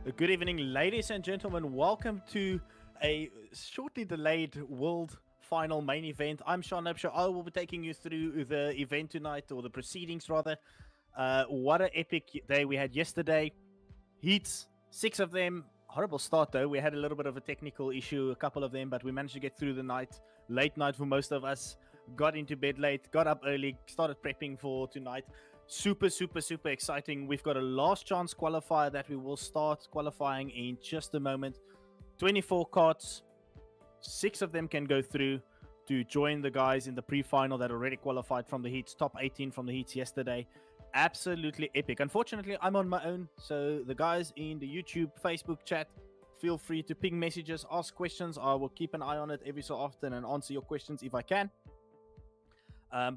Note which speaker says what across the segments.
Speaker 1: Good evening, ladies and gentlemen. Welcome to a shortly delayed World Final main event. I'm Sean Upshaw. I will be taking you through the event tonight, or the proceedings rather. What an epic day we had yesterday. Heats, 6 of them. Horrible start though. We had a little bit of a technical issue, a couple of them, but we managed to get through the night. Late night for most of us. Got into bed late, got up early, started prepping for tonight. Super exciting. We've got a last chance qualifier that we will start qualifying in just a moment. 24 carts, 6 of them can go through to join the guys in the pre-final that already qualified from the heats. Top 18 from the heats yesterday. Absolutely epic. Unfortunately, I'm on my own, so the guys in the YouTube, Facebook chat, feel free to ping messages, ask questions. I will keep an eye on it every so often and answer your questions if I can.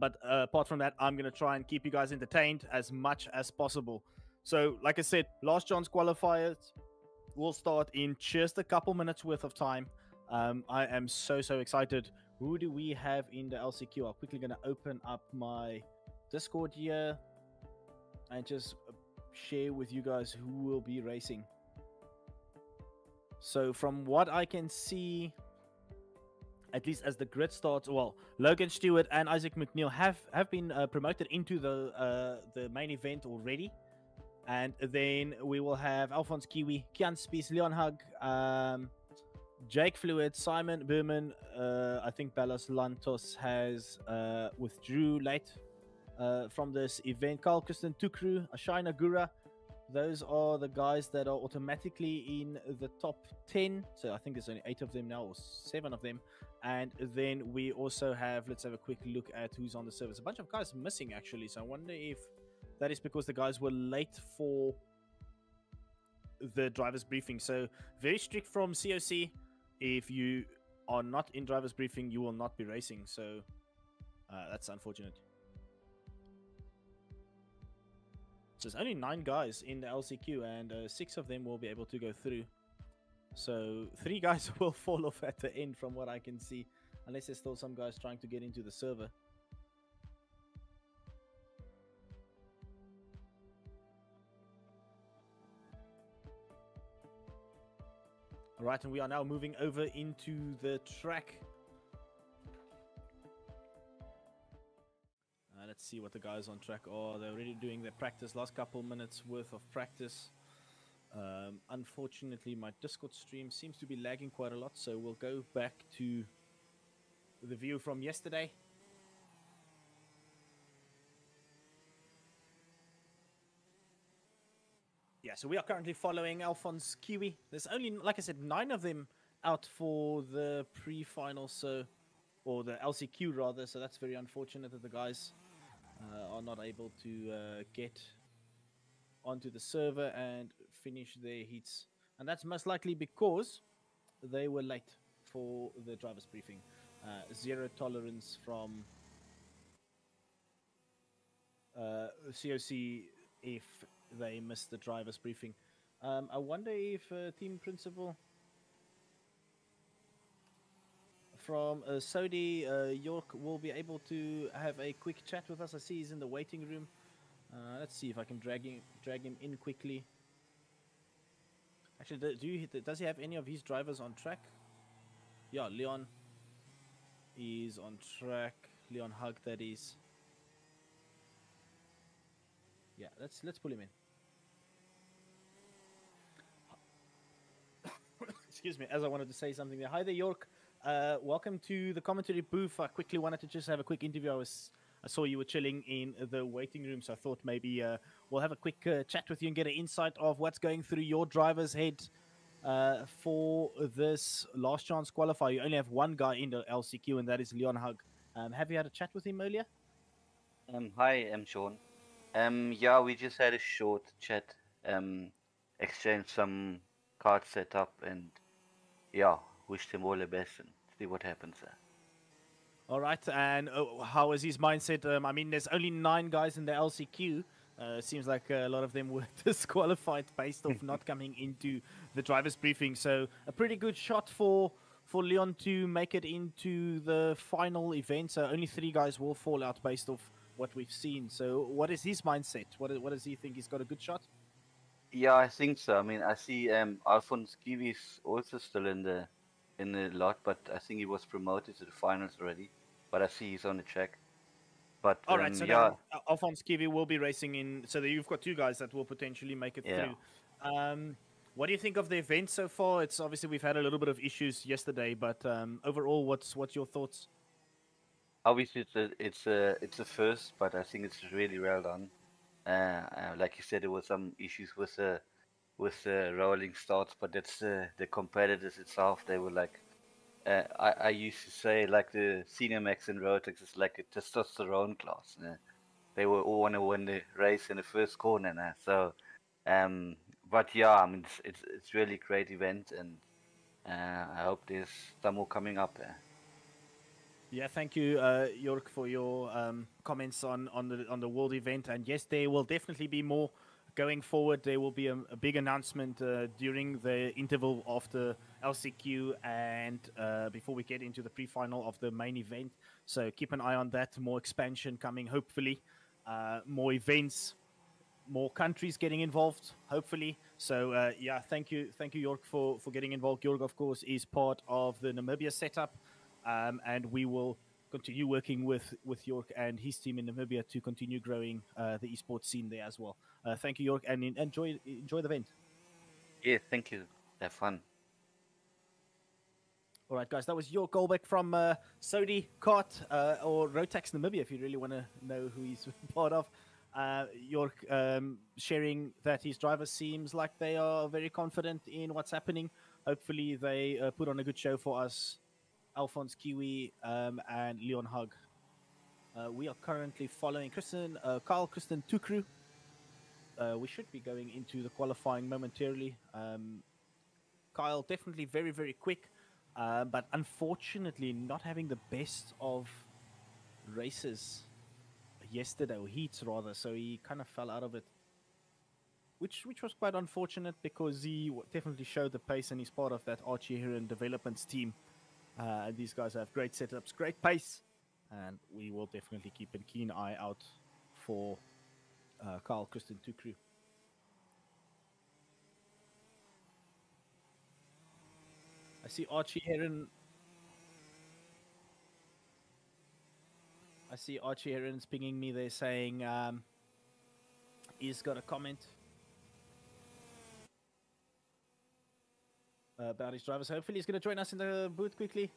Speaker 1: But apart from that, I'm going to try and keep you guys entertained as much as possible. So, like I said, last chance qualifiers will start in just a couple minutes worth of time. I am so excited. Who do we have in the LCQ? I'm quickly going to open up my Discord here and just share with you guys who will be racing. So, from what I can see, at least as the grid starts, well, Logan Stewart and Isaac McNeil have been promoted into the main event already. And then we will have Alphonse Kiwi, Kian Spies, Leon Hug, Jake Fluid, Simon Berman. I think Ballas Lantos has withdrew late from this event. Carl Kristen Tukru, Ashina Gura. Those are the guys that are automatically in the top 10. So I think there's only 8 of them now, or 7 of them. And then we also have, let's have a quick look at who's on the service. A bunch of guys missing, actually. So I wonder if that is because the guys were late for the driver's briefing. So very strict from COC. If you are not in driver's briefing, you will not be racing. So that's unfortunate. So there's only 9 guys in the LCQ, and 6 of them will be able to go through. So 3 guys will fall off at the end from what I can see, unless there's still some guys trying to get into the server. All right, and we are now moving over into the track. Let's see what the guys on track are. They're already doing their practice, last couple minutes worth of practice. Unfortunately, my Discord stream seems to be lagging quite a lot, so we'll go back to the view from yesterday. Yeah, so we are currently following Alphonse Kiwi. There's only, like I said, 9 of them out for the pre-final, so, or the LCQ rather, so that's very unfortunate that the guys are not able to get onto the server and finish their heats. And that's most likely because they were late for the driver's briefing. Zero tolerance from COC if they missed the driver's briefing. I wonder if team principal from Saudi York will be able to have a quick chat with us. I see he's in the waiting room. Let's see if I can drag him in quickly. Actually, does he have any of his drivers on track? Yeah, Leon is on track. Leon Hug, that is. Yeah, let's pull him in. Excuse me, as I wanted to say something there. Hi there, York. Welcome to the commentary booth. I quickly wanted to just have a quick interview. I saw you were chilling in the waiting room, so I thought maybe we'll have a quick chat with you and get an insight of what's going through your driver's head for this last chance qualifier. You only have 1 guy in the LCQ, and that is Leon Hug. Have you had a chat with him earlier?
Speaker 2: Hi, I'm Sean. Yeah, we just had a short chat, exchanged some card setup, and yeah, wished him all the best and see what happens there.
Speaker 1: All right, and how is his mindset? I mean, there's only 9 guys in the LCQ. Seems like a lot of them were disqualified based off not coming into the driver's briefing. So a pretty good shot for Leon to make it into the final event. So only 3 guys will fall out based off what we've seen. So what is his mindset? What does he think? He's got a good shot?
Speaker 2: Yeah, I think so. I mean, I see Alphonse Kiwi's also still in the lot, but I think he was promoted to the finals already. But I see he's on the track. But
Speaker 1: All right, so
Speaker 2: yeah,
Speaker 1: then Alphonse Kiwi will be racing in. So that you've got two guys that will potentially make it
Speaker 2: yeah.
Speaker 1: through. What do you think of the event so far? It's obviously we've had a little bit of issues yesterday, but overall, what's your thoughts?
Speaker 2: Obviously, it's a first, but I think it's really well done. Like you said, there were some issues with the rolling starts, but that's the competitors itself. They were like, I used to say like the senior max and Rotex is like a testosterone class. They were all want to win the race in the first corner now. So, um, but yeah, I mean it's really great event, and I hope there's some more coming up.
Speaker 1: Yeah, thank you, York, for your comments on the world event. And yes, there will definitely be more going forward. There will be a big announcement during the interval of the LCQ and before we get into the pre-final of the main event. So keep an eye on that. More expansion coming, hopefully. More events, more countries getting involved, hopefully. So yeah, thank you, York, for getting involved. York, of course, is part of the Namibia setup, and we will continue working with York and his team in Namibia to continue growing the esports scene there as well. Thank you, York, and enjoy the event.
Speaker 2: Yeah, thank you. Have fun.
Speaker 1: All right, guys, that was York Goldbeck from Sodi Kart or Rotax Namibia, if you really want to know who he's part of. York sharing that his driver seems like they are very confident in what's happening. Hopefully, they put on a good show for us, Alphonse Kiwi and Leon Hug. We are currently following Carl Kristen Tukru. We should be going into the qualifying momentarily. Kyle definitely very very quick, but unfortunately not having the best of races yesterday, or heats rather. So he kind of fell out of it, which was quite unfortunate because he definitely showed the pace and he's part of that Archie Heron developments team. These guys have great setups, great pace, and we will definitely keep a keen eye out for Carl Kristen Tukru. I see Archie Heron. I see Archie Heron's pinging me there saying he's got a comment about his drivers. Hopefully, he's going to join us in the booth quickly.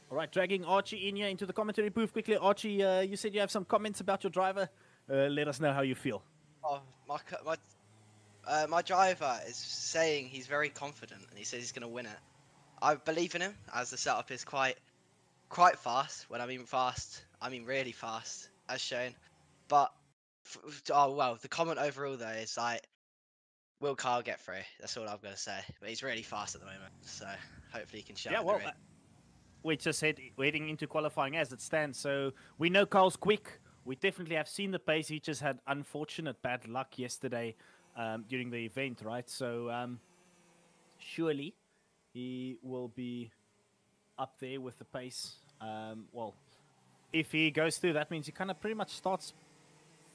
Speaker 1: All right, dragging Archie in here into the commentary booth quickly. Archie, you said you have some comments about your driver. Let us know how you feel.
Speaker 3: Oh, my driver is saying he's very confident and he says he's going to win it. I believe in him as the setup is quite fast. When I mean fast, I mean really fast, as shown. But oh well, the comment overall though is like, will Kyle get through? That's all I'm going to say. But he's really fast at the moment, so hopefully he can show
Speaker 1: Yeah,
Speaker 3: it in the
Speaker 1: well,
Speaker 3: ring.
Speaker 1: we just said waiting into qualifying as it stands. So we know Carl's quick. We definitely have seen the pace. He just had unfortunate bad luck yesterday during the event, right? So surely he will be up there with the pace. Well, if he goes through, that means he kind of pretty much starts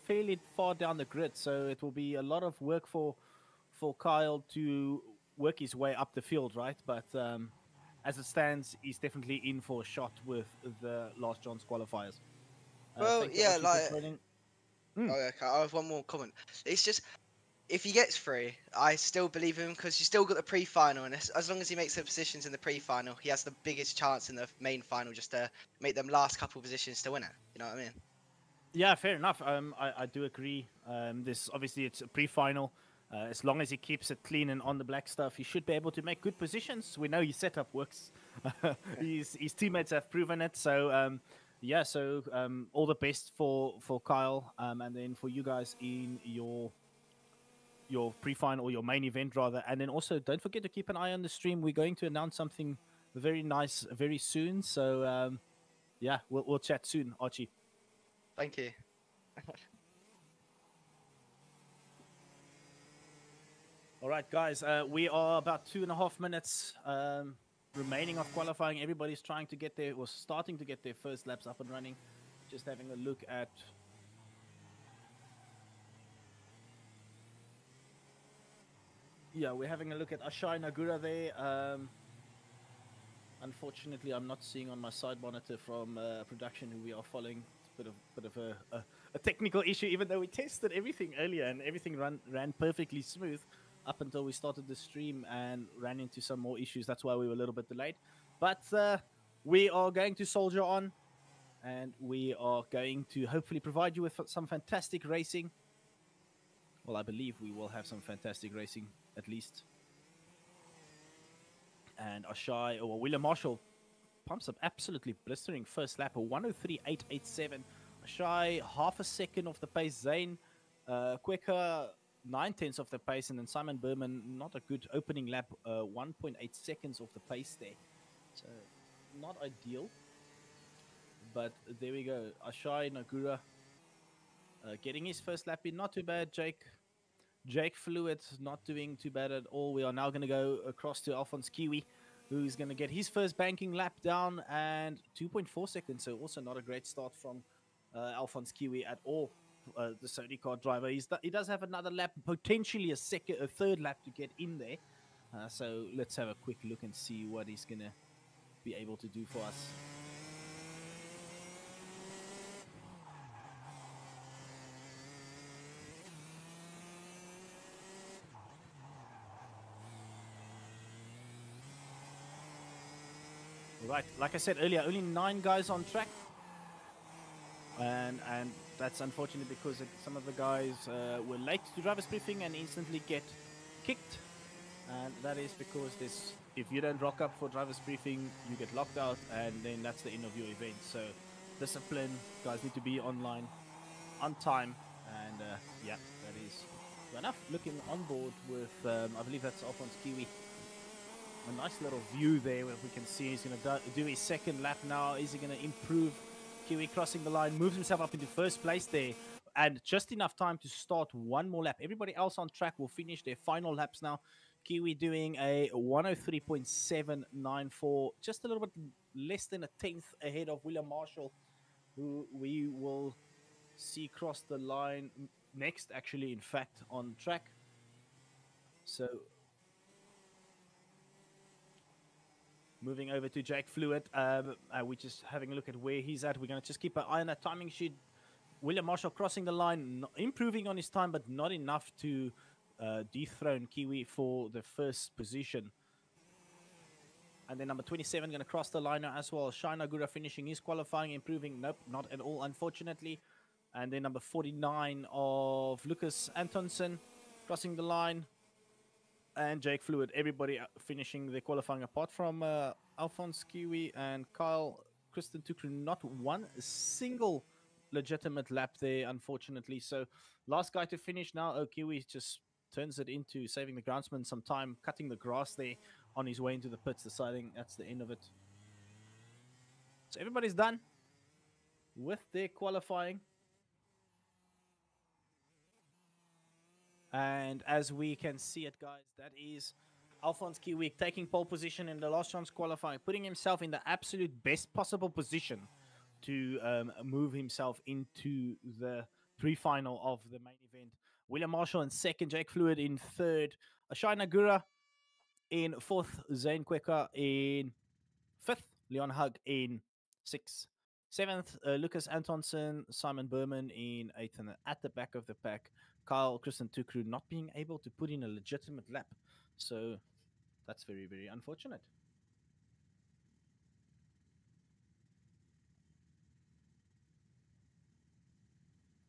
Speaker 1: fairly far down the grid. So it will be a lot of work for Kyle to work his way up the field, right? But as it stands, he's definitely in for a shot with the Last Chance Qualifiers.
Speaker 3: Well,
Speaker 1: Thank you,
Speaker 3: yeah,
Speaker 1: Archie, for
Speaker 3: like.
Speaker 1: joining.
Speaker 3: Oh, okay, I have one more comment. It's just if he gets through, I still believe him because you still got the pre-final, and as long as he makes the positions in the pre-final, he has the biggest chance in the main final just to make them last couple positions to win it. You know what I mean?
Speaker 1: Yeah, fair enough. I do agree. This obviously it's a pre-final. As long as he keeps it clean and on the black stuff, he should be able to make good positions. We know his setup works. His teammates have proven it. So yeah, so all the best for Kyle, and then for you guys in your pre-final or your main event rather, and then also don't forget to keep an eye on the stream. We're going to announce something very nice very soon. So yeah, we'll chat soon, Archie.
Speaker 3: Thank you.
Speaker 1: All right, guys. We are about 2.5 minutes remaining of qualifying. Everybody's trying to get their, or starting to get their first laps up and running. Just having a look at. Yeah, we're having a look at Ashai Nagura there. Unfortunately, I'm not seeing on my side monitor from production who we are following. It's a bit of a technical issue, even though we tested everything earlier and everything ran perfectly smooth up until we started the stream and ran into some more issues. That's why we were a little bit delayed. But we are going to soldier on, and we are going to hopefully provide you with some fantastic racing. Well, I believe we will have some fantastic racing, at least. And Ashai, or William Marshall, pumps up absolutely blistering first lap, a 103.887. Ashai, half a second off the pace. Zane, quicker, 9/10 of the pace. And then Simon Berman, not a good opening lap, 1.8 seconds off the pace there. So, not ideal. But there we go. Ashai Nagura getting his first lap in. Not too bad, Jake Fluid not doing too bad at all. We are now going to go across to Alphonse Kiwi, who's going to get his first banking lap down and 2.4 seconds. So also not a great start from Alphonse Kiwi at all. The Sony Kart driver. He does have another lap, potentially a third lap to get in there. So let's have a quick look and see what he's going to be able to do for us. Right, like I said earlier, only 9 guys on track, and that's unfortunate because some of the guys were late to driver's briefing and instantly get kicked, and that is because if you don't rock up for driver's briefing, you get locked out, and then that's the end of your event. So discipline, guys need to be online on time, and yeah, that is enough. Looking on board with I believe that's Alphonse Kiwi. A nice little view there where we can see he's going to do his second lap now. Is he going to improve? Kiwi crossing the line, moves himself up into first place there. And just enough time to start one more lap. Everybody else on track will finish their final laps now. Kiwi doing a 103.794. Just a little bit less than a tenth ahead of William Marshall, who we will see cross the line next, actually, in fact, on track. So moving over to Jake Fluid, we're just having a look at where he's at. We're going to just keep an eye on that timing sheet. William Marshall crossing the line, improving on his time, but not enough to dethrone Kiwi for the first position. And then number 27 going to cross the line as well. Shai Nagura finishing his qualifying, improving. Nope, not at all, unfortunately. And then number 49 of Lucas Antonsen crossing the line. And Jake Fluid, everybody finishing their qualifying apart from Alphonse Kiwi and Kyle Kristen Tukru. Not one single legitimate lap there, unfortunately. So last guy to finish now. Oh, Kiwi just turns it into saving the groundsman some time, cutting the grass there on his way into the pits, deciding that's the end of it. So everybody's done with their qualifying. And as we can see it, guys, that is Alphonse Kiwi taking pole position in the last chance qualifying, putting himself in the absolute best possible position to move himself into the pre-final of the main event. William Marshall in second, Jake Fluid in third, Ashai Nagura in fourth, Zane Queka in fifth, Leon Hug in sixth. Seventh, Lucas Antonsen, Simon Berman in eighth, and at the back of the pack, Kyle Kristen Tukru not being able to put in a legitimate lap. So that's very, very unfortunate.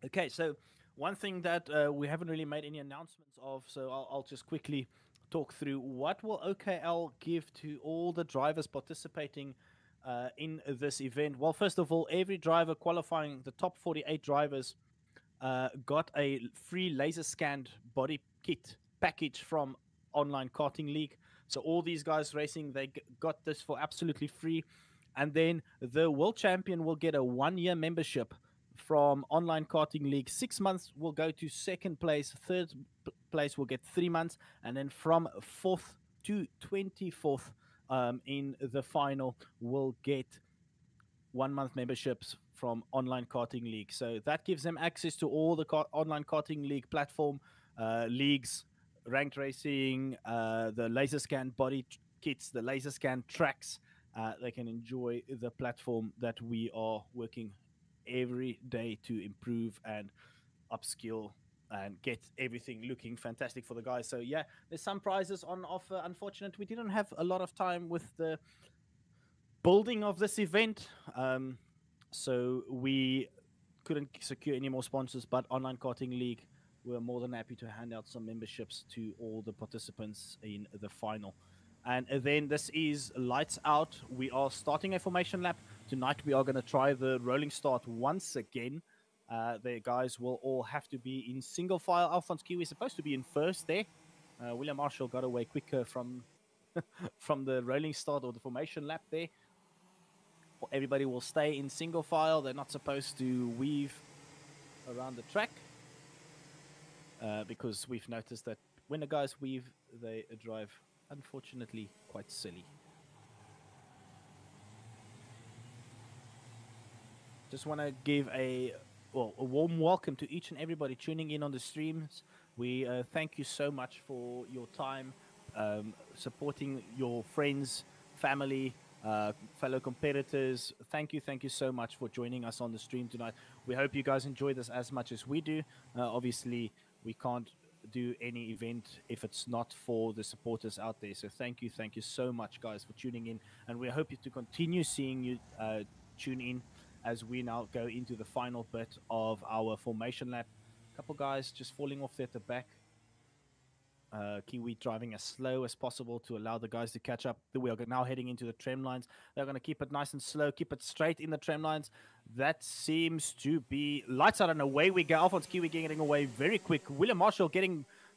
Speaker 1: Okay, so one thing that we haven't really made any announcements of, so I'll just quickly talk through what will OKL give to all the drivers participating in this event. Well, first of all, every driver qualifying, the top 48 drivers, got a free laser scanned body kit package from Online Karting League. So all these guys racing, they got this for absolutely free. And then the world champion will get a 1-year membership from Online Karting League. 6 months will go to second place. Third place will get 3 months, and then from 4th to 24th in the final will get 1 month memberships from Online Karting League. So that gives them access to all the Online Karting League platform leagues, ranked racing, the laser scan body kits, the laser scan tracks. They can enjoy the platform that we are working every day to improve and upskill and get everything looking fantastic for the guys. So yeah, there's some prizes on offer. Unfortunately, we didn't have a lot of time with the building of this event, so we couldn't secure any more sponsors. But Online Karting League were more than happy to hand out some memberships to all the participants in the final. And then this is lights out. We are starting a formation lap tonight. We are going to try the rolling start once again. The guys will all have to be in single file. Alphonse Kiwi is supposed to be in first there. William Marshall got away quicker from from the rolling start or the formation lap there. Everybody will stay in single file. They're not supposed to weave around the track because we've noticed that when the guys weave, they drive, unfortunately, quite silly. Just want to give a warm welcome to each and everybody tuning in on the streams. We thank you so much for your time, supporting your friends, family, fellow competitors. Thank you so much for joining us on the stream tonight. We hope you guys enjoy this as much as we do. Obviously, we can't do any event if it's not for the supporters out there. So thank you so much, guys, for tuning in, and we hope to continue seeing you tune in as we now go into the final bit of our formation lap. A couple guys just falling off there at the back. Kiwi driving as slow as possible to allow the guys to catch up. We are now heading into the tram lines. They're going to keep it nice and slow, keep it straight in the tram lines. That seems to be lights out and away we go. Alphonse Kiwi getting away very quick. William Marshall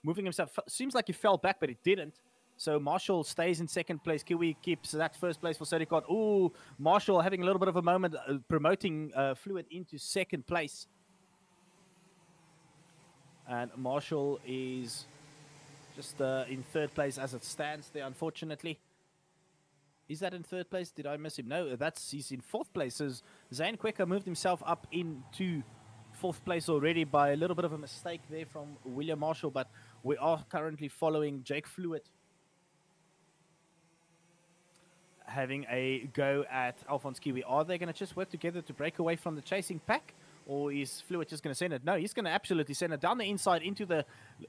Speaker 1: moving himself. Seems like he fell back, but he didn't. So Marshall stays in second place. Kiwi keeps that first place for Kart. Ooh, Marshall having a little bit of a moment, promoting Fluid into second place. And Marshall is just in third place as it stands there, unfortunately. Is that in third place? Did I miss him? No, he's in fourth place. So Zane Quecker moved himself up into fourth place already by a little bit of a mistake there from William Marshall. But we are currently following Jake Fluid, having a go at Alphonse Kiwi. Are they going to just work together to break away from the chasing pack? Or is Fluid just going to send it? No, he's going to absolutely send it down the inside into the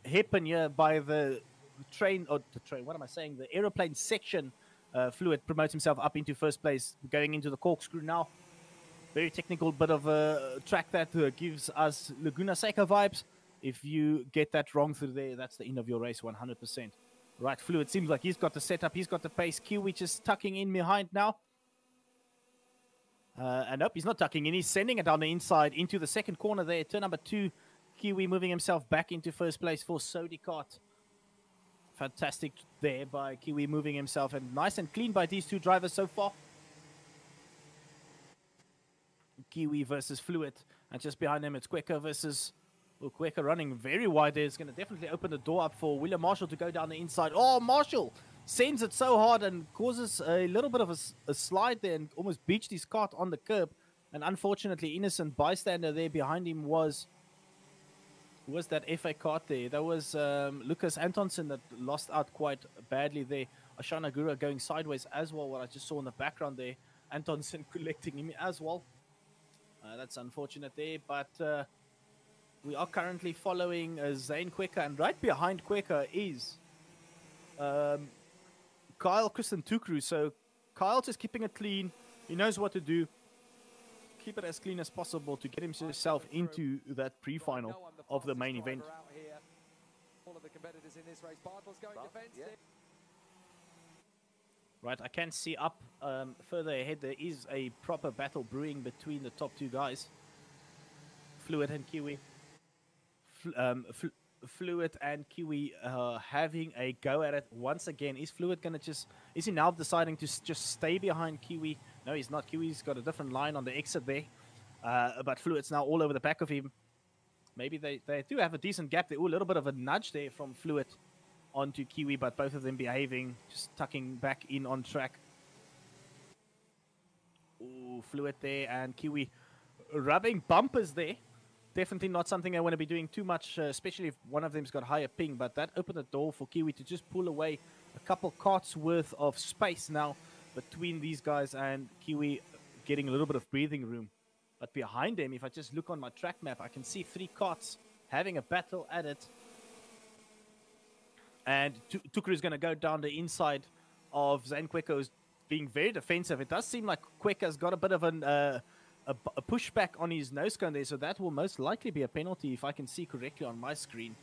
Speaker 1: hairpin here by the train, what am I saying? The aeroplane section. Fluid promotes himself up into first place, going into the corkscrew now. Very technical bit of a track that gives us Laguna Seca vibes. If you get that wrong through there, that's the end of your race 100%. Right, Fluid seems like he's got the setup, he's got the pace. Kiwi just tucking in behind now. And nope, he's not tucking in. He's sending it down the inside into the second corner there. Turn number 2. Kiwi moving himself back into first place for Kart. Fantastic there by Kiwi moving himself. And nice and clean by these two drivers so far. Kiwi versus Fluid. And just behind him, it's Quecker versus... Oh, Quecker running very wide there. It's going to definitely open the door up for William Marshall to go down the inside. Oh, Marshall sends it so hard and causes a little bit of a slide there and almost beached his kart on the curb. And unfortunately, innocent bystander there behind him was that FA kart there. That was Lucas Antonsen that lost out quite badly there. Ashana Gura going sideways as well, what I just saw in the background there. Antonsen collecting him as well. That's unfortunate there, but we are currently following Zane Quecker, and right behind Quecker is Kyle Kristen Tukru. So Kyle just keeping it clean. He knows what to do. Keep it as clean as possible to get himself into that pre-final of the main event. Right, I can see up further ahead there is a proper battle brewing between the top two guys, Fluid and Kiwi. Fluid and Kiwi having a go at it once again. Is Fluid gonna is he now deciding to just stay behind Kiwi? No, he's not. Kiwi's got a different line on the exit there, but Fluid's now all over the back of him. maybe they do have a decent gap there. Ooh, a little bit of a nudge there from Fluid onto Kiwi, but both of them behaving, just tucking back in on track. Ooh, Fluid there and Kiwi rubbing bumpers there. Definitely not something I want to be doing too much, especially if one of them's got higher ping, but that opened the door for Kiwi to just pull away a couple carts worth of space now between these guys, and Kiwi getting a little bit of breathing room. But behind him, if I just look on my track map, I can see 3 carts having a battle at it. And Tukru is going to go down the inside of Zanqueco's being very defensive. It does seem like Queka's got a bit of a pushback on his nose cone there, so that will most likely be a penalty if I can see correctly on my screen.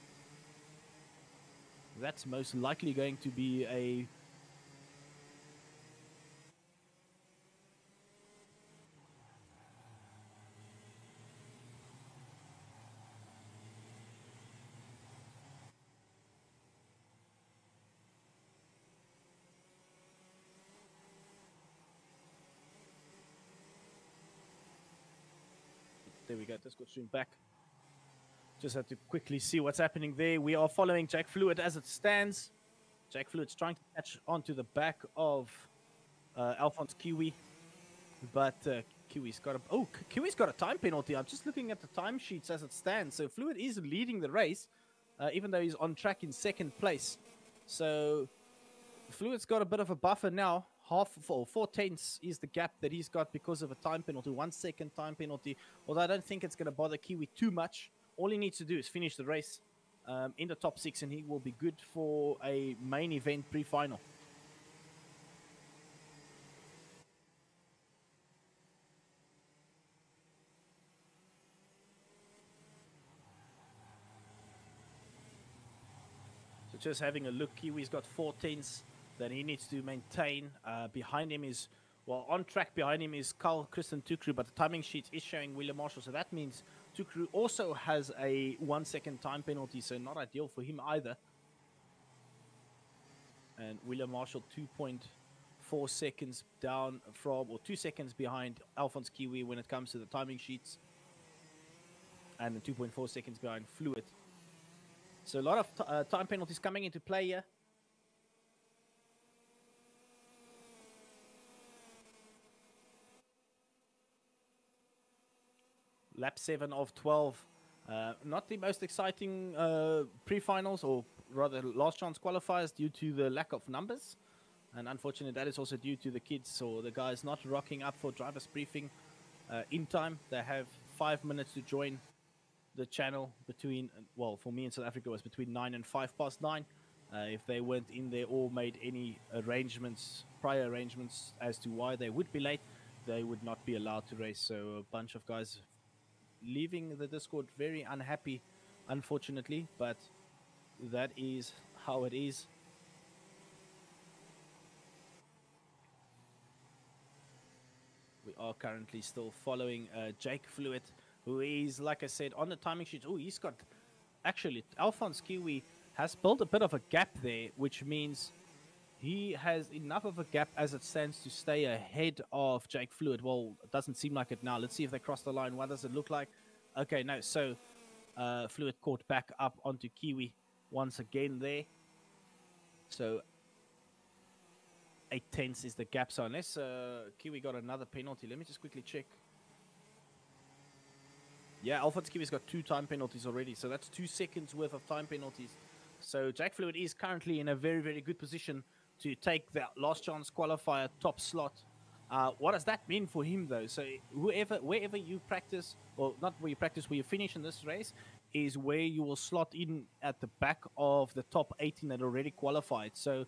Speaker 1: That's most likely going to be a... There we go, let's go stream back. Just have to quickly see what's happening there. We are following Jack Fluid as it stands. Jack Fluid's trying to catch onto the back of Alphonse Kiwi. But Kiwi's got a... Oh, Kiwi's got a time penalty. I'm just looking at the timesheets as it stands. So Fluid is leading the race, even though he's on track in 2nd place. So Fluid's got a bit of a buffer now. 4/10 is the gap that he's got because of a time penalty, 1 second time penalty. Although I don't think it's going to bother Kiwi too much. All he needs to do is finish the race in the top 6, and he will be good for a main event pre-final. So just having a look, Kiwi's got 4/10 that he needs to maintain. Behind him is, well, on track behind him is Carl Christian Tukru, but the timing sheet is showing William Marshall. So that means Tukru also has a 1 second time penalty, so not ideal for him either. And William Marshall 2.4 seconds down from, or 2 seconds behind Alphonse Kiwi when it comes to the timing sheets. And 2.4 seconds behind Fluid. So a lot of time penalties coming into play here. Lap 7 of 12. Not the most exciting pre-finals, or rather last chance qualifiers, due to the lack of numbers. And unfortunately, that is also due to the kids or the guys not rocking up for driver's briefing in time. They have 5 minutes to join the channel between, well, for me in South Africa, it was between 9 and 9:05. If they weren't in there or made any arrangements, prior arrangements as to why they would be late, they would not be allowed to race. So a bunch of guys leaving the Discord very unhappy, unfortunately, but that is how it is. We are currently still following Jake Fluid, who is, like I said, on the timing sheet. Oh, he's got, actually, Alphonse Kiwi has built a bit of a gap there, which means he has enough of a gap as it stands to stay ahead of Jake Fluid. Well, it doesn't seem like it now. Let's see if they cross the line. What does it look like? Okay, no. So Fluid caught back up onto Kiwi once again there. So 8/10 is the gap. So unless Kiwi got another penalty, let me just quickly check. Yeah, Alphonse Kiwi's got 2 time penalties already. So that's 2 seconds worth of time penalties. So Jake Fluid is currently in a very, very good position to take the last chance qualifier top slot. What does that mean for him, though? So wherever you practice, or not where you practice, where you finish in this race, is where you will slot in at the back of the top 18 that already qualified. So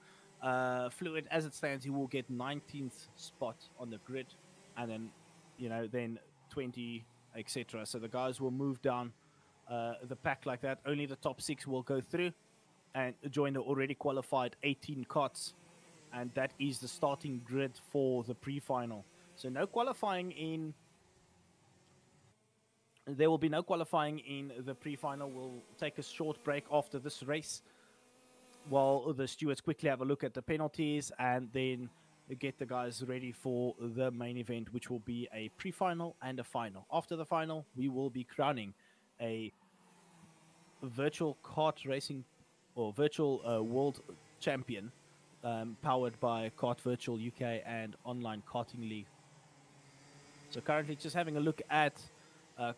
Speaker 1: Fluid, as it stands, he will get 19th spot on the grid, and then, you know, then 20, etc. So the guys will move down the pack like that. Only the top 6 will go through and join the already qualified 18 carts. And that is the starting grid for the pre-final. So no qualifying in... There will be no qualifying in the pre-final. We'll take a short break after this race while the stewards quickly have a look at the penalties and then get the guys ready for the main event, which will be a pre-final and a final. After the final, we will be crowning a virtual kart racing or virtual world champion, powered by Kart Virtual UK and Online Karting League. So currently, just having a look at uh,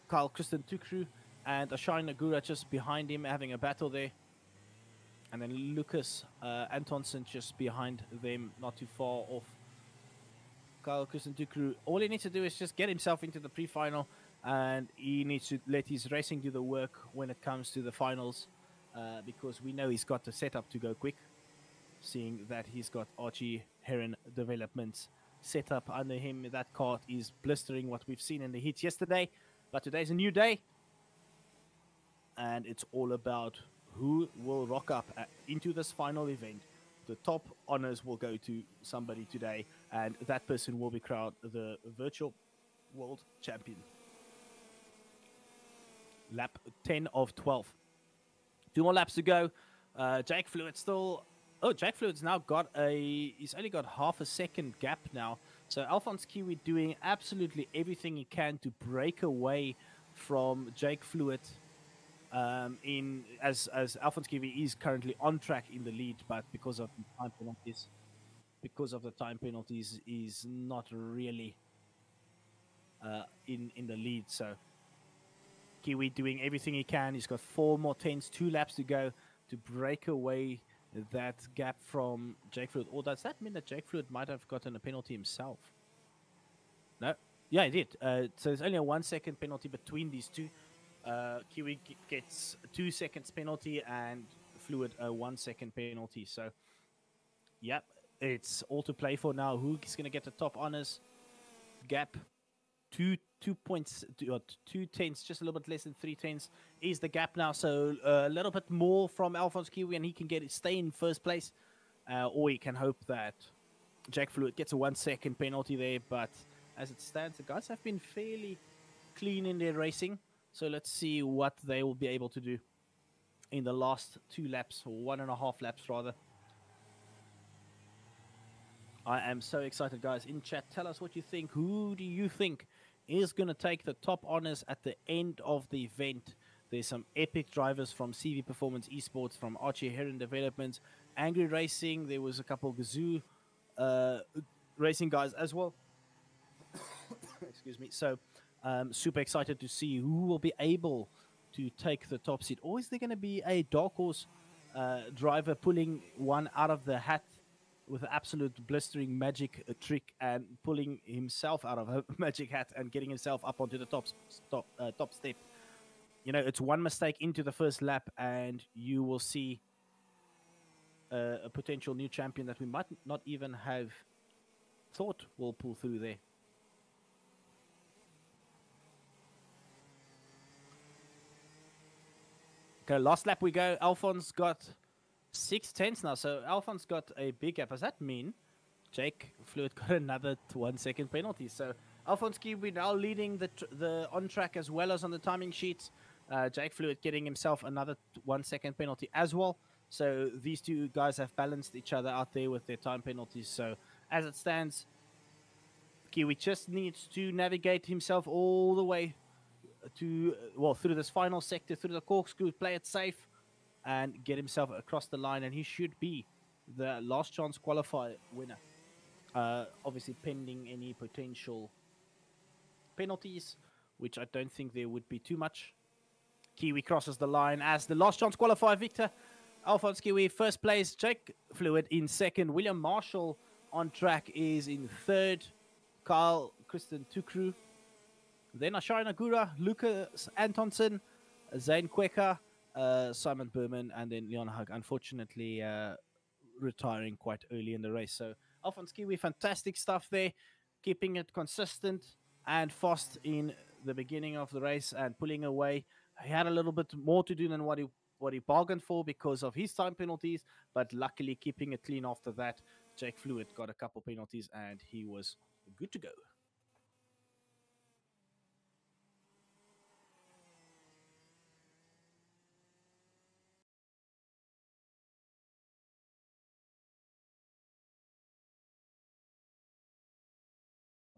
Speaker 1: Carl Kristen Tukru and Ashine Nagura just behind him, having a battle there. And then Lucas Antonsen just behind them, not too far off. Carl Kristen Tukru, all he needs to do is just get himself into the pre-final, and he needs to let his racing do the work when it comes to the finals, because we know he's got the setup to go quick, seeing that he's got Archie Heron developments set up under him. That kart is blistering, what we've seen in the heats yesterday, but today's a new day, and it's all about who will rock up into this final event. The top honors will go to somebody today, and that person will be crowned the virtual world champion. Lap 10 of 12. 2 more laps to go. Jake Fluid still. Oh, Jake Fluid's now got a. He's only got half a second gap now. So Alphonse Kiwi doing absolutely everything he can to break away from Jake Fluid. In as Alphonse Kiwi is currently on track in the lead, but because of the time penalties, is not really in the lead. So Kiwi doing everything he can. He's got 4 more tens, 2 laps to go to break away that gap from Jake Fluid. Or does that mean that Jake Fluid might have gotten a penalty himself? No. Yeah, he did. So there's only a 1 second penalty between these two. Kiwi gets 2 seconds penalty and Fluid a 1 second penalty. So, yep, it's all to play for now. Who's going to get the top honors? Gap 2 points, 2 tenths, just a little bit less than 3 tenths is the gap now. So a little bit more from Alphonse Kiwi, and he can stay in first place, or he can hope that Jack Fluid gets a 1 second penalty there. But as it stands, the guys have been fairly clean in their racing. So let's see what they will be able to do in the last 2 laps, or 1.5 laps rather. I am so excited, guys. In chat, tell us what you think. Who do you think is going to take the top honors at the end of the event? There's some epic drivers from CV Performance Esports, from Archie Heron Development, Angry Racing. There was a couple Gazoo racing guys as well. Excuse me. So super excited to see who will be able to take the top seat. Or is there going to be a dark horse driver pulling one out of the hat with an absolute blistering magic trick and pulling himself out of a magic hat and getting himself up onto the top step? You know, it's one mistake into the first lap and you will see a potential new champion that we might not even have thought will pull through there. Okay, last lap we go. Alphonse got 6 tenths now, so Alphonse got a big gap. Does that mean Jake Fluid got another 1 second penalty? So Alphonse Kiwi now leading the on track as well as on the timing sheets. Jake Fluid getting himself another 1 second penalty as well. So these two guys have balanced each other out there with their time penalties. So as it stands, Kiwi just needs to navigate himself all the way to, well, through this final sector, through the corkscrew, play it safe, and get himself across the line, and he should be the last chance qualifier winner. Obviously, pending any potential penalties, which I don't think there would be too much. Kiwi crosses the line as the last chance qualifier victor. Alphonse Kiwi first place, Jake Fluid in second, William Marshall on track is in third, Carl Kristen Tukru, then Ashara Nagura, Lucas Antonsen, Zane Kweka, Simon Berman, and then Leon Hug, unfortunately retiring quite early in the race. So Alphonse Kiwi, fantastic stuff there, keeping it consistent and fast in the beginning of the race and pulling away. He had a little bit more to do than what he bargained for because of his time penalties, but luckily keeping it clean after that. Jake Fluid got a couple penalties and he was good to go.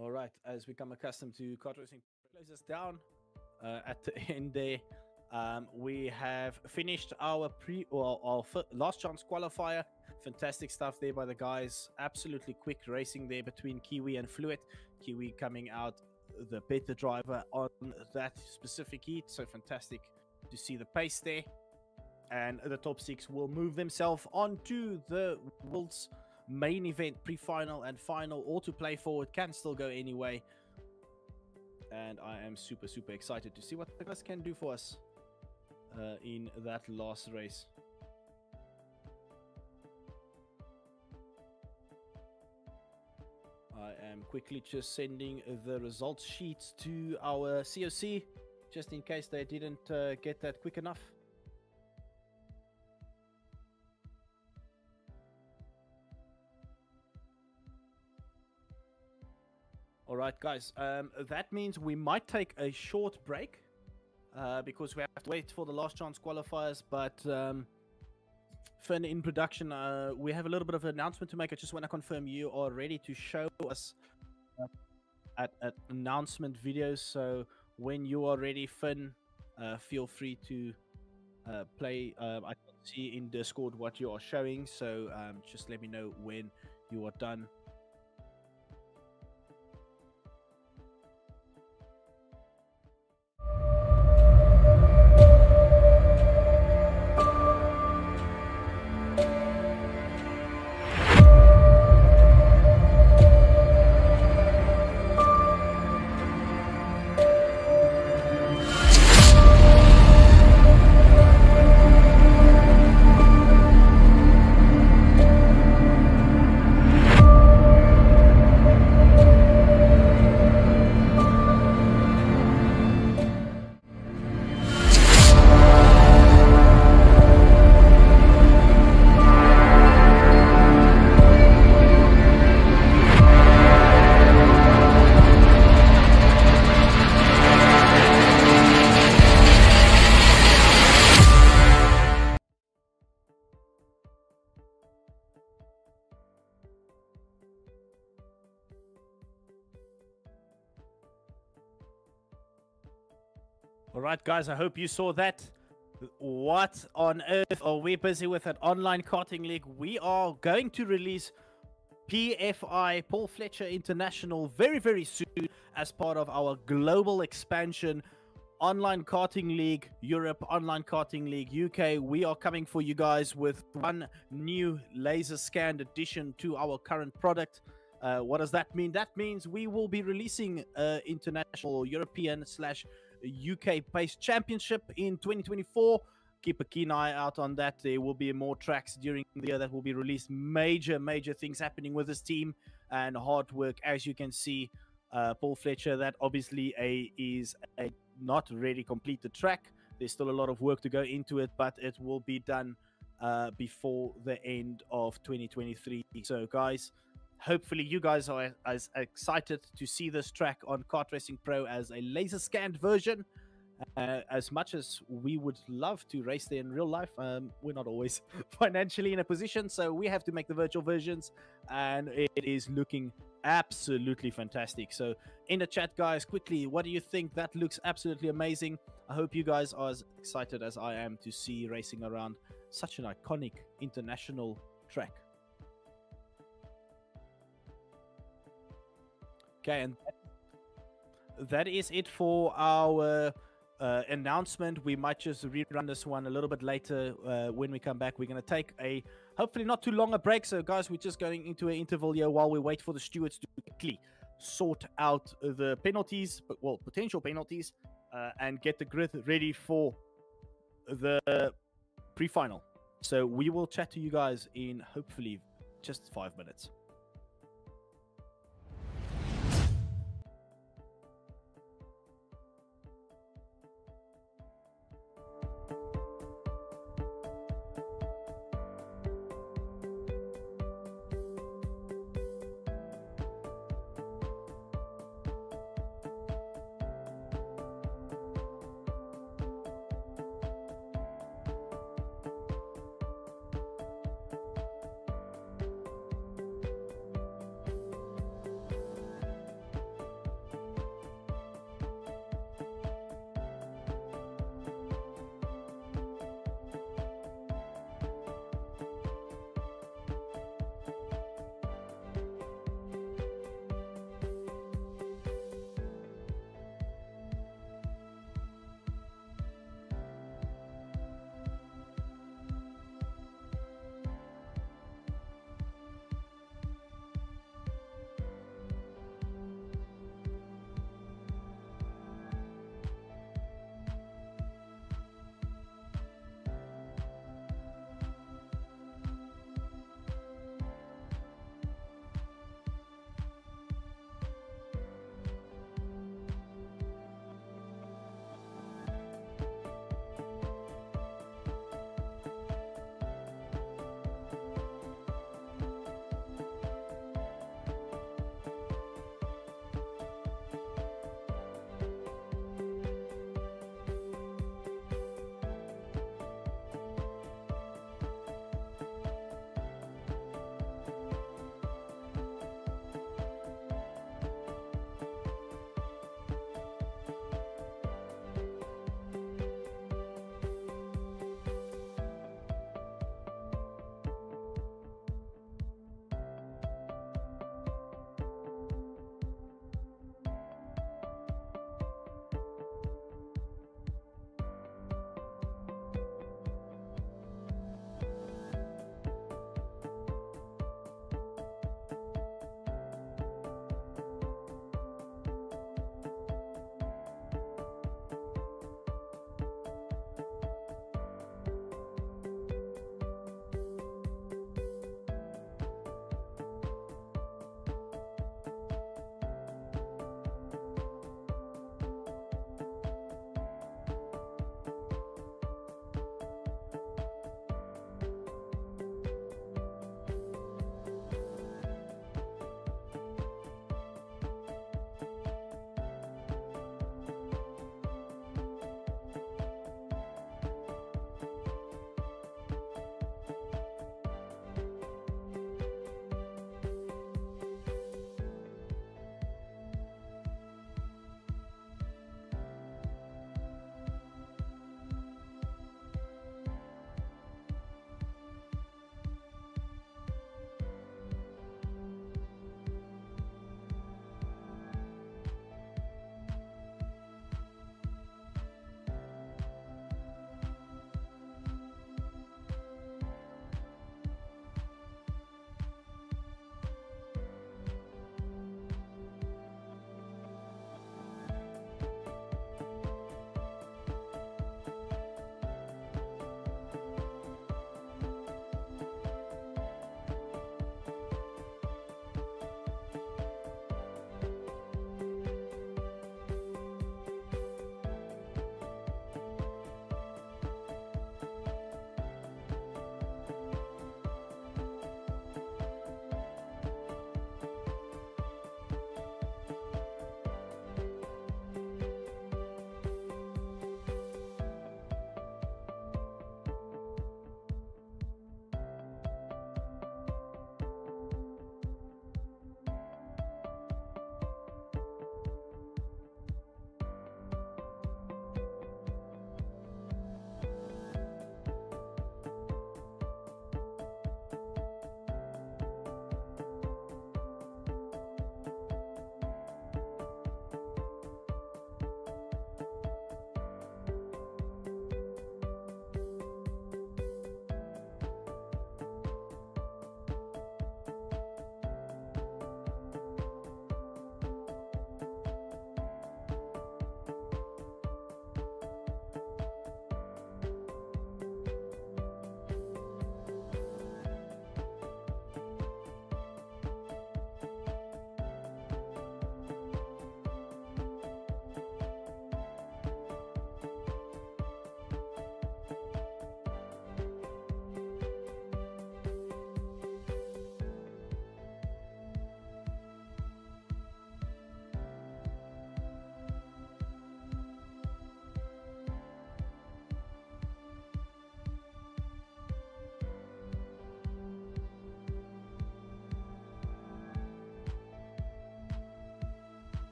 Speaker 1: All right, as we come accustomed to kart racing, closes down at the end there. We have finished our last chance qualifier. Fantastic stuff there by the guys. Absolutely quick racing there between Kiwi and Fluid. Kiwi coming out the better driver on that specific heat. So fantastic to see the pace there. And the top 6 will move themselves on to the World's main event, pre-final and final, all to play for. It can still go anyway. And I am super excited to see what the guys can do for us in that last race. I am quickly just sending the results sheets to our COC, just in case they didn't get that quick enough. All right, guys, that means we might take a short break because we have to wait for the last chance qualifiers. But Finn, in production, we have a little bit of an announcement to make. I just want to confirm you are ready to show us at announcement videos. So when you are ready, Finn, feel free to play. I can see in Discord what you are showing, so just let me know when you are done. All right, guys, I hope you saw that. What on earth are we busy with at Online Karting League? We are going to release PFI, Paul Fletcher International, very soon as part of our global expansion. Online Karting League Europe, Online Karting League UK. We are coming for you guys with one new laser scanned addition to our current product. What does that mean? That means we will be releasing international European / UK based championship in 2024. Keep a keen eye out on that. There will be more tracks during the year that will be released. Major things happening with this team and hard work, as you can see. Paul Fletcher, that obviously is a not really completed track. There's still a lot of work to go into it, but it will be done before the end of 2023. So guys, hopefully you guys are as excited to see this track on Kart Racing Pro as a laser scanned version. As much as we would love to race there in real life, we're not always financially in a position, so we have to make the virtual versions, and it is looking absolutely fantastic. So in the chat, guys, quickly, what do you think? That looks absolutely amazing. I hope you guys are as excited as I am to see racing around such an iconic international track. Okay, and that is it for our announcement. We might just rerun this one a little bit later when we come back. We're going to take a hopefully not too long a break. So guys, we're just going into an interval here while we wait for the stewards to quickly sort out the penalties, well, potential penalties, and get the grid ready for the pre-final. So we will chat to you guys in hopefully just 5 minutes.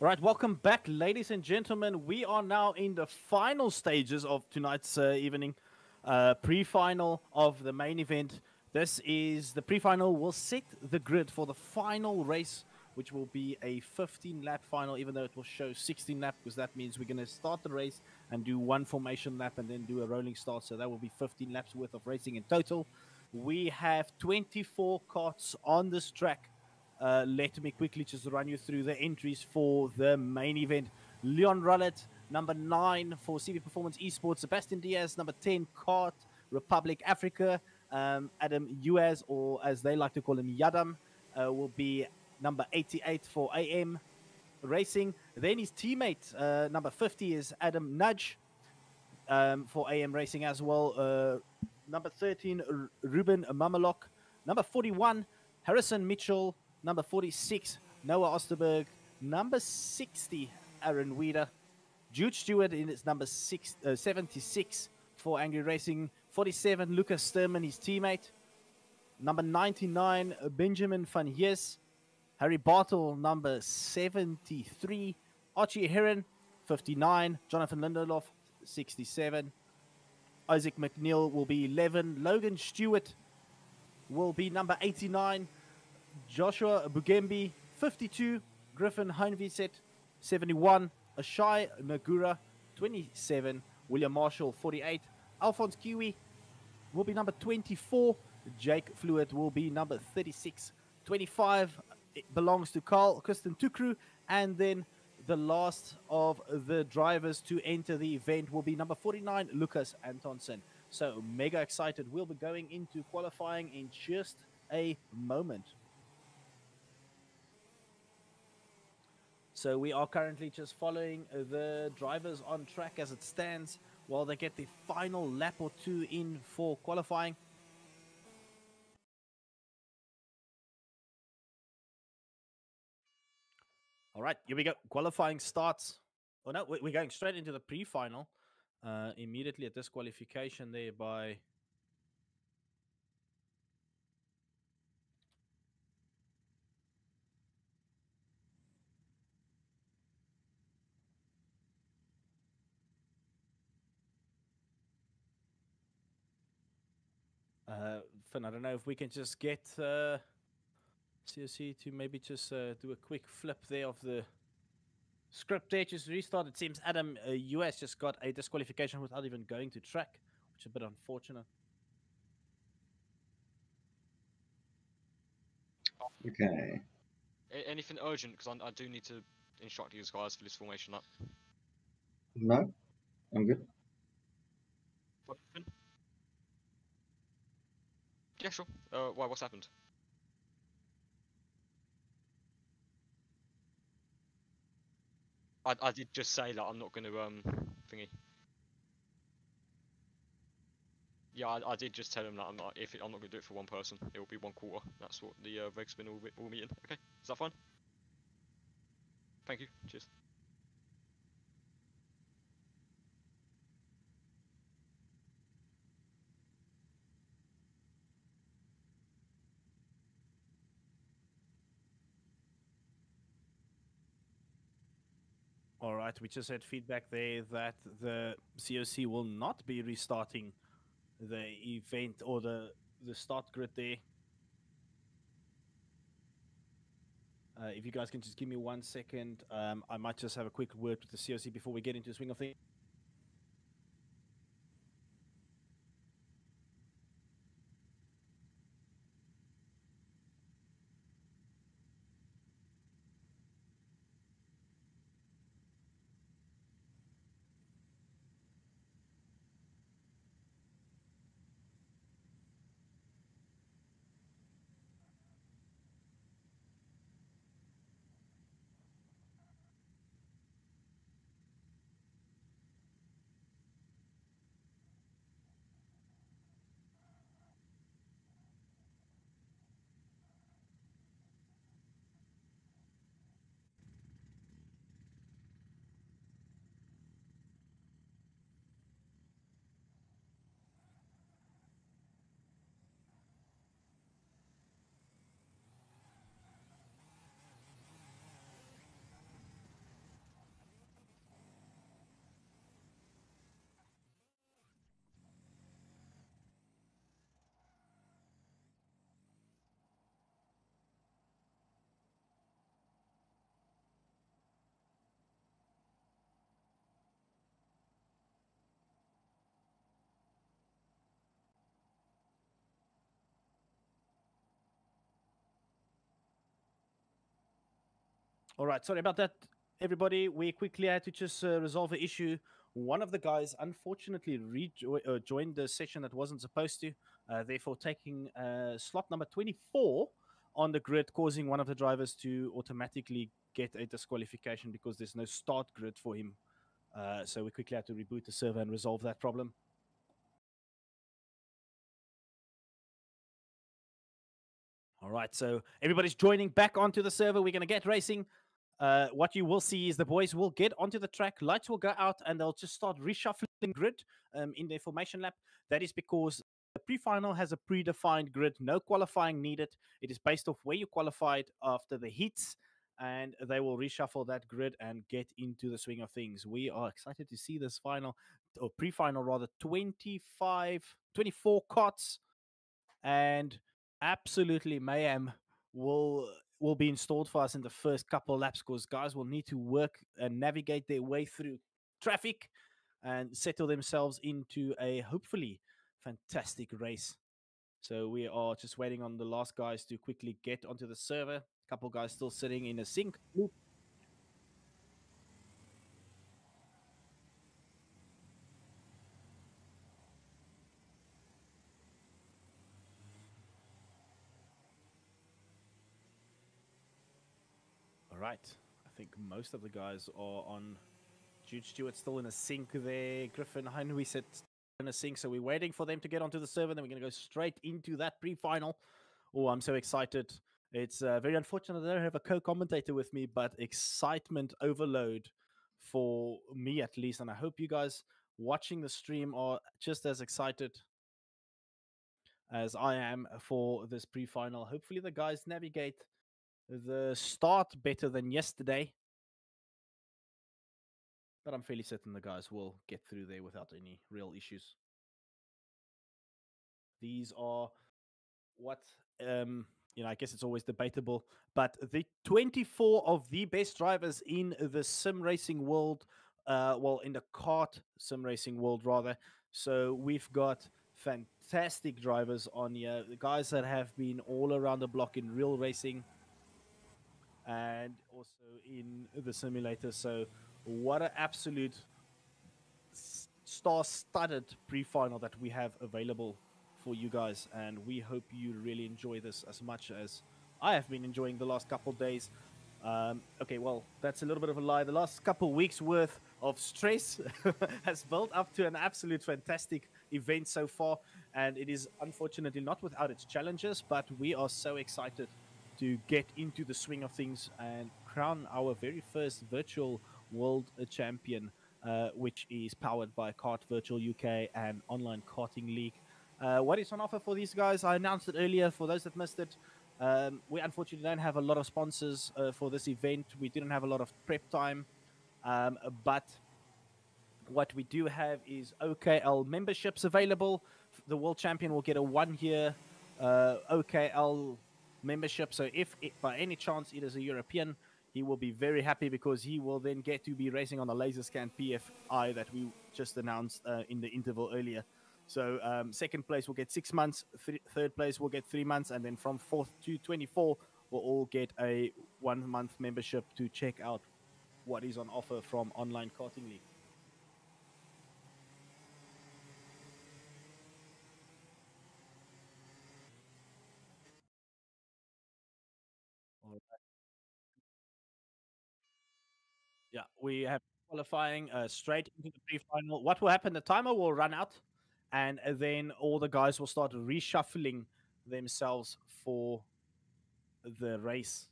Speaker 1: All right, welcome back, ladies and gentlemen. We are now in the final stages of tonight's evening pre-final of the main event. This is the pre-final. Will set the grid for the final race, which will be a 15-lap final, even though it will show 16 lap, because that means we're going to start the race and do one formation lap and then do a rolling start. So that will be 15 laps worth of racing in total. We have 24 carts on this track. Let me quickly just run you through the entries for the main event. Leon Rullet, number 9 for CV Performance Esports. Sebastian Diaz, number 10, Kart, Republic Africa. Adam Uaz, or as they like to call him, Yadam, will be number 88 for AM Racing. Then his teammate, number 50, is Adam Nudge for AM Racing as well. Number 13, Ruben Mamalok. Number 41, Harrison Mitchell. Number 46, Noah Osterberg. Number 60, Aaron Weeder. Jude Stewart in its number 76 for Angry Racing. 47, Lucas Sturman, his teammate. Number 99, Benjamin van Hees. Harry Bartle, number 73. Archie Heron, 59. Jonathan Lindelof, 67. Isaac McNeil will be 11. Logan Stewart will be number 89. Joshua Bugembi, 52. Griffin Heinviset, 71. Ashai Nagura, 27. William Marshall, 48. Alphonse Kiwi will be number 24. Jake Fluid will be number 36. 25 belongs to Carl Kristen Tukru. And then the last of the drivers to enter the event will be number 49, Lucas Antonsen. So mega excited. We'll be going into qualifying in just a moment. So we are currently just following the drivers on track as it stands while they get the final lap or two in for qualifying. All right, here we go. Qualifying starts. Oh no, we're going straight into the pre-final. Immediately a disqualification there by Finn. I don't know if we can just get COC to maybe just do a quick flip there of the script there, just restart. It seems Adam US just got a disqualification without even going to track, which is a bit unfortunate.
Speaker 4: Okay.
Speaker 5: Anything urgent? Because I do need to instruct you guys for this formation up.
Speaker 4: No, I'm good.
Speaker 5: Yeah, sure. Why? What's happened? I did just say that I'm not going to thingy. Yeah, I did just tell him that I'm not going to do it for one person. It will be 1/4. That's what the reg's been all meeting. Okay, is that fine? Thank you. Cheers.
Speaker 1: All right, we just had feedback there that the COC will not be restarting the event or the start grid there. If you guys can just give me 1 second, I might just have a quick word with the COC before we get into the swing of things. All right, sorry about that, everybody. We quickly had to just resolve an issue. One of the guys unfortunately joined the session that wasn't supposed to, therefore taking slot number 24 on the grid, causing one of the drivers to automatically get a disqualification because there's no start grid for him. So we quickly had to reboot the server and resolve that problem. All right, so everybody's joining back onto the server. We're going to get racing. What you will see is the boys will get onto the track, lights will go out, and they'll just start reshuffling grid in their formation lap. That is because the pre-final has a predefined grid, no qualifying needed. It is based off where you qualified after the heats, and they will reshuffle that grid and get into the swing of things. We are excited to see this final, or pre-final rather, 24 cots, and absolutely mayhem will be installed for us in the first couple of laps because guys will need to work and navigate their way through traffic and settle themselves into a hopefully fantastic race. So we are just waiting on the last guys to quickly get onto the server. A couple guys still sitting in a sync loop. All right. I think most of the guys are on. Jude Stewart still in a sync there. Griffin Henry said in a sync. So we're waiting for them to get onto the server. Then we're going to go straight into that pre-final. Oh, I'm so excited. It's very unfortunate I don't have a co-commentator with me, but excitement overload for me at least. And I hope you guys watching the stream are just as excited as I am for this pre-final. Hopefully the guys navigate the start better than yesterday. But I'm fairly certain the guys will get through there without any real issues. These are what, I guess it's always debatable, but the 24 of the best drivers in the sim racing world, in the kart sim racing world, rather. So we've got fantastic drivers on here, the guys that have been all around the block in real racing and also in the simulator. So what an absolute star-studded pre-final that we have available for you guys, and we hope you really enjoy this as much as I have been enjoying the last couple days. Okay, well, that's a little bit of a lie. The last couple weeks worth of stress has built up to an absolute fantastic event so far, and it is unfortunately not without its challenges, but we are so excited to get into the swing of things and crown our very first virtual world champion, which is powered by Kart Virtual UK and Online Karting League. What is on offer for these guys? I announced it earlier. For those that missed it, we unfortunately don't have a lot of sponsors for this event. We didn't have a lot of prep time, but what we do have is OKL memberships available. The world champion will get a 1-year OKL membership. So if by any chance it is a European, he will be very happy because he will then get to be racing on the Laserscan PFI that we just announced in the interval earlier. So second place will get 6 months, third place will get 3 months, and then from 4th to 24 will all get a 1-month membership to check out what is on offer from Online Karting League. Yeah, we have qualifying straight into the pre-final. What will happen? The timer will run out, and then all the guys will start reshuffling themselves for the race.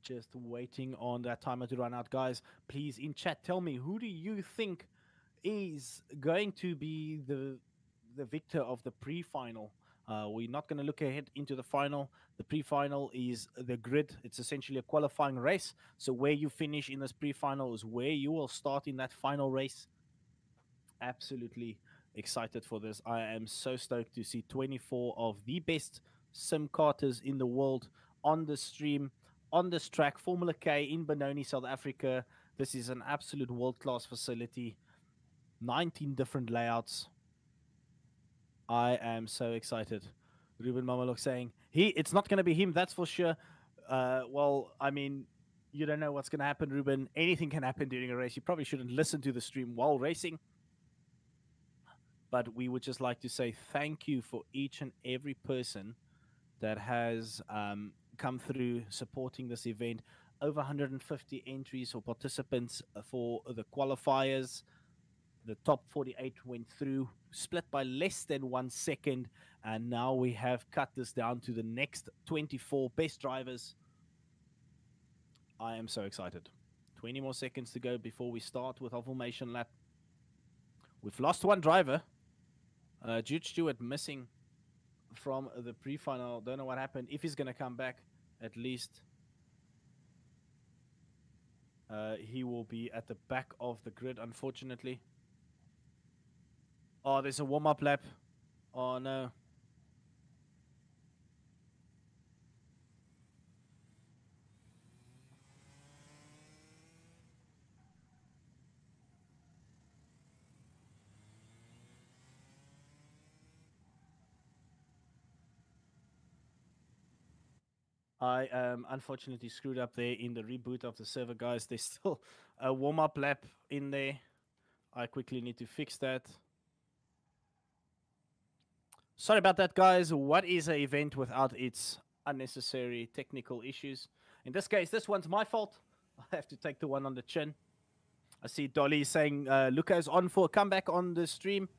Speaker 1: Just waiting on that timer to run out, guys. Please, in chat, tell me, who do you think is going to be the victor of the pre-final? We're not going to look ahead into the final. The pre-final is the grid. It's essentially a qualifying race. So where you finish in this pre-final is where you will start in that final race. Absolutely excited for this. I am so stoked to see 24 of the best sim karters in the world on the stream, on this track, Formula K in Benoni, South Africa. This is an absolute world-class facility. 19 different layouts. I am so excited Ruben Mamaluk saying it's not going to be him, that's for sure. Well, I mean, you don't know what's going to happen, Ruben. Anything can happen during a race. You probably shouldn't listen to the stream while racing. But we would just like to say thank you for each and every person that has come through supporting this event. Over 150 entries or participants for the qualifiers. The top 48 went through, split by less than 1 second, and now we have cut this down to the next 24 best drivers. I am so excited. 20 more seconds to go before we start with our formation lap. We've lost one driver. Jude Stewart missing from the pre-final. Don't know what happened. If he's going to come back, at least he will be at the back of the grid, unfortunately. Oh, there's a warm-up lap. Oh, no. I unfortunately screwed up there in the reboot of the server, guys. There's still a warm-up lap in there. I quickly need to fix that. Sorry about that, guys. What is an event without its unnecessary technical issues? In this case, this one's my fault. I have to take the one on the chin. I see Dolly saying Luca's on for a comeback on the stream.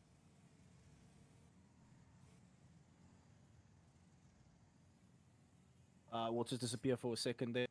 Speaker 1: We'll just disappear for a second there.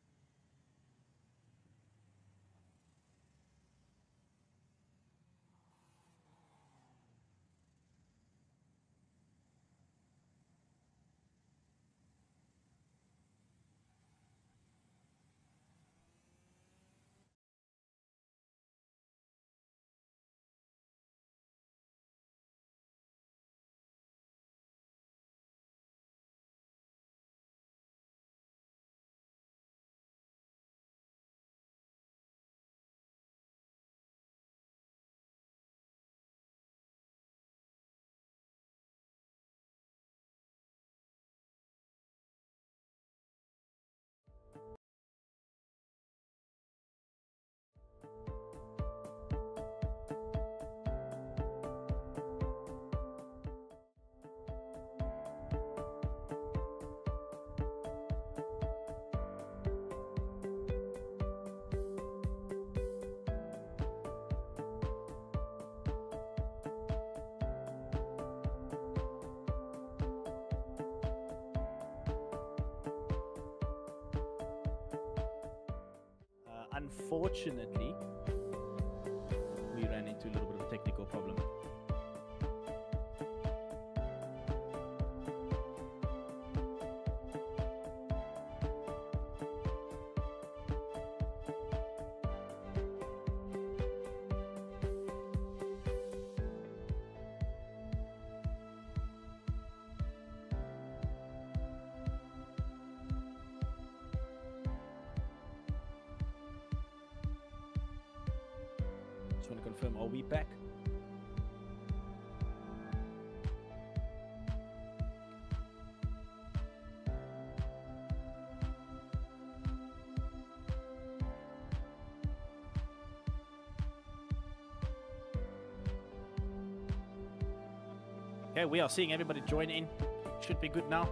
Speaker 1: Unfortunately, we ran into a little bit of a technical problem. Just want to confirm, are we back? Okay, we are seeing everybody join in. Should be good now.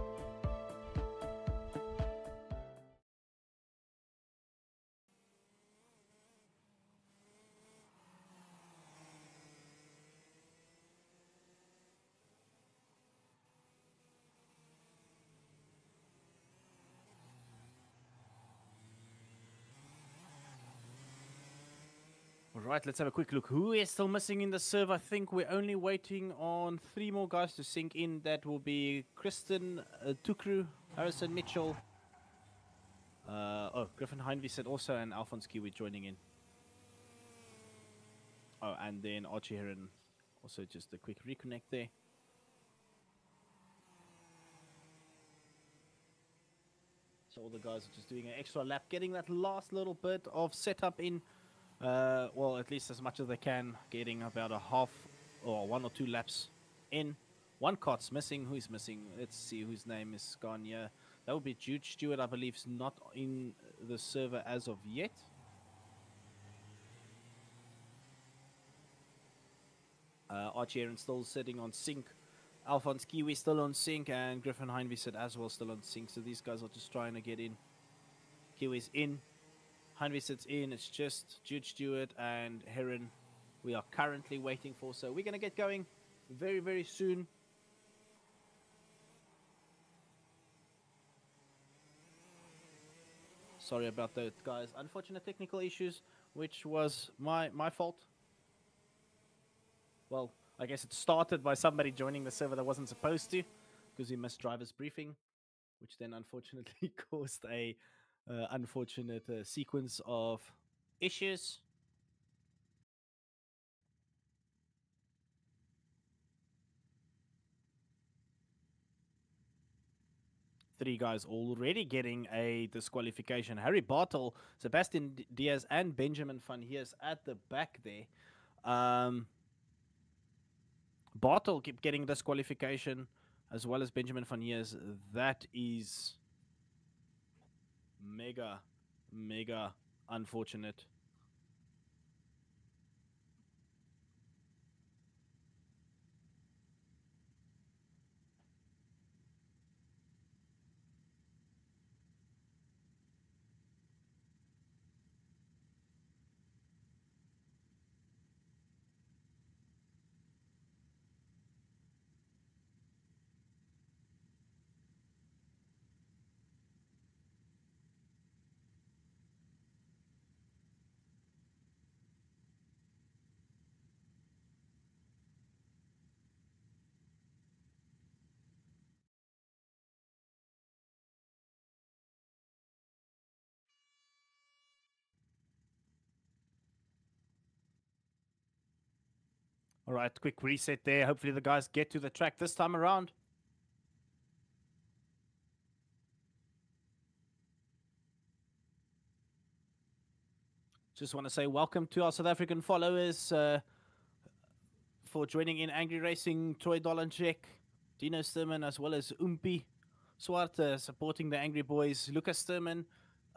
Speaker 1: All right, let's have a quick look. Who is still missing in the serve? I think we're only waiting on 3 more guys to sync in. That will be Kristen, Tukru, Harrison Mitchell. Griffin Heinvey said also, and Alphonse Kiwi joining in. Oh, and then Archie Heron. Also just a quick reconnect there. So all the guys are just doing an extra lap, getting that last little bit of setup in. Well, at least as much as they can, getting about a half or 1 or 2 laps in One cart's missing. Who's missing? Let's see whose name is gone here. That would be Jude Stewart, I believe, is not in the server as of yet. Archie Aaron still sitting on sync. Alphonse Kiwi still on sync, and Griffin Heinviset as well still on sync. So these guys are just trying to get in. Kiwi's in. Heinviset's in. It's just Jude Stewart and Heron we are currently waiting for. So we're going to get going very, very soon. Sorry about that, guys. Unfortunate technical issues, which was my fault. Well, I guess it started by somebody joining the server that wasn't supposed to, because he missed driver's briefing, which then unfortunately caused a unfortunate sequence of issues. Three guys already getting a disqualification. Harry Bartle, Sebastian Diaz, and Benjamin Van Heers at the back there. Bartle keep getting disqualification, as well as Benjamin Van Heers. That is mega, mega unfortunate. All right, quick reset there. Hopefully the guys get to the track this time around. Just want to say welcome to our South African followers for joining in Angry Racing, Troy Dolanchek, Dino Sturman, as well as Umpi Swart supporting the Angry Boys. Lucas Sturman,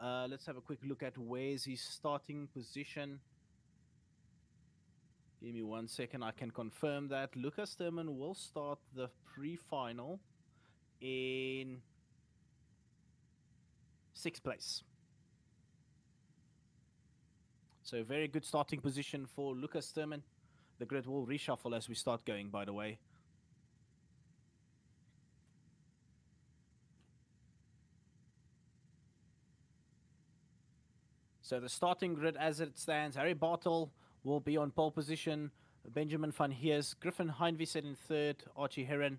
Speaker 1: let's have a quick look at where's his starting position. Give me 1 second, I can confirm that. Lucas Sturman will start the pre-final in 6th place. So very good starting position for Lucas Sturman. The grid will reshuffle as we start going, by the way. So the starting grid as it stands, Harry Bartle will be on pole position. Benjamin Van Heers, Griffin Heinviset in 3rd, Archie Heron.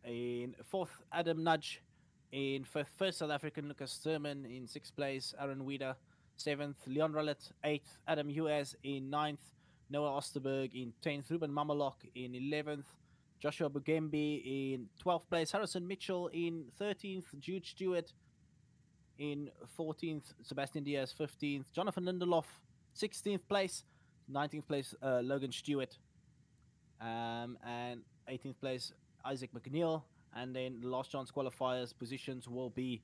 Speaker 1: In 4th, Adam Nudge. In 5th, first South African, Lucas Sturman. In 6th place, Aaron Wieder. 7th, Leon Rollet. 8th, Adam Huas. In 9th, Noah Osterberg. In 10th, Ruben Mamalok. In 11th, Joshua Bugembi. In 12th place, Harrison Mitchell. In 13th, Jude Stewart. In 14th, Sebastian Diaz. 15th, Jonathan Lindelof. 16th place. 19th place, Logan Stewart. And 18th place, Isaac McNeil. And then the last chance qualifiers positions will be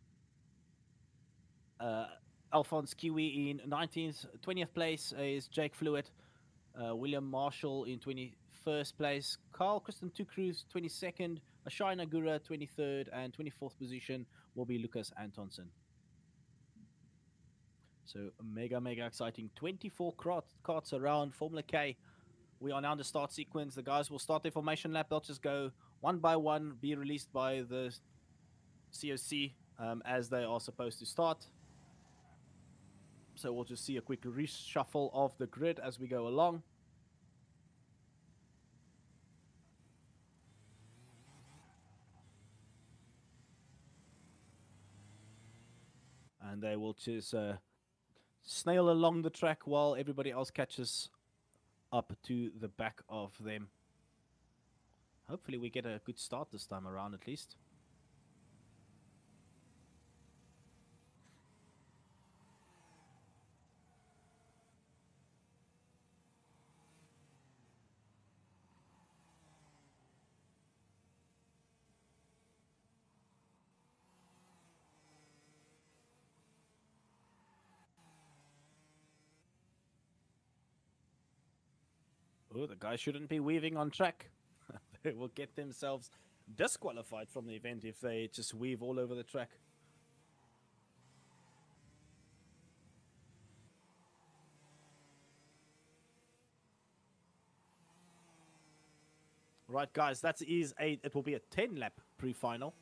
Speaker 1: Alphonse Kiwi in 19th. 20th place is Jake Fluid. William Marshall in 21st place. Carl Kristen Tucruz, 22nd. Ashai Nagura, 23rd. And 24th position will be Lucas Antonsen. So mega, mega exciting. 24 carts around Formula K. We are now in the start sequence. The guys will start their formation lap. They'll just go one by one, be released by the COC as they are supposed to start. So we'll just see a quick reshuffle of the grid as we go along. And they will just snail along the track while everybody else catches up to the back of them. Hopefully we get a good start this time around at least. Oh, the guys shouldn't be weaving on track. They will get themselves disqualified from the event if they just weave all over the track. Right, guys, it will be a 10-lap pre-final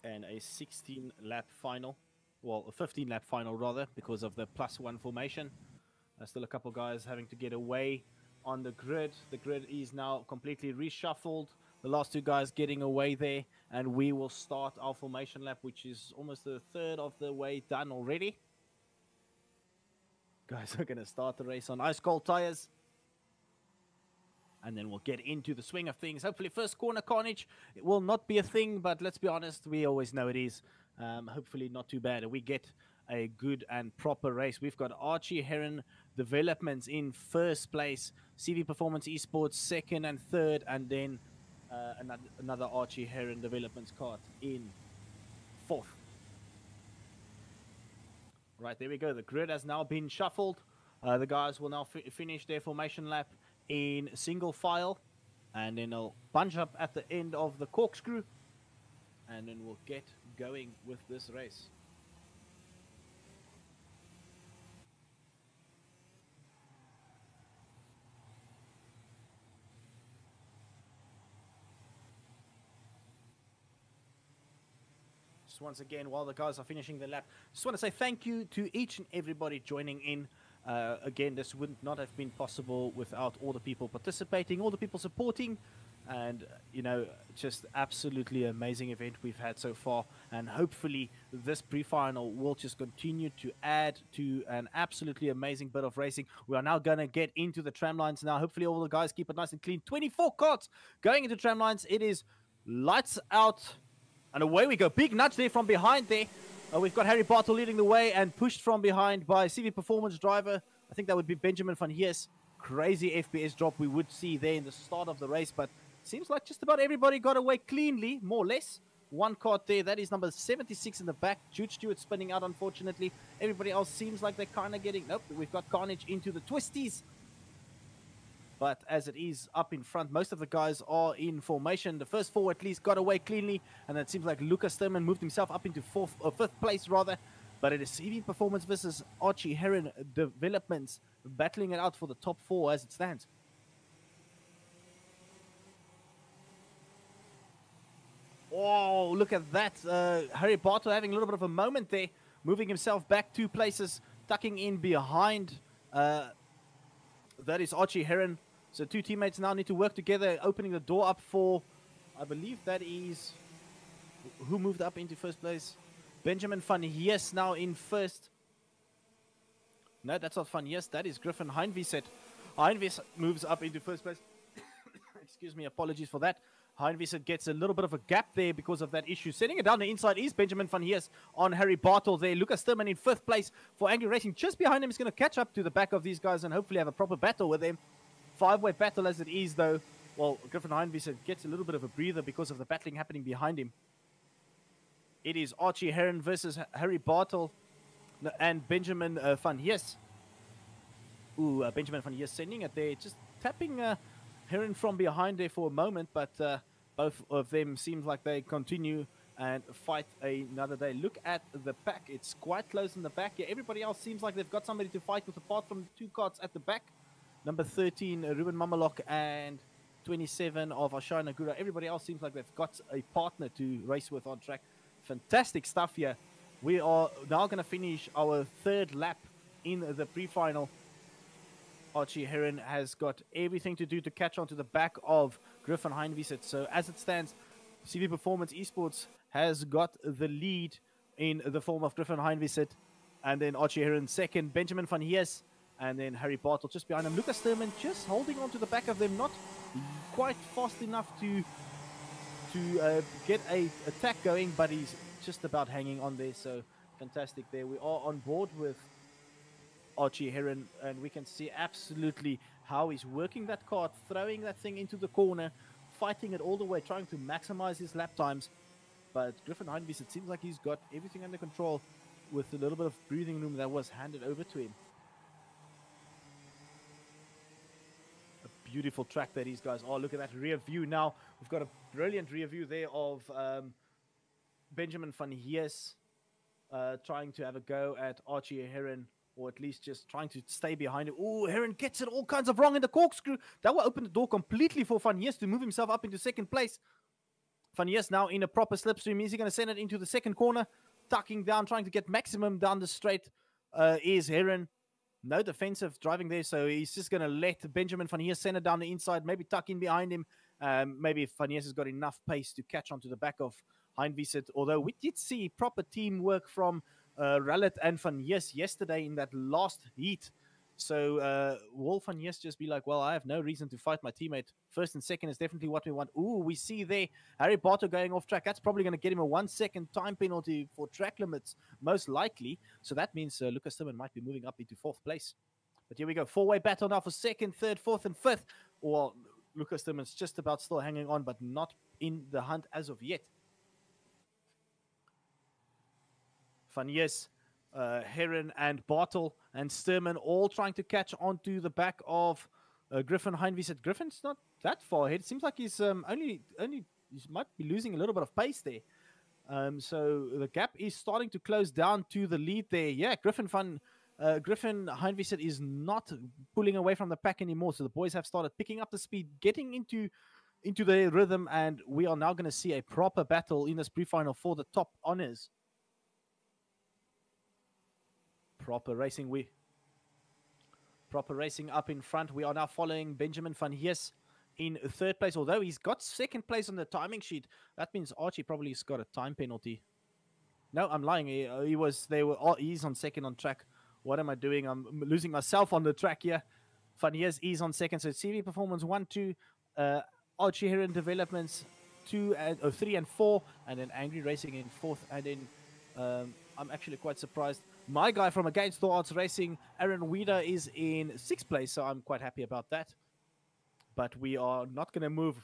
Speaker 1: and a 16-lap final. Well, a 15-lap final rather, because of the +1 formation. Still a couple guys having to get away on the grid. The grid is now completely reshuffled. The last two guys getting away there, and we will start our formation lap, which is almost a third of the way done already. Guys are going to start the race on ice cold tires. And then we'll get into the swing of things. Hopefully first corner carnage, it will not be a thing, but let's be honest, we always know it is. Hopefully not too bad. We get a good and proper race. We've got Archie Heron Developments in first place, CV Performance Esports second and third, and then another Archie Heron Developments kart in fourth. Right, there we go. The grid has now been shuffled. The guys will now finish their formation lap in single file, and then they'll bunch up at the end of the corkscrew, and then we'll get going with this race. Just once again, while the guys are finishing the lap, just want to say thank you to each and everybody joining in. Again, this would not have been possible without all the people participating, all the people supporting, and, you know, just absolutely amazing event we've had so far. And hopefully this pre-final will just continue to add to an absolutely amazing bit of racing. We are now going to get into the tram lines now. Hopefully all the guys keep it nice and clean. 24 carts going into tram lines. It is lights out, and away we go. Big nudge there from behind there. We've got Harry Bartle leading the way and pushed from behind by CV Performance driver. I think that would be Benjamin van Hees. Crazy FPS drop we would see there in the start of the race, but seems like just about everybody got away cleanly, more or less. One cart there, that is number 76 in the back. Jude Stewart spinning out, unfortunately. Everybody else seems like they're kind of getting... Nope, we've got carnage into the twisties. But as it is up in front, most of the guys are in formation. The first four at least got away cleanly, and it seems like Lucas Thurman moved himself up into fifth place rather. But it is CV Performance versus Archie Heron Developments battling it out for the top four as it stands. Oh, look at that. Harry Bartle having a little bit of a moment there, moving himself back 2 places, tucking in behind. That is Archie Heron. So 2 teammates now need to work together, opening the door up for, I believe that is, who moved up into first place? Benjamin van Hees now in first. No, that's not van Hees, that is Griffin Heinvieset. Heinvieset moves up into first place. Excuse me, apologies for that. Heinvieset gets a little bit of a gap there because of that issue. Setting it down the inside is Benjamin van Hees on Harry Bartle there. Lucas Thurman in 5th place for Angry Racing. Just behind him is going to catch up to the back of these guys and hopefully have a proper battle with them. 5-way battle as it is, though. Well, Griffin Heinvieset gets a little bit of a breather because of the battling happening behind him. It is Archie Heron versus Harry Bartle and Benjamin van Hees. Ooh, Benjamin van Hees sending it there. Just tapping Heron from behind there for a moment, but both of them seems like they continue and fight another day. Look at the pack. It's quite close in the back. Yeah, everybody else seems like they've got somebody to fight with apart from the 2 carts at the back. Number 13, Ruben Mamalok, and 27 of Ashar Nagura. Everybody else seems like they've got a partner to race with on track. Fantastic stuff here. We are now going to finish our 3rd lap in the pre-final. Archie Heron has got everything to do to catch on to the back of Griffin Heinvieset. So as it stands, CV Performance Esports has got the lead in the form of Griffin Heinvieset. And then Archie Heron second, Benjamin van Hees, and then Harry Bartle just behind him. Lucas Thurman just holding on to the back of them, not quite fast enough to get a attack going, but he's just about hanging on there. So fantastic there. We are on board with Archie Heron, and we can see absolutely how he's working that kart, throwing that thing into the corner, fighting it all the way, trying to maximize his lap times. But Griffin Heinvieset, it seems like he's got everything under control with a little bit of breathing room that was handed over to him. beautiful track that these guys are. Look at that rear view now. We've got a brilliant rear view there of Benjamin van Hees trying to have a go at Archie Heron, or at least just trying to stay behind him. Oh, Heron gets it all kinds of wrong in the corkscrew. That will open the door completely for Van Hees to move himself up into second place. Van Hees now in a proper slipstream. Is he going to send it into the second corner? Tucking down, trying to get maximum down the straight is Heron. No defensive driving there, so he's just going to let Benjamin van Hees send it down the inside, maybe tuck in behind him. Maybe if Van Hees has got enough pace to catch onto the back of Heinwiesert, although we did see proper teamwork from Rallet and Van Hees yesterday in that last heat. So will Van Hees just be like, well, I have no reason to fight my teammate. First and second is definitely what we want. Ooh, we see there Harry Barter going off track. That's probably going to get him a 1 second time penalty for track limits, most likely. So that means Lucas Timmerman might be moving up into 4th place. But here we go. 4-way battle now for 2nd, 3rd, 4th, and 5th. Well, Lucas Timmerman's just about still hanging on, but not in the hunt as of yet. Van Hees, Heron and Bartel and Sturman all trying to catch onto the back of Griffin Heinwiesert. Griffin's not that far ahead. It seems like he's only he might be losing a little bit of pace there. So the gap is starting to close down to the lead there. Yeah, Griffin Heinwiesert is not pulling away from the pack anymore. So the boys have started picking up the speed, getting into their rhythm, and we are now going to see a proper battle in this pre-final for the top honors. Proper racing up in front. We are now following Benjamin van Hees in 3rd place, although he's got 2nd place on the timing sheet. That means Archie probably has got a time penalty. No, I'm lying. He's on 2nd on track. What am I doing? I'm losing myself on the track here. Van Hees is on 2nd. So CV Performance 1, 2, Archie Heron Developments 2 and 3 and 4, and then Angry Racing in 4th. And then I'm actually quite surprised. My guy from Against the Odds Racing, Aaron Weeder, is in 6th place, so I'm quite happy about that. But we are not going to move.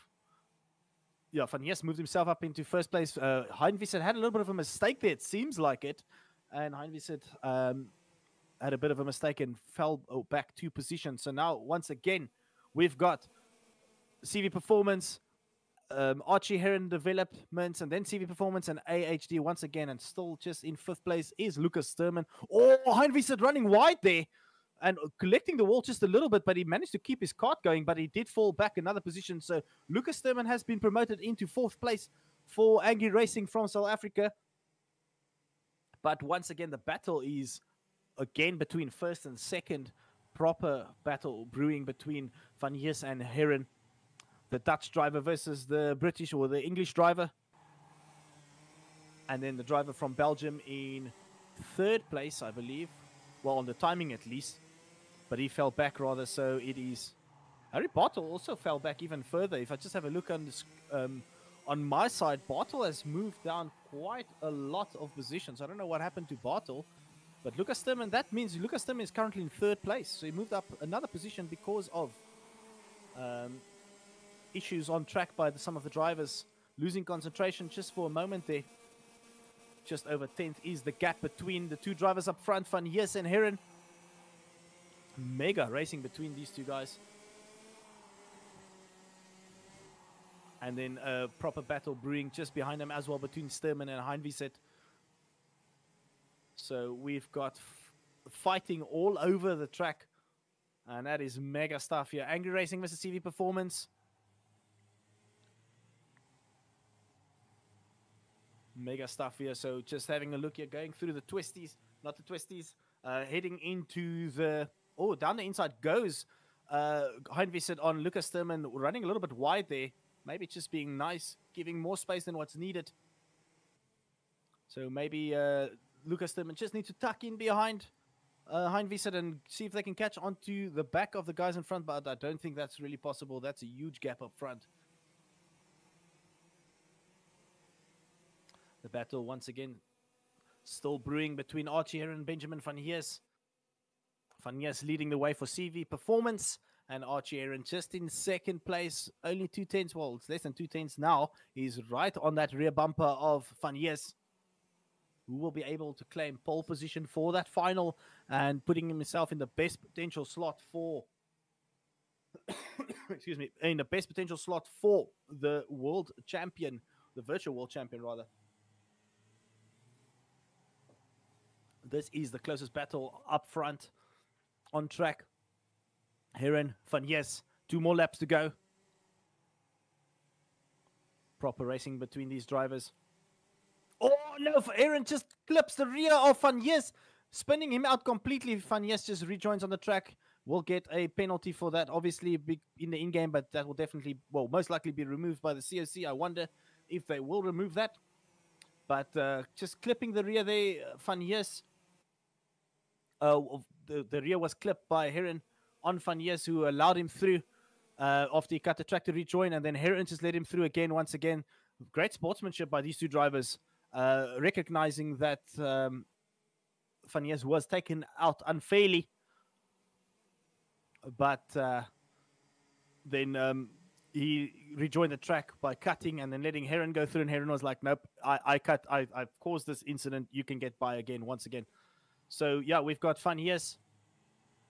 Speaker 1: Yeah, Van Hees moved himself up into 1st place. Heinwiesert had a little bit of a mistake there, it seems like it. And Heinwiesert had a bit of a mistake and fell back 2 positions. So now, once again, we've got CV Performance, Archie Heron Developments, and then CV Performance and AHD once again, and still just in 5th place is Lucas Sturman. Oh, Heinwiesert running wide there and collecting the wall just a little bit, but he managed to keep his kart going, but he did fall back another position. So Lucas Sturman has been promoted into 4th place for Angry Racing from South Africa. But once again, the battle is again between 1st and 2nd. Proper battle brewing between Van Hees and Heron. The Dutch driver versus the British or the English driver. And then the driver from Belgium in 3rd place, I believe. Well, on the timing at least. But he fell back rather, so it is... Harry Bartel also fell back even further. If I just have a look on this, on my side, Bartel has moved down quite a lot of positions. I don't know what happened to Bartel. But Lucas Sturman, that means Lucas Sturman is currently in 3rd place. So he moved up another position because of... issues on track by some of the drivers losing concentration just for a moment there. Just over 10th is the gap between the 2 drivers up front, Van Hees and Heron. Mega racing between these 2 guys. And then a proper battle brewing just behind them as well between Sturman and Heinwiesert. So we've got fighting all over the track. And that is mega stuff here. Angry Racing versus CV Performance. Mega stuff here. So just having a look here, going through the twisties, not the twisties, heading into the, down the inside goes Heinwiesert on Lucas Sturman, running a little bit wide there. Maybe just being nice, giving more space than what's needed. So maybe Lucas Sturman just needs to tuck in behind Heinwiesert and see if they can catch onto the back of the guys in front, but I don't think that's really possible. That's a huge gap up front. The battle, once again, still brewing between Archie Heron and Benjamin van Hees. Van Hees leading the way for CV Performance, and Archie Heron just in 2nd place, only 2/10, well, it's less than 2/10 now. He's right on that rear bumper of Van Hees, who will be able to claim pole position for that final and putting himself in the best potential slot for excuse me, in the best potential slot for the world champion, the virtual world champion, rather. This is the closest battle up front on track. Heron, Van Yes, 2 more laps to go. Proper racing between these drivers. Oh no, Heron just clips the rear of Van Yes, spinning him out completely. Van Yes just rejoins on the track. Will get a penalty for that, obviously in the in-game, but that will definitely, well, most likely be removed by the COC. I wonder if they will remove that. But just clipping the rear there, Van Yes. The rear was clipped by Heron on Van Yes, who allowed him through after he cut the track to rejoin, and then Heron just let him through again, once again. Great sportsmanship by these two drivers, recognizing that Van Yes was taken out unfairly. But then he rejoined the track by cutting and then letting Heron go through, and Heron was like, nope, I've caused this incident, you can get by again, once again. So yeah, we've got Van Yes,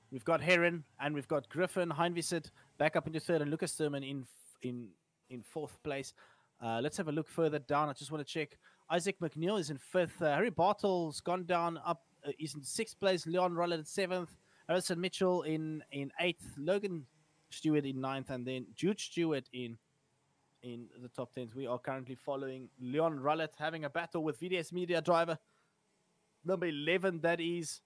Speaker 1: we've got Heron, and we've got Griffin, Heinvisit back up into third, and Lucas Thurman in fourth place. Let's have a look further down. I just want to check. Isaac McNeil is in fifth. Harry Bartle's gone down up. He's in sixth place. Leon Rollet in seventh. Harrison Mitchell in eighth. Logan Stewart in ninth, and then Jude Stewart in the top 10. We are currently following Leon Rollet having a battle with VDS Media driver number 11. That is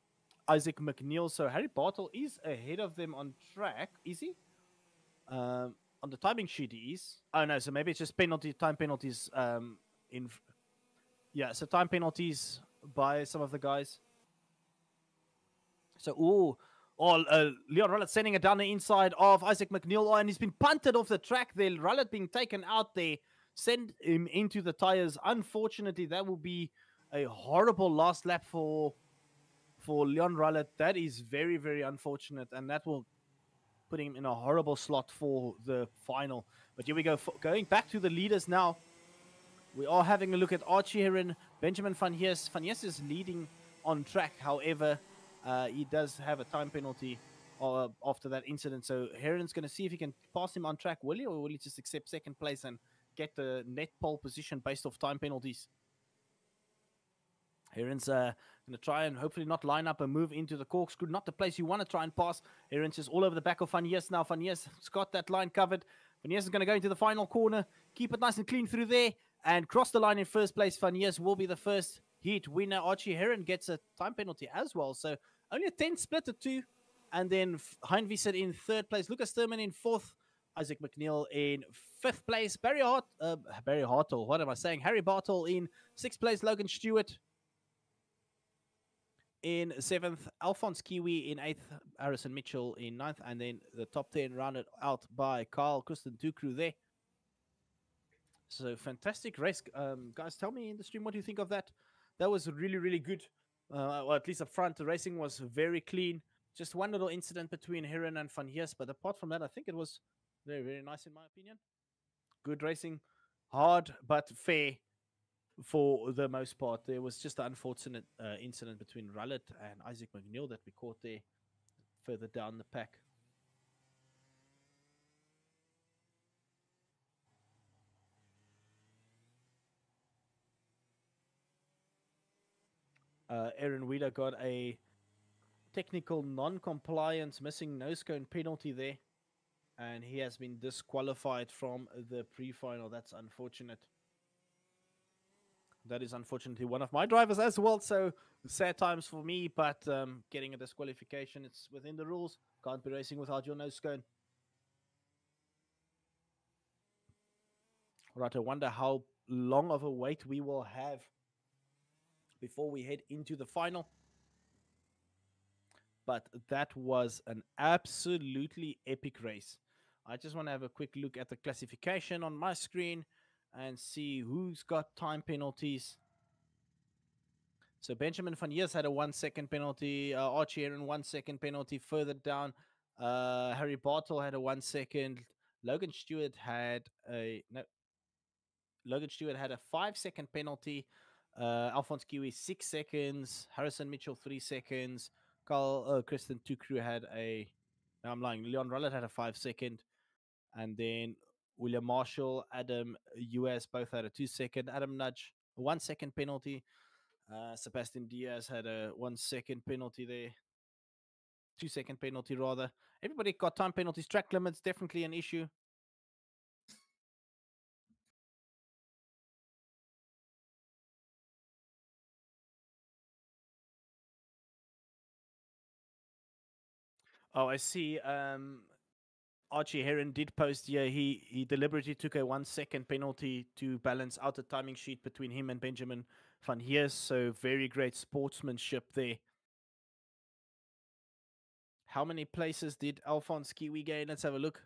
Speaker 1: Isaac McNeil. So Harry Bartle is ahead of them on track. Is he? On the timing sheet, he is. Oh no, so maybe it's just time penalties. Yeah, so time penalties by some of the guys. So Leon Rullet sending it down the inside of Isaac McNeil. Oh, and he's been punted off the track there. Rullet being taken out there. Send him into the tires. Unfortunately, that will be a horrible last lap for Leon Rullet. That is very, very unfortunate. And that will put him in a horrible slot for the final. But here we go. Going back to the leaders now. We are having a look at Archie Heron, Benjamin Van Hees. Van Hees is leading on track. However, he does have a time penalty after that incident. So Heron's going to see if he can pass him on track, will he? Or will he just accept second place and get the net pole position based off time penalties? Heron's going to try and hopefully not line up and move into the corkscrew. Not the place you want to try and pass. Heron's just all over the back of Van Hees now. Van Hees has got that line covered. Van Hees is going to go into the final corner. Keep it nice and clean through there. And cross the line in first place. Van Hees will be the first heat winner. Archie Heron gets a time penalty as well. So only a 10 split at 2. And then Heinviset in third place. Lucas Thurman in fourth. Isaac McNeil in fifth place. Barry Hartle. What am I saying? Harry Bartle in sixth place. Logan Stewart in seventh. Alphonse Kiwi in eighth. Harrison Mitchell in ninth. And then the top 10 rounded out by Carl Kristen Tukru there. So fantastic race. Guys, tell me in the stream, what do you think of that? That was really, really good. Well, at least up front, the racing was very clean. Just one little incident between Heron and Van Hees, but apart from that, I think it was very, very nice in my opinion. Good racing. Hard, but fair for the most part. There was just an unfortunate incident between Rullet and Isaac McNeil that we caught there further down the pack. Aaron Wheeler got a technical non-compliance missing nose cone penalty there, and he has been disqualified from the pre-final. That's unfortunate. That is unfortunately one of my drivers as well, so sad times for me, but getting a disqualification, it's within the rules. Can't be racing without your nose cone. Right, I wonder how long of a wait we will have before we head into the final. But that was an absolutely epic race. I just want to have a quick look at the classification on my screen and see who's got time penalties. So Benjamin Van Hees had a 1 second penalty. Archie Aaron 1 second penalty. Further down, Harry Bartle had a 1 second. Logan Stewart had a 5 second penalty. Alphonse Kiwi 6 seconds. Harrison Mitchell 3 seconds. Kristen Tukru had a No, I'm lying. Leon Rullett had a 5-second. And then William Marshall, Adam US both had a 2-second. Adam Nudge, a 1-second penalty. Sebastian Diaz had a 1-second penalty there. 2-second penalty, rather. Everybody got time penalties. Track limits, definitely an issue. Oh, I see. Archie Heron did post here. He deliberately took a 1-second penalty to balance out the timing sheet between him and Benjamin Van Heers. So very great sportsmanship there. How many places did Alphonse Kiwi gain? Let's have a look.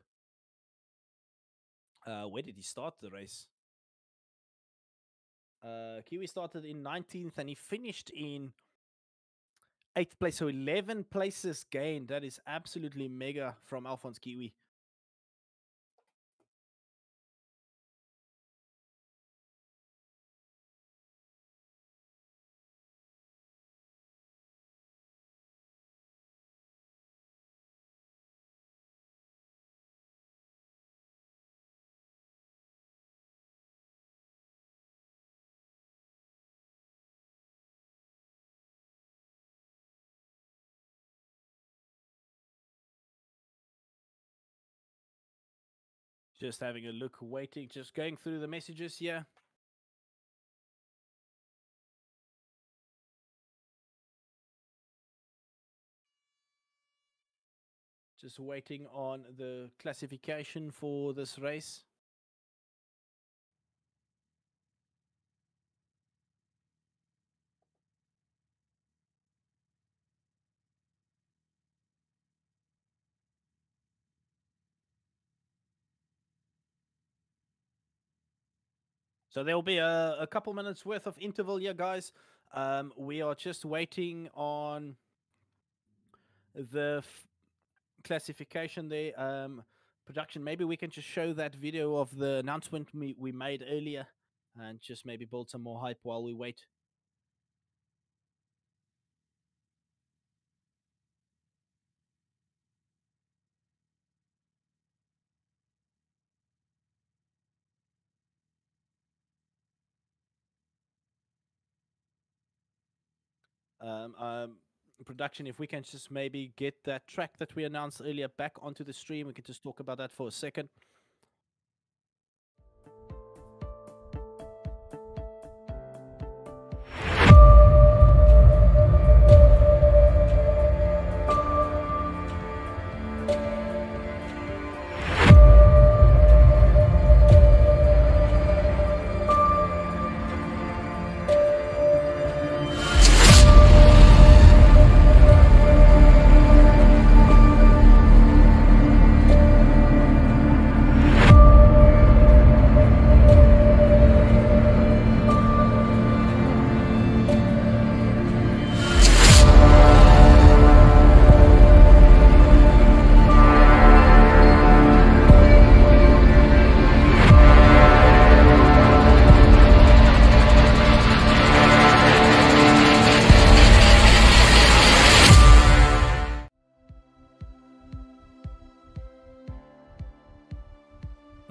Speaker 1: Where did he start the race? Kiwi started in 19th and he finished in 8th place. So 11 places gained. That is absolutely mega from Alphonse Kiwi. Just having a look, waiting, just going through the messages here. Just waiting on the classification for this race. So there'll be a couple minutes worth of interval here, guys. We are just waiting on the classification there. Production, maybe we can just show that video of the announcement we made earlier and just maybe build some more hype while we wait. Production, if we can just maybe get that track that we announced earlier back onto the stream, we can just talk about that for a second.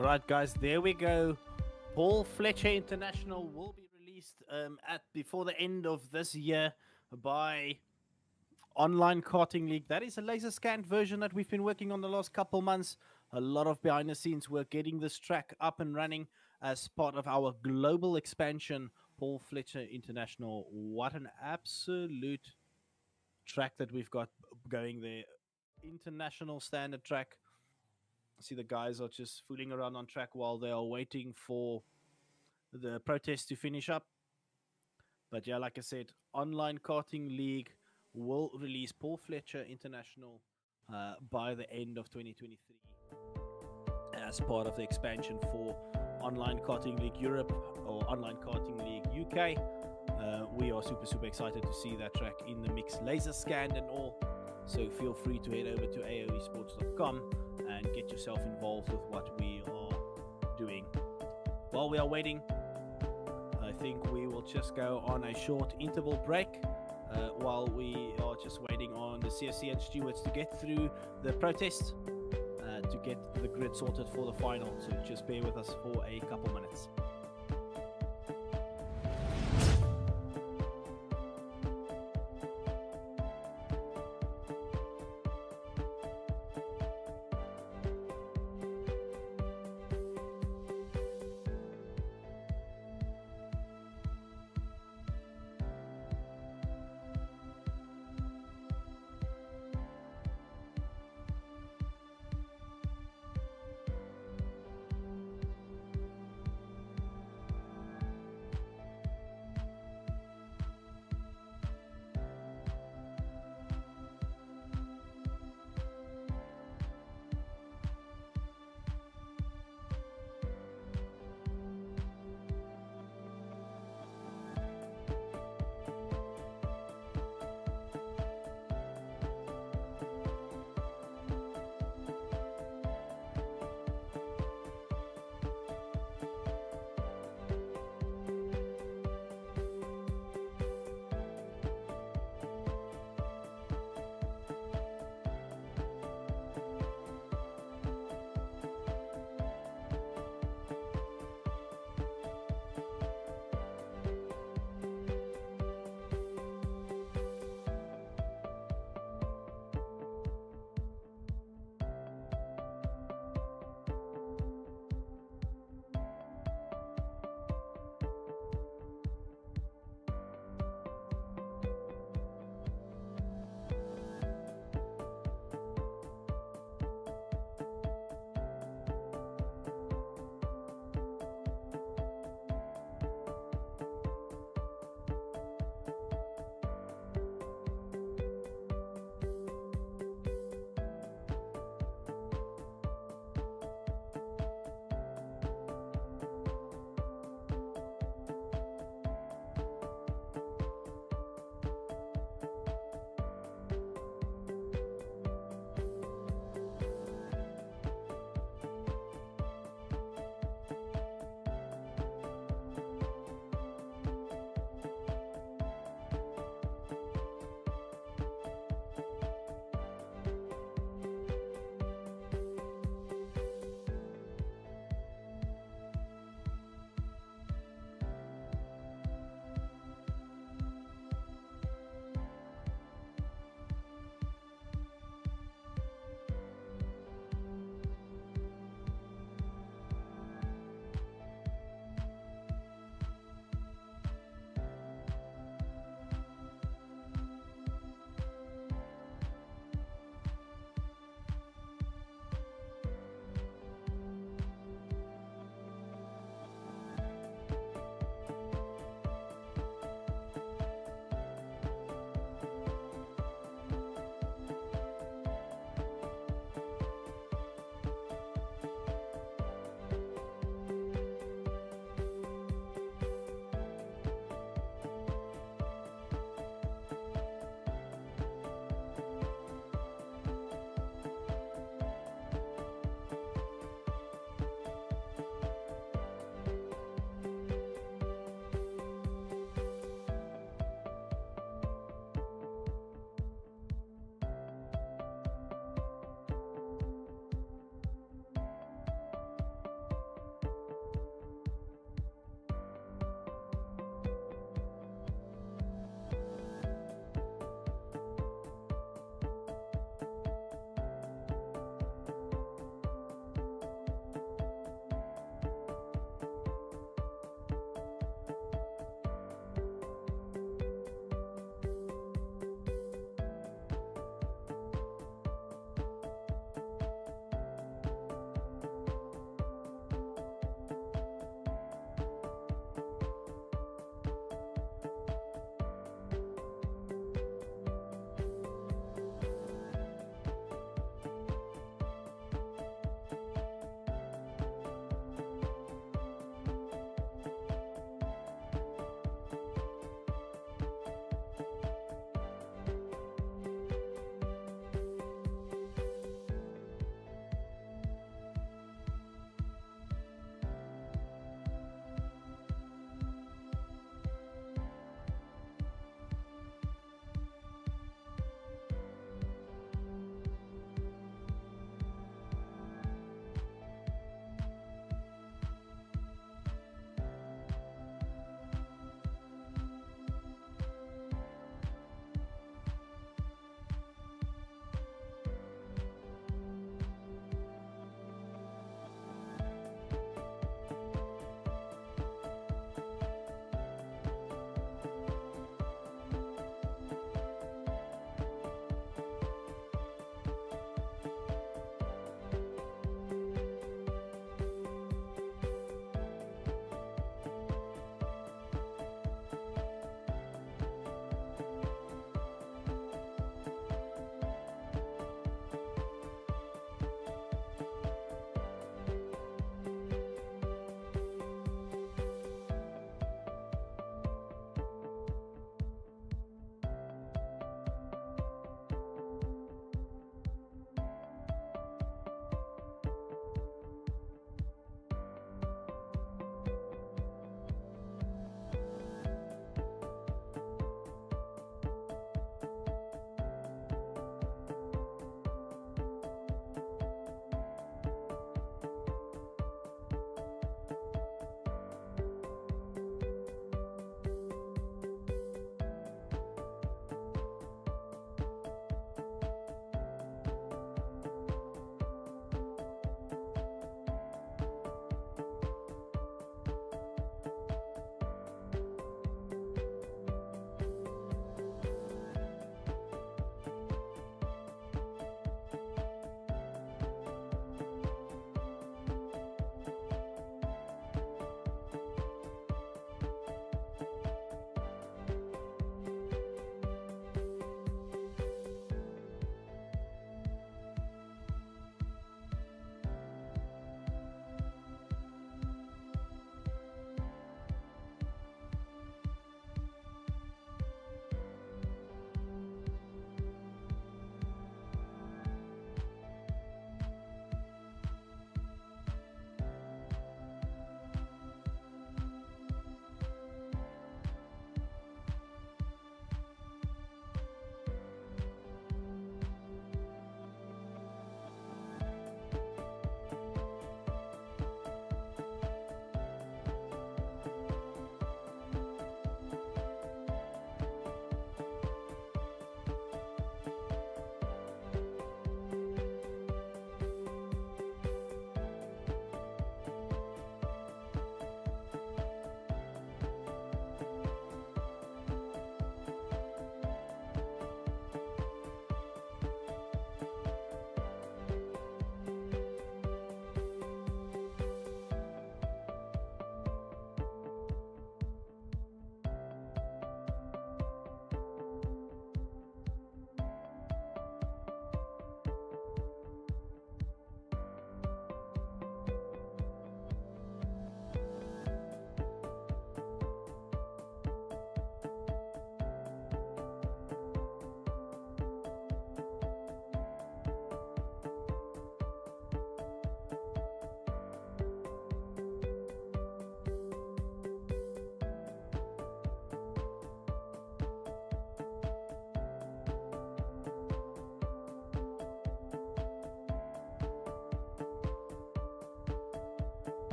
Speaker 1: Right, guys, there we go. Paul Fletcher International will be released before the end of this year by Online Karting League. That is a laser scanned version that we've been working on the last couple months. A lot of behind the scenes work getting this track up and running as part of our global expansion. Paul Fletcher International. What an absolute track that we've got going there. International standard track. See, the guys are just fooling around on track while they are waiting for the protest to finish up. But yeah, like I said, Online Karting League will release Paul Fletcher International by the end of 2023 as part of the expansion for Online Karting League Europe or Online Karting League UK. We are super excited to see that track in the mix, laser scanned and all. So feel free to head over to aoesports.com and get yourself involved with what we are doing. While we are waiting, I think we will just go on a short interval break. while we are just waiting on the CSC and stewards to get through the protest, to get the grid sorted for the final. So just bear with us for a couple minutes.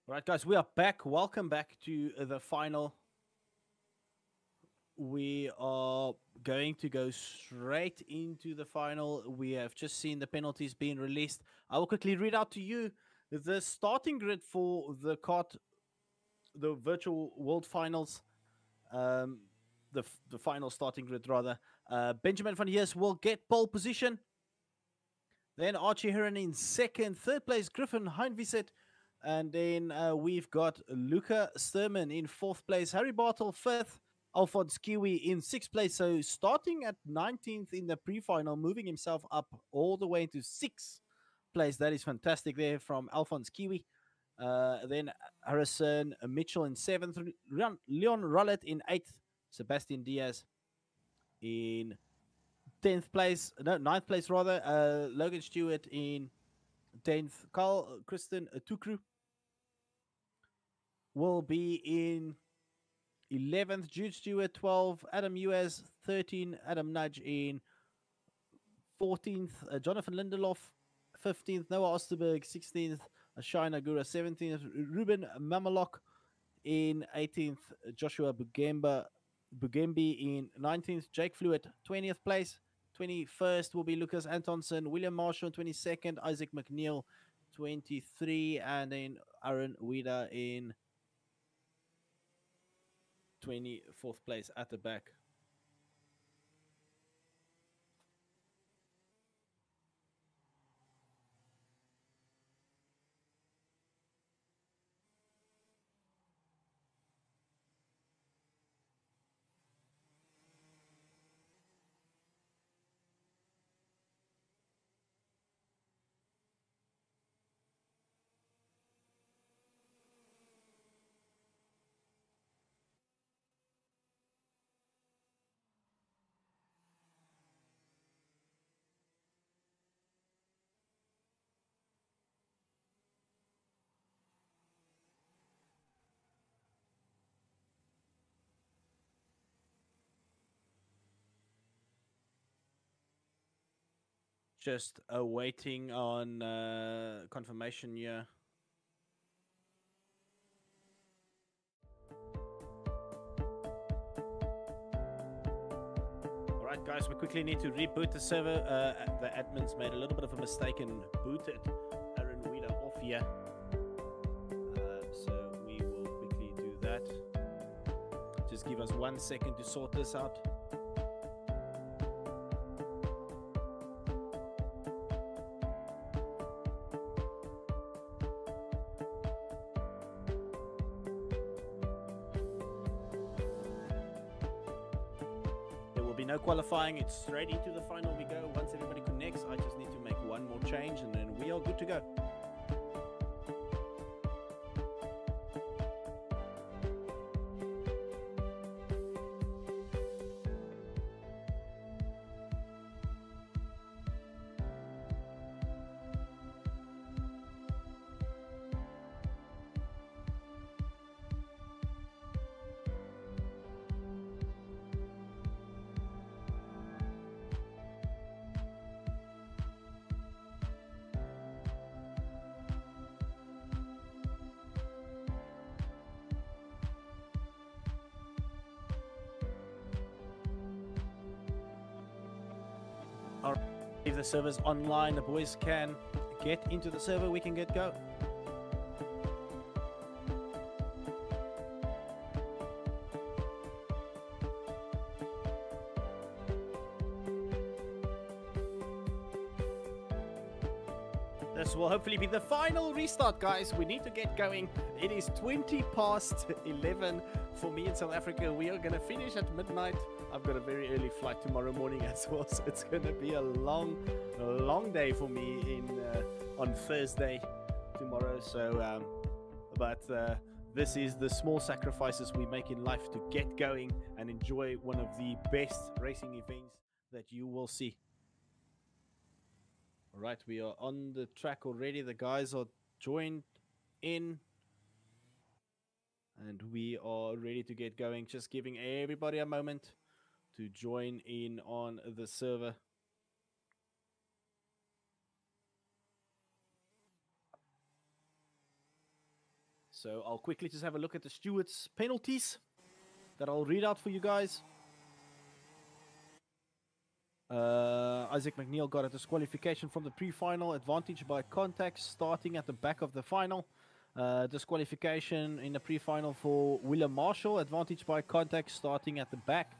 Speaker 1: All right, guys, we are back. Welcome back to the final. We are going to go straight into the final. We have just seen the penalties being released. I will quickly read out to you the starting grid for the Kart, the virtual world finals. The final starting grid rather. Benjamin van Heers will get pole position. Then Archie Heron in second. Third place, Griffin Heinviset. And then we've got Luca Sturman in fourth place. Harry Bartle fifth. Alphonse Kiwi in sixth place. So starting at 19th in the pre-final, moving himself up all the way into sixth place. That is fantastic there from Alphonse Kiwi. Then Harrison Mitchell in seventh. Leon Rollet in eighth. Sebastian Diaz in 10th place. No, 9th place rather. Logan Stewart in 10th. Carl Kristen Tukru will be in 11th. Jude Stewart 12. Adam US 13. Adam Nudge in 14th. Jonathan Lindelof 15th. Noah Osterberg 16th. Shine Agura 17th. Ruben Mamalok in 18th. Joshua Bugembi in 19th. Jake Fluid 20th place. 21st will be Lucas Antonsen. William Marshall 22nd. Isaac McNeil 23. And then Aaron Weeder in 24th place at the back. Just waiting on confirmation here. All right, guys, we quickly need to reboot the server. The admins made a little bit of a mistake and booted Aaron Weeder off here. So we will quickly do that. Just give us 1 second to sort this out. No qualifying, it's straight into the final we go. Once everybody connects, I just need to make one more change and then we are good to go. If the server's online, the boys can get into the server, we can get go. This will hopefully be the final restart, guys. We need to get going. It is 20 past 11 for me in South Africa. We are going to finish at midnight. I've got a very early flight tomorrow morning as well, so it's going to be a long day for me on Thursday tomorrow. So, this is the small sacrifices we make in life to get going and enjoy one of the best racing events that you will see. All right, we are on the track already. The guys are joined in. And we are ready to get going. Just giving everybody a moment to join in on the server. So I'll quickly just have a look at the stewards' penalties that I'll read out for you guys. Isaac McNeil got a disqualification from the pre-final, advantage by contact starting at the back of the final. Disqualification in the pre-final for William Marshall, advantage by contact starting at the back.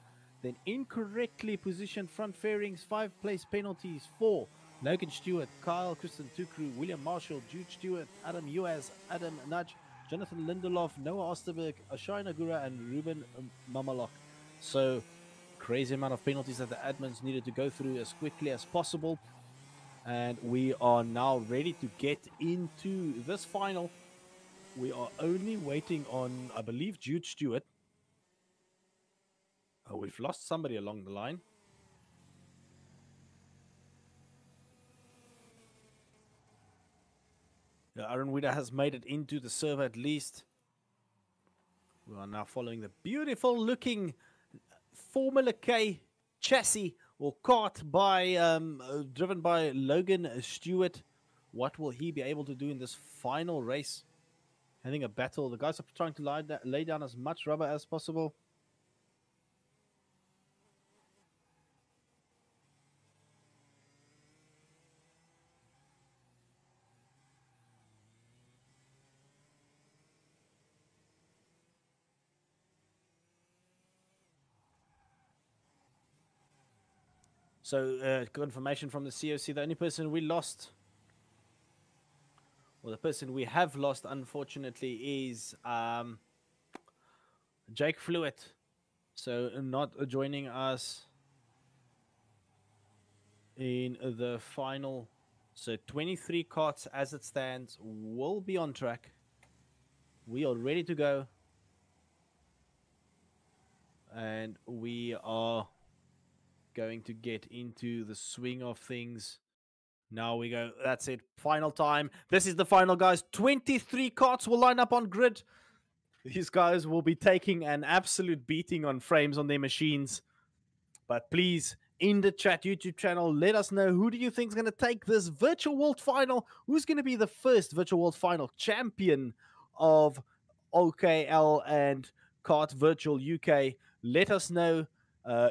Speaker 1: Then incorrectly positioned front fairings, 5 place penalties for Logan Stewart, Kyle Kristen Tukru, William Marshall, Jude Stewart, Adam Uaz, Adam Nudge, Jonathan Lindelof, Noah Osterberg, Ashai Nagura, and Ruben Mamalok. So crazy amount of penalties that the admins needed to go through as quickly as possible. And we are now ready to get into this final. We are only waiting on, I believe, Jude Stewart. Oh, we've lost somebody along the line. Aaron Wida has made it into the server at least. We are now following the beautiful looking Formula K chassis or kart by driven by Logan Stewart. What will he be able to do in this final race? Having a battle. The guys are trying to lay down as much rubber as possible. So, confirmation from the COC, the only person we lost, or the person we have lost, unfortunately, is Jake Fluid. So, not joining us in the final. So, 23 carts as it stands will be on track. We are ready to go. And we are going to get into the swing of things. Now we go. That's it. Final time. This is the final, guys. 23 carts will line up on grid. These guys will be taking an absolute beating on frames on their machines. But please, in the chat YouTube channel, let us know who do you think is going to take this Virtual World Final? Who's going to be the first Virtual World Final champion of OKL and Kart Virtual UK? Let us know.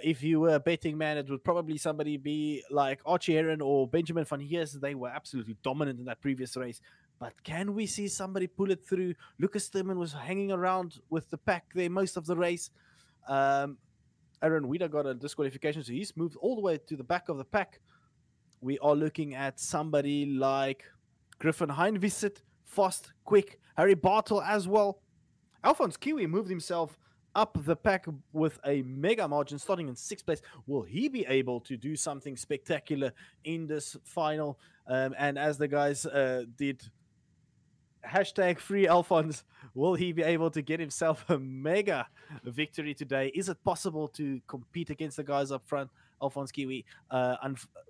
Speaker 1: If you were a betting man, it would probably somebody be like Archie Heron or Benjamin Van Heers. They were absolutely dominant in that previous race. But can we see somebody pull it through? Lucas Thurman was hanging around with the pack there most of the race. Aaron Wida got a disqualification, so he's moved all the way to the back of the pack. We are looking at somebody like Griffin Heinvisit, Fast, Quick, Harry Bartle as well. Alphonse Kiwi moved himself up the pack with a mega margin, starting in 6th place. Will he be able to do something spectacular in this final? And as the guys did hashtag free Alphonse, will he be able to get himself a mega victory today? Is it possible to compete against the guys up front? Alphonse Kiwi,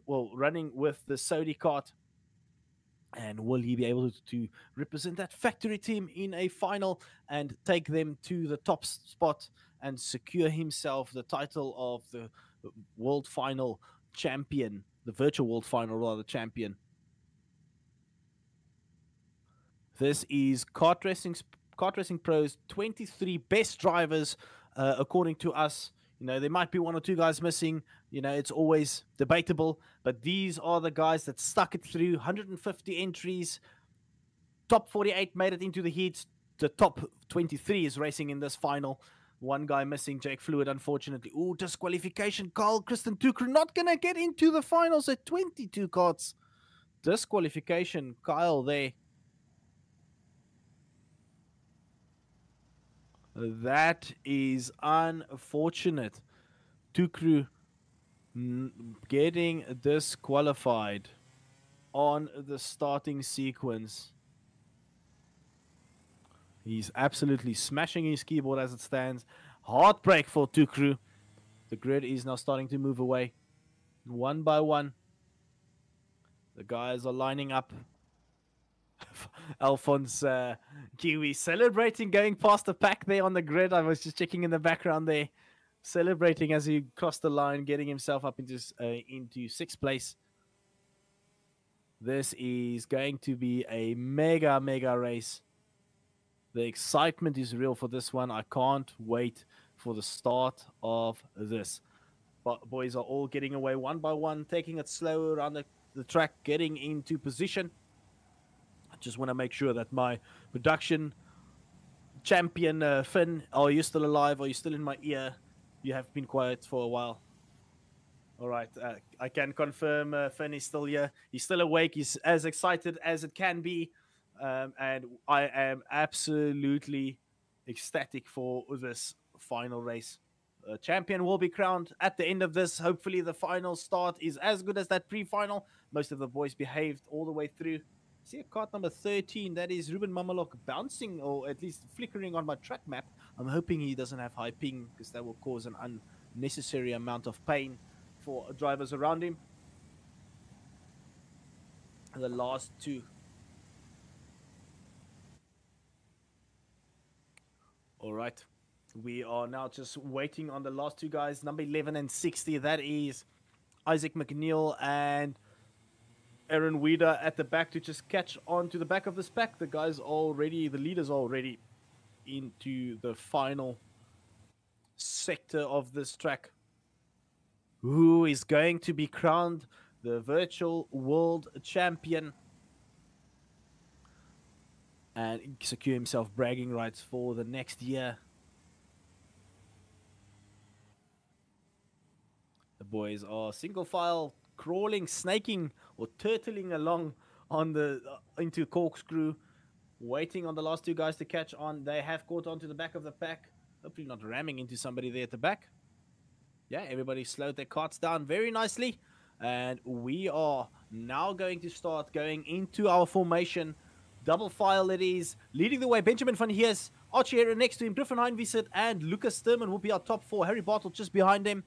Speaker 1: running with the Saudi kart. And will he be able to represent that factory team in a final and take them to the top spot and secure himself the title of the World Final champion, the Virtual World Final rather champion? This is Kart Racing Pro's 23 best drivers, according to us. You know, there might be 1 or 2 guys missing. You know, it's always debatable. But these are the guys that stuck it through. 150 entries. Top 48 made it into the heats. The top 23 is racing in this final. 1 guy missing, Jake Fluid, unfortunately. Ooh, disqualification. Carl Kristen Tukru not going to get into the finals at 22 carts. Disqualification, Kyle there. That is unfortunate. Tukru getting disqualified on the starting sequence. He's absolutely smashing his keyboard as it stands. Heartbreak for Tukru. The grid is now starting to move away. 1 by 1. The guys are lining up. Alphonse Kiwi celebrating, going past the pack there on the grid. I was just checking in the background there, celebrating as he crossed the line, getting himself up into 6th place. This is going to be a mega race. The excitement is real for this one. I can't wait for the start of this. But boys are all getting away one by one, taking it slow around the track, getting into position. I just want to make sure that my production champion, Finn, are you still alive? Are you still in my ear? You have been quiet for a while. All right, I can confirm Finn is still here. He's still awake. He's as excited as it can be. And I am absolutely ecstatic for this final race. Champion will be crowned at the end of this. Hopefully, the final start is as good as that pre-final. Most of the boys behaved all the way through. See a card number 13. That is Ruben Mamalok bouncing or at least flickering on my track map. I'm hoping he doesn't have high ping because that will cause an unnecessary amount of pain for drivers around him. The last two. All right. We are now just waiting on the last two guys, number 11 and 60. That is Isaac McNeil and Aaron Weeder at the back to just catch on to the back of this pack. The guys already, the leaders already into the final sector of this track. Who is going to be crowned the virtual world champion and secure himself bragging rights for the next year? The boys are single file crawling, snaking, or turtling along on the into corkscrew, waiting on the last two guys to catch on. They have caught on to the back of the pack. Hopefully not ramming into somebody there at the back. Yeah, everybody slowed their carts down very nicely. And we are now going to start going into our formation. Double file it is. Leading the way, Benjamin van Heers, Archie Aaron next to him, Griffin Heinwiesert, and Lucas Sturman will be our top four. Harry Bartle just behind him.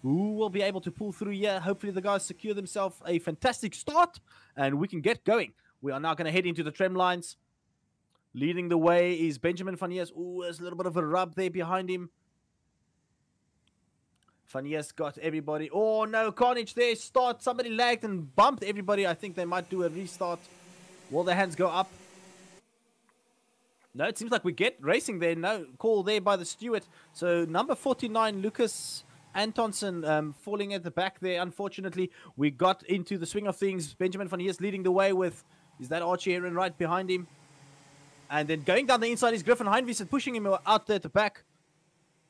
Speaker 1: Who will be able to pull through here? Hopefully the guys secure themselves a fantastic start and we can get going. We are now going to head into the trim lines. Leading the way is Benjamin van Heers. Ooh, there's a little bit of a rub there behind him. Van Heers got everybody. Oh no, carnage there. Start. Somebody lagged and bumped everybody. I think they might do a restart. Will their hands go up? No, it seems like we get racing there. No call there by the steward. So number 49, Lucas Antonsen falling at the back there. Unfortunately, we got into the swing of things. Benjamin van Heers leading the way with, is that Archie Aaron right behind him? And then going down the inside is Griffin Heinwiesert pushing him out there at the back.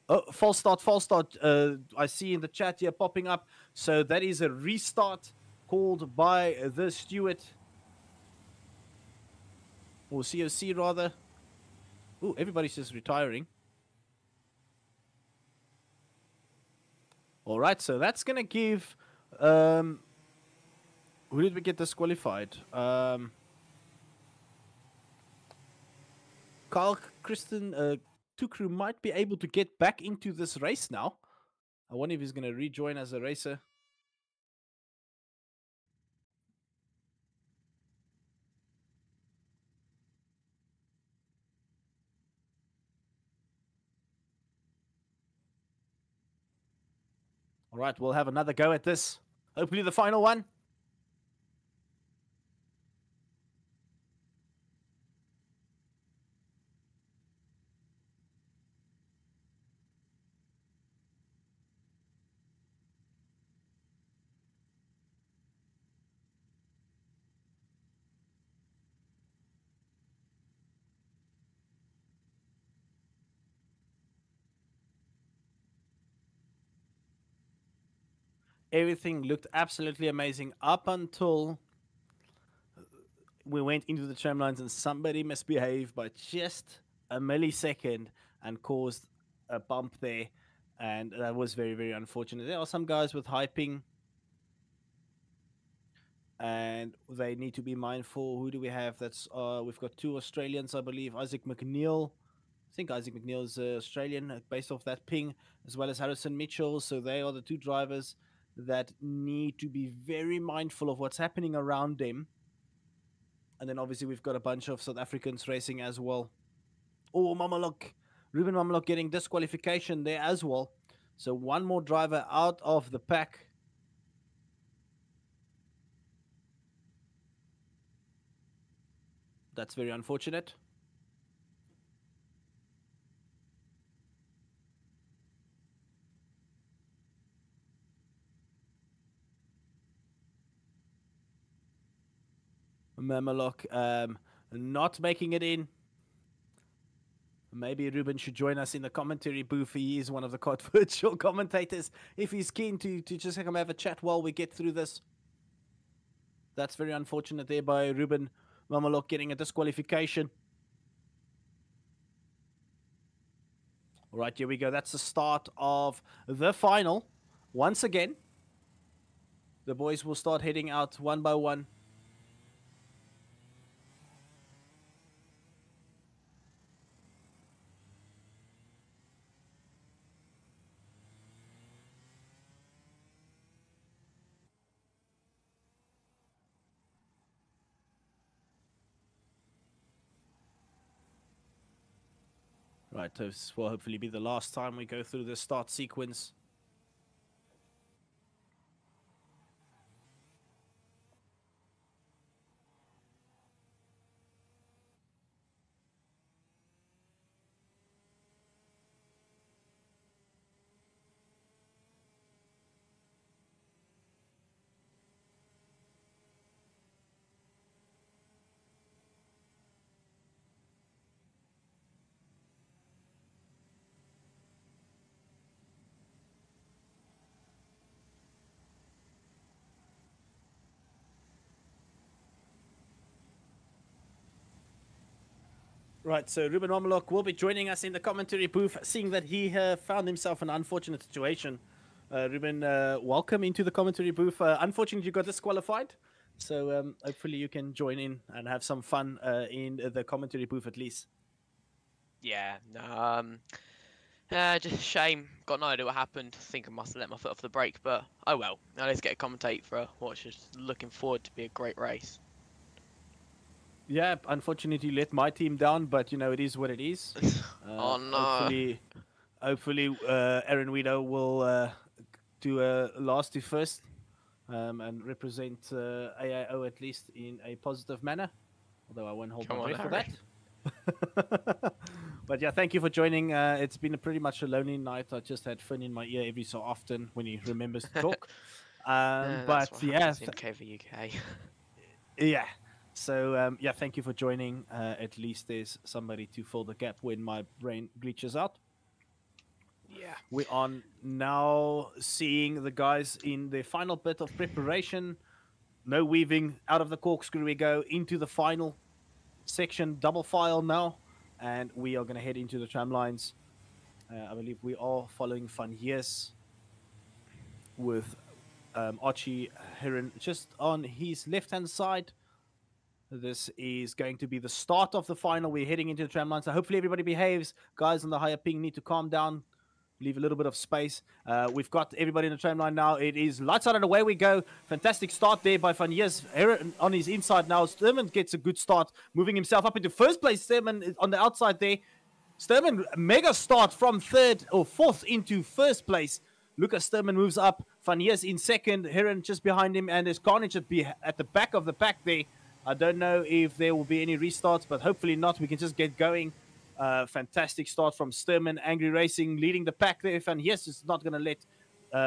Speaker 1: Oh, false start, false start. I see in the chat here popping up. So that is a restart called by the steward. Or COC rather. Oh, everybody's just retiring. All right, so that's going to give... who did we get disqualified? Carl Christian Tukru might be able to get back into this race now. I wonder if he's going to rejoin as a racer. All right, we'll have another go at this. Hopefully the final one. Everything looked absolutely amazing up until we went into the tram lines and somebody misbehaved by just a millisecond and caused a bump there. And that was very, very unfortunate. There are some guys with high ping. And they need to be mindful. Who do we have? That's we've got two Australians, I believe. Isaac McNeil. I think Isaac McNeil is Australian based off that ping, as well as Harrison Mitchell. So they are the two drivers that need to be very mindful of what's happening around them. And then obviously we've got a bunch of South Africans racing as well. Oh, Mamalok. Ruben Mamalok getting disqualification there as well. So one more driver out of the pack. That's very unfortunate. Mamalok not making it in. Maybe Ruben should join us in the commentary booth. He is one of the Kart virtual commentators. If he's keen to just come have a chat while we get through this. That's very unfortunate there by Ruben Mamalok getting a disqualification. All right, here we go. That's the start of the final. Once again, the boys will start heading out one by one. Right, this will hopefully be the last time we go through the start sequence. Right, so Ruben Mamalok will be joining us in the commentary booth, seeing that he found himself in an unfortunate situation. Ruben, welcome into the commentary booth. Unfortunately, you got disqualified, so hopefully you can join in and have some fun in the commentary booth at least.
Speaker 6: Yeah, no, just a shame. Got no idea what happened. I think I must have let my foot off the brake, but oh well. Now let's get a commentate for what's just looking forward to be a great race.
Speaker 1: Yeah, unfortunately let my team down, but you know, it is what it is.
Speaker 6: Oh no.
Speaker 1: Hopefully Aaron Weedo will do a last to first and represent AIO at least in a positive manner. Although I won't hold my breath for that. But yeah, thank you for joining. It's been pretty much a lonely night. I just had Finn in my ear every so often when he remembers to talk. But yeah,
Speaker 6: in KV UK.
Speaker 1: Yeah. So yeah, thank you for joining. At least there's somebody to fill the gap when my brain glitches out.
Speaker 6: Yeah.
Speaker 1: We are now seeing the guys in the final bit of preparation. No weaving, out of the corkscrew we go into the final section, double file now, and we are going to head into the tram lines. I believe we are following Van Heers with Archie Heron just on his left-hand side. This is going to be the start of the final. We're heading into the tram line, so hopefully everybody behaves. Guys on the higher ping need to calm down, leave a little bit of space. We've got everybody in the tram line now. It is lights out and away we go. Fantastic start there by Van Heers. On his inside now. Sturman gets a good start, moving himself up into first place. Sturman on the outside there. Sturman, mega start from third or fourth into first place. Lucas Sturman moves up. Van Heers in second. Heron just behind him, and there's Carnage at the back of the pack there. I don't know if there will be any restarts, but hopefully not. We can just get going. Fantastic start from Sturman. Angry Racing leading the pack there. Van Heers is not going to let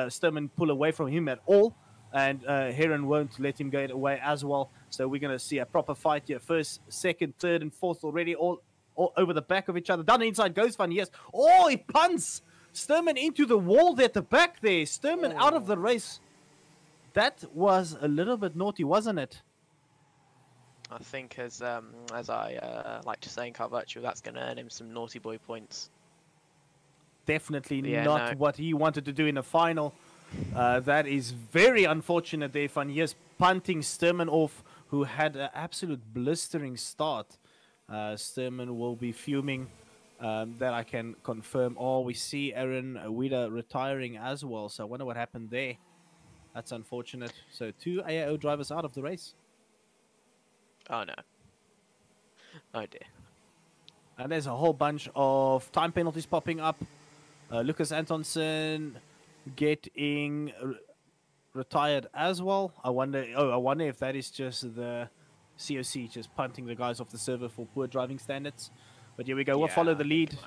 Speaker 1: Sturman pull away from him at all. And Heron won't let him get away as well. So we're going to see a proper fight here. First, second, third, and fourth already all over the back of each other. Down the inside goes Van Heers. Oh, he punts Sturman into the wall there at the back there. Sturman out of the race. That was a little bit naughty, wasn't it?
Speaker 6: I think, as I like to say in Kart Virtual, that's going to earn him some naughty boy points.
Speaker 1: Definitely not what he wanted to do in the final. That is very unfortunate there. Van Heers punting Sturman off, who had an absolute blistering start. Sturman will be fuming. That I can confirm. Oh, we see Aaron Weeda retiring as well. So I wonder what happened there. That's unfortunate. So 2 AIO drivers out of the race.
Speaker 6: Oh no. Oh dear.
Speaker 1: And there's a whole bunch of time penalties popping up. Lucas Antonsen getting retired as well. I wonder if that is just the COC just punting the guys off the server for poor driving standards. But here we go. We'll follow the lead.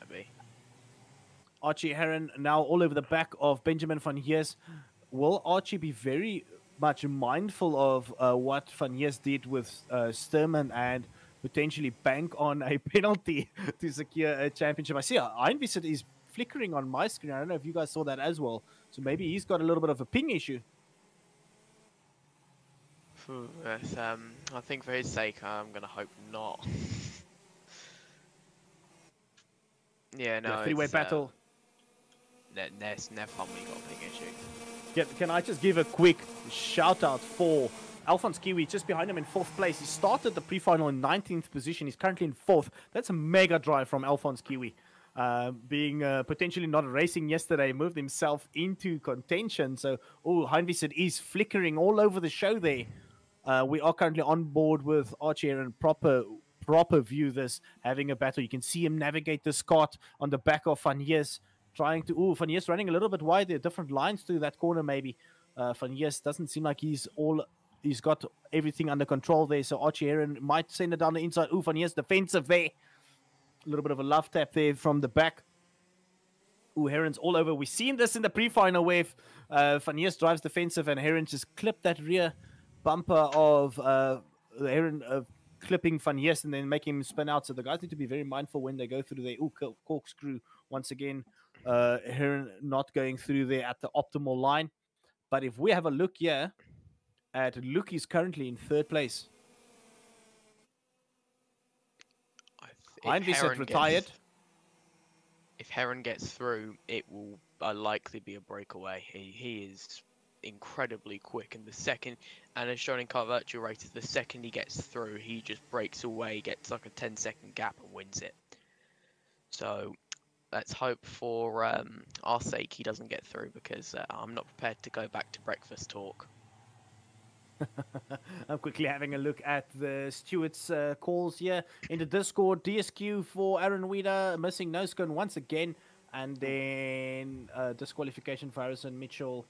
Speaker 1: Archie Heron now all over the back of Benjamin Van Heers. Will Archie be very much mindful of what Van Hees did with Sturman and potentially bank on a penalty to secure a championship. I see Einvisit is flickering on my screen. I don't know if you guys saw that as well. So maybe he's got a little bit of a ping issue.
Speaker 6: Yes, I think for his sake, I'm gonna hope not. Yeah, no,
Speaker 1: Three-way
Speaker 6: it's,
Speaker 1: battle.
Speaker 6: There's never fun when you got a big issue.
Speaker 1: Can I just give a quick shout out for Alphonse Kiwi, just behind him in 4th place. He started the pre-final in 19th position. He's currently in 4th. That's a mega drive from Alphonse Kiwi. Being potentially not racing yesterday, moved himself into contention. So, Heinvisit is flickering all over the show there. We are currently on board with Archie and proper view this, having a battle. You can see him navigate this kart on the back of Van Hees, trying to... Van Hees running a little bit wide there, different lines through that corner maybe. Van Hees doesn't seem like he's got everything under control there, so Archie Heron might send it down the inside. Van Hees defensive there. A little bit of a love tap there from the back. Heron's all over. We've seen this in the pre-final where Van Hees drives defensive and Heron just clipped that rear bumper of Heron clipping Van Hees and then making him spin out. So the guys need to be very mindful when they go through there. Corkscrew once again. Heron not going through there at the optimal line. But if we have a look here at Luke, is currently in 3rd place. Einvisit retired.
Speaker 6: If Heron gets through, it will likely be a breakaway. He is incredibly quick, and the second, and as shown in Kart Virtual Races, the second he gets through, he just breaks away, gets like a 10-second gap and wins it. So let's hope for our sake he doesn't get through, because I'm not prepared to go back to breakfast talk.
Speaker 1: I'm quickly having a look at the stewards' calls here in the Discord. DSQ for Aaron Weeder, missing nose cone once again, and then disqualification for Harrison Mitchell.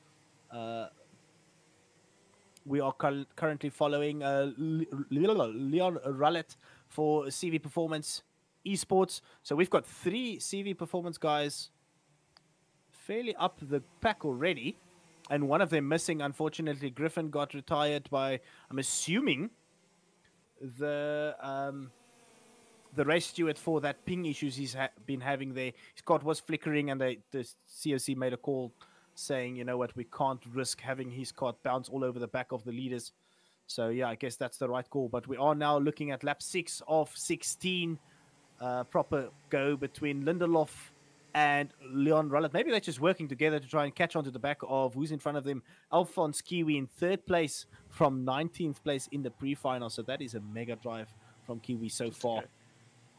Speaker 1: We are currently following Leon Rullet for CV Performance Esports. So we've got 3 CV Performance guys fairly up the pack already. And one of them missing, unfortunately. Griffin got retired by, I'm assuming, the race steward for that ping issues he's been having there. His kart was flickering, and the COC made a call saying, you know what, we can't risk having his kart bounce all over the back of the leaders. So, yeah, I guess that's the right call. But we are now looking at lap 6 of 16. Proper go between Lindelof and Leon Rullet. Maybe they're just working together to try and catch onto the back of who's in front of them. Alphonse Kiwi in 3rd place from 19th place in the pre-final. So that is a mega drive from Kiwi so far.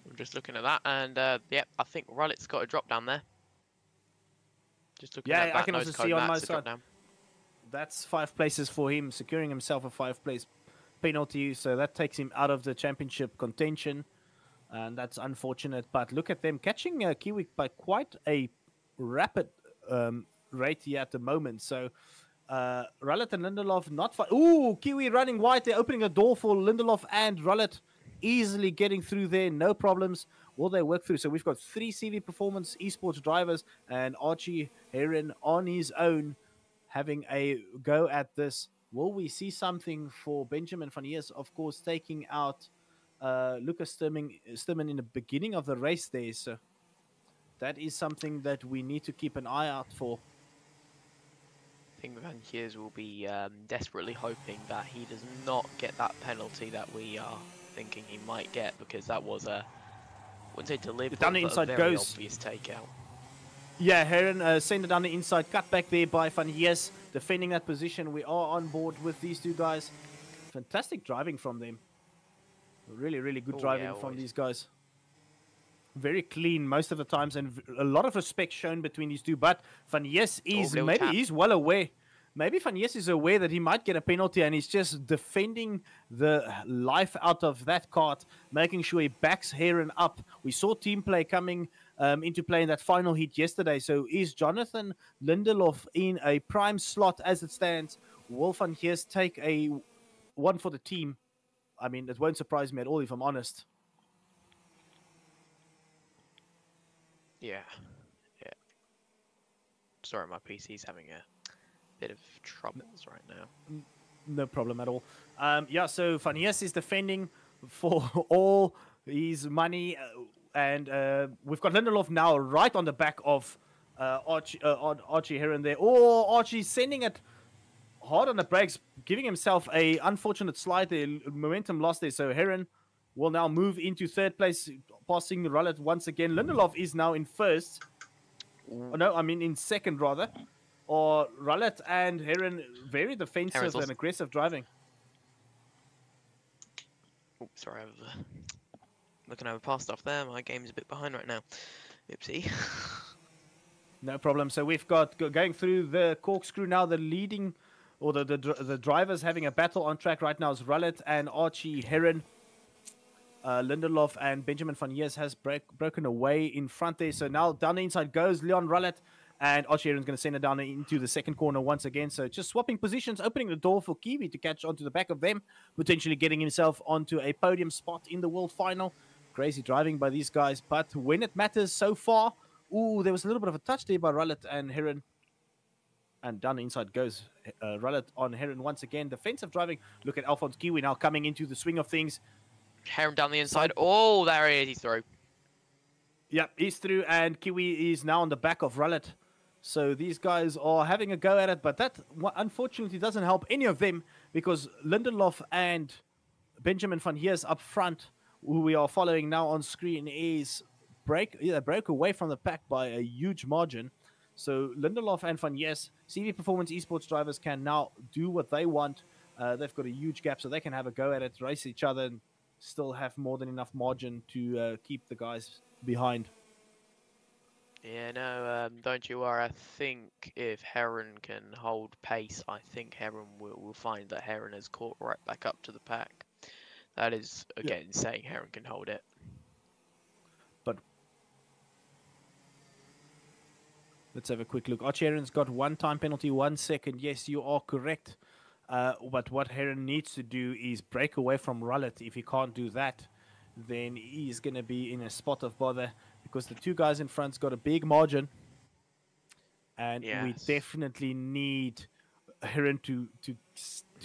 Speaker 6: I'm just looking at that, and yeah, I think Rullet's got a drop down there. Just looking at that,
Speaker 1: I can also see on my side.
Speaker 6: Down.
Speaker 1: That's 5 places for him, securing himself a 5-place penalty. So that takes him out of the championship contention. And that's unfortunate, but look at them catching Kiwi by quite a rapid rate here at the moment. So Rullet and Lindelof not far. Ooh, Kiwi running wide. They're opening a door for Lindelof and Rullet, easily getting through there. No problems. Will they work through? So we've got 3 CV Performance Esports drivers and Archie Heron on his own having a go at this. Will we see something for Benjamin Van Hees, of course, taking out Lucas Sturman in the beginning of the race there, so that is something that we need to keep an eye out for.
Speaker 6: I think Van Hees will be desperately hoping that he does not get that penalty that we are thinking he might get, because that was a, I wouldn't say deliberate,
Speaker 1: down the
Speaker 6: but
Speaker 1: inside
Speaker 6: a very
Speaker 1: goes.
Speaker 6: obvious takeout.
Speaker 1: Yeah, Heron sent it down the inside, cut back there by Van Hees, defending that position. We are on board with these 2 guys. Fantastic driving from them. Really, really good driving from these guys. Very clean most of the times, and a lot of respect shown between these 2. But Van Hees is, maybe he's well aware. Maybe Van Hees is aware that he might get a penalty, and he's just defending the life out of that kart, making sure he backs Heron up. We saw team play coming into play in that final heat yesterday. So is Jonathan Lindelof in a prime slot as it stands? Will Van Hees take a one for the team? I mean, it won't surprise me at all, if I'm honest.
Speaker 6: Yeah. Sorry, my PC's having a bit of troubles right now.
Speaker 1: No problem at all. Yeah, so Fanias is defending for all his money, and we've got Lindelof now right on the back of Archie Heron there. Oh, Archie sending it hard on the brakes, giving himself a unfortunate slide there, momentum lost there. So Heron will now move into third place, passing Rullet once again. Lindelof is now in first. Oh, no, I mean in second rather. Or Rullet and Heron very defensive
Speaker 6: Heron's
Speaker 1: and
Speaker 6: lost.
Speaker 1: aggressive driving.
Speaker 6: Oh, sorry, I was looking over past stuff there. My game's a bit behind right now. Oopsie.
Speaker 1: No problem. So we've got going through the corkscrew now. The leading, or the drivers having a battle on track right now is Rullet and Archie Heron. Lindelof and Benjamin van Heers has broken away in front there. So now down the inside goes Leon Rullet, and Archie Heron's going to send it down into the second corner once again. So just swapping positions, opening the door for Kiwi to catch onto the back of them, potentially getting himself onto a podium spot in the world final. Crazy driving by these guys, but when it matters so far, ooh, there was a little bit of a touch there by Rullet and Heron. And down the inside goes Rullet on Heron once again. Defensive driving. Look at Alphonse Kiwi now coming into the swing of things.
Speaker 6: Heron down the inside. Oh, there he is. He's through.
Speaker 1: Yep, he's through, and Kiwi is now on the back of Rullet. So these guys are having a go at it, but that unfortunately doesn't help any of them, because Lindelof and Benjamin van Heers up front, who we are following now on screen, is broke away from the pack by a huge margin. So Lindelof and van Heers, CV Performance Esports drivers, can now do what they want. They've got a huge gap, so they can have a go at it, race each other, and still have more than enough margin to keep the guys behind.
Speaker 6: Yeah, no, don't you worry. I think if Heron can hold pace, I think Heron will find that Heron has caught right back up to the pack. That is, again, saying Heron can hold it.
Speaker 1: But let's have a quick look. Archie Heron's got one time penalty, 1 second. Yes, you are correct. But what Heron needs to do is break away from Rullet. If he can't do that, then he's going to be in a spot of bother, because the two guys in front's got a big margin. And we definitely need Heron to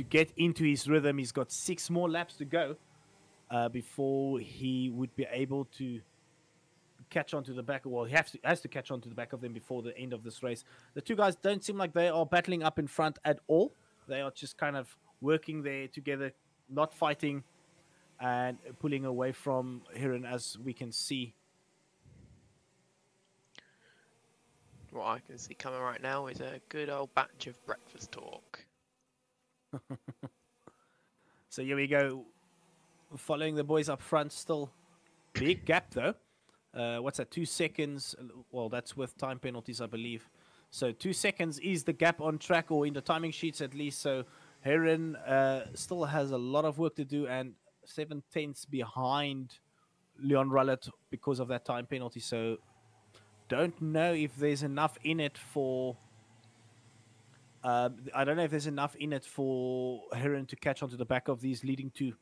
Speaker 1: get into his rhythm. He's got 6 more laps to go before he would be able to catch onto the back. Well, he has to catch onto the back of them before the end of this race. The two guys don't seem like they are battling up in front at all. They are just kind of working there together, not fighting, and pulling away from Heron, as we can see.
Speaker 6: What I can see coming right now is a good old batch of breakfast talk.
Speaker 1: So here we go, following the boys up front. Still big gap though. What's that, 2 seconds? Well, that's with time penalties, I believe. So 2 seconds is the gap on track, or in the timing sheets at least. So Heron still has a lot of work to do, and 7/10 behind Leon Rullet because of that time penalty. So don't know if there's enough in it for I don't know if there's enough in it for Heron to catch onto the back of these leading two.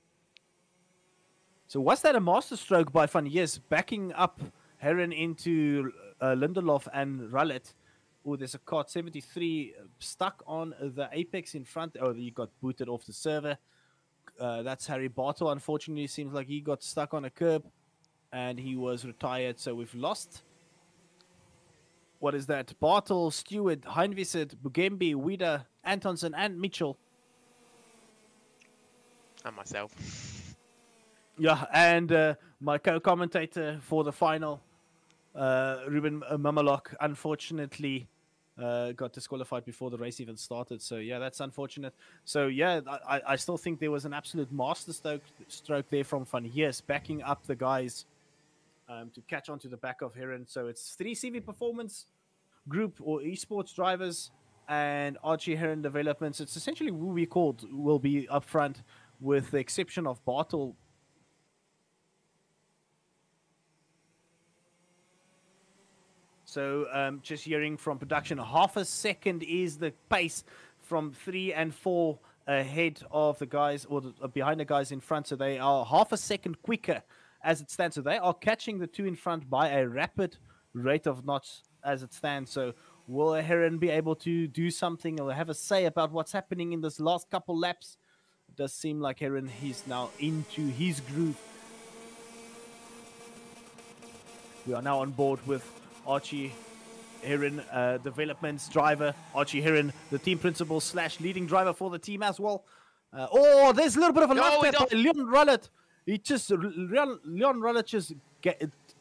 Speaker 1: So was that a master stroke by Van Heers, backing up Heron into Lindelof and Rullet? Oh, there's a Kart 73 stuck on the apex in front. Oh, he got booted off the server. That's Harry Bartle. Unfortunately, seems like he got stuck on a curb and he was retired. So we've lost. What is that? Bartle, Stewart, Heinviset, Bugembi, Wieder, Antonsen, and Mitchell.
Speaker 6: And myself.
Speaker 1: Yeah, and my co-commentator for the final, Ruben Mamalok, unfortunately got disqualified before the race even started. So yeah, that's unfortunate. So yeah, I still think there was an absolute master stroke there from Van Heers, backing up the guys to catch onto the back of Heron. So it's 3 CV Performance Group or esports drivers and Archie Heron Developments. It's essentially who we called will be up front, with the exception of Bartle. So just hearing from production, half a second is the pace from 3 and 4 ahead of the guys, or behind the guys in front. So they are half a second quicker as it stands. So they are catching the two in front by a rapid rate of knots as it stands. So Will Heron be able to do something or have a say about what's happening in this last couple laps? It does seem like Heron, he's now into his groove. We are now on board with Archie Heron, developments driver. Archie Heron, the team principal / leading driver for the team as well. There's a little bit of a
Speaker 6: No,
Speaker 1: lap
Speaker 6: he
Speaker 1: tap by Leon Rullet. Leon Rullet just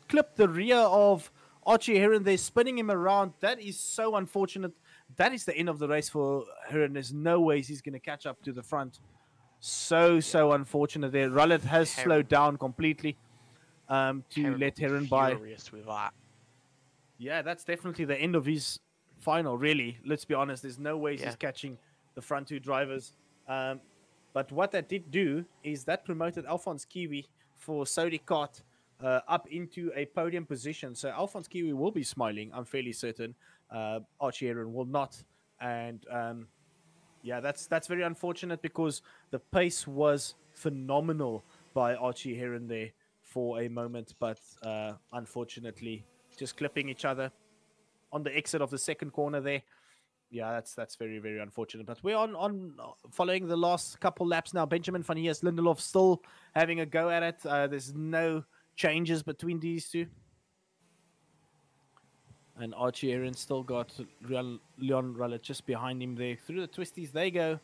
Speaker 1: clipped the rear of Archie Heron. They're spinning him around. That is so unfortunate. That is the end of the race for Heron. There's no ways he's going to catch up to the front. So unfortunate there. Rullet has slowed down completely to let Heron by.
Speaker 6: Furious with that.
Speaker 1: Yeah, that's definitely the end of his final, really. Let's be honest. There's no way he's catching the front two drivers. But what that did do is that promoted Alphonse Kiwi for Saudi Kart up into a podium position. So Alphonse Kiwi will be smiling, I'm fairly certain. Archie Heron will not. And that's very unfortunate because the pace was phenomenal by Archie Heron there for a moment. But unfortunately, just clipping each other on the exit of the second corner there. Yeah, that's very, very unfortunate. But we're on following the last couple laps now. Benjamin van Heers, Lindelof still having a go at it. There's no changes between these two. And Archie Heron still got Leon Rullet just behind him there. Through the twisties they go.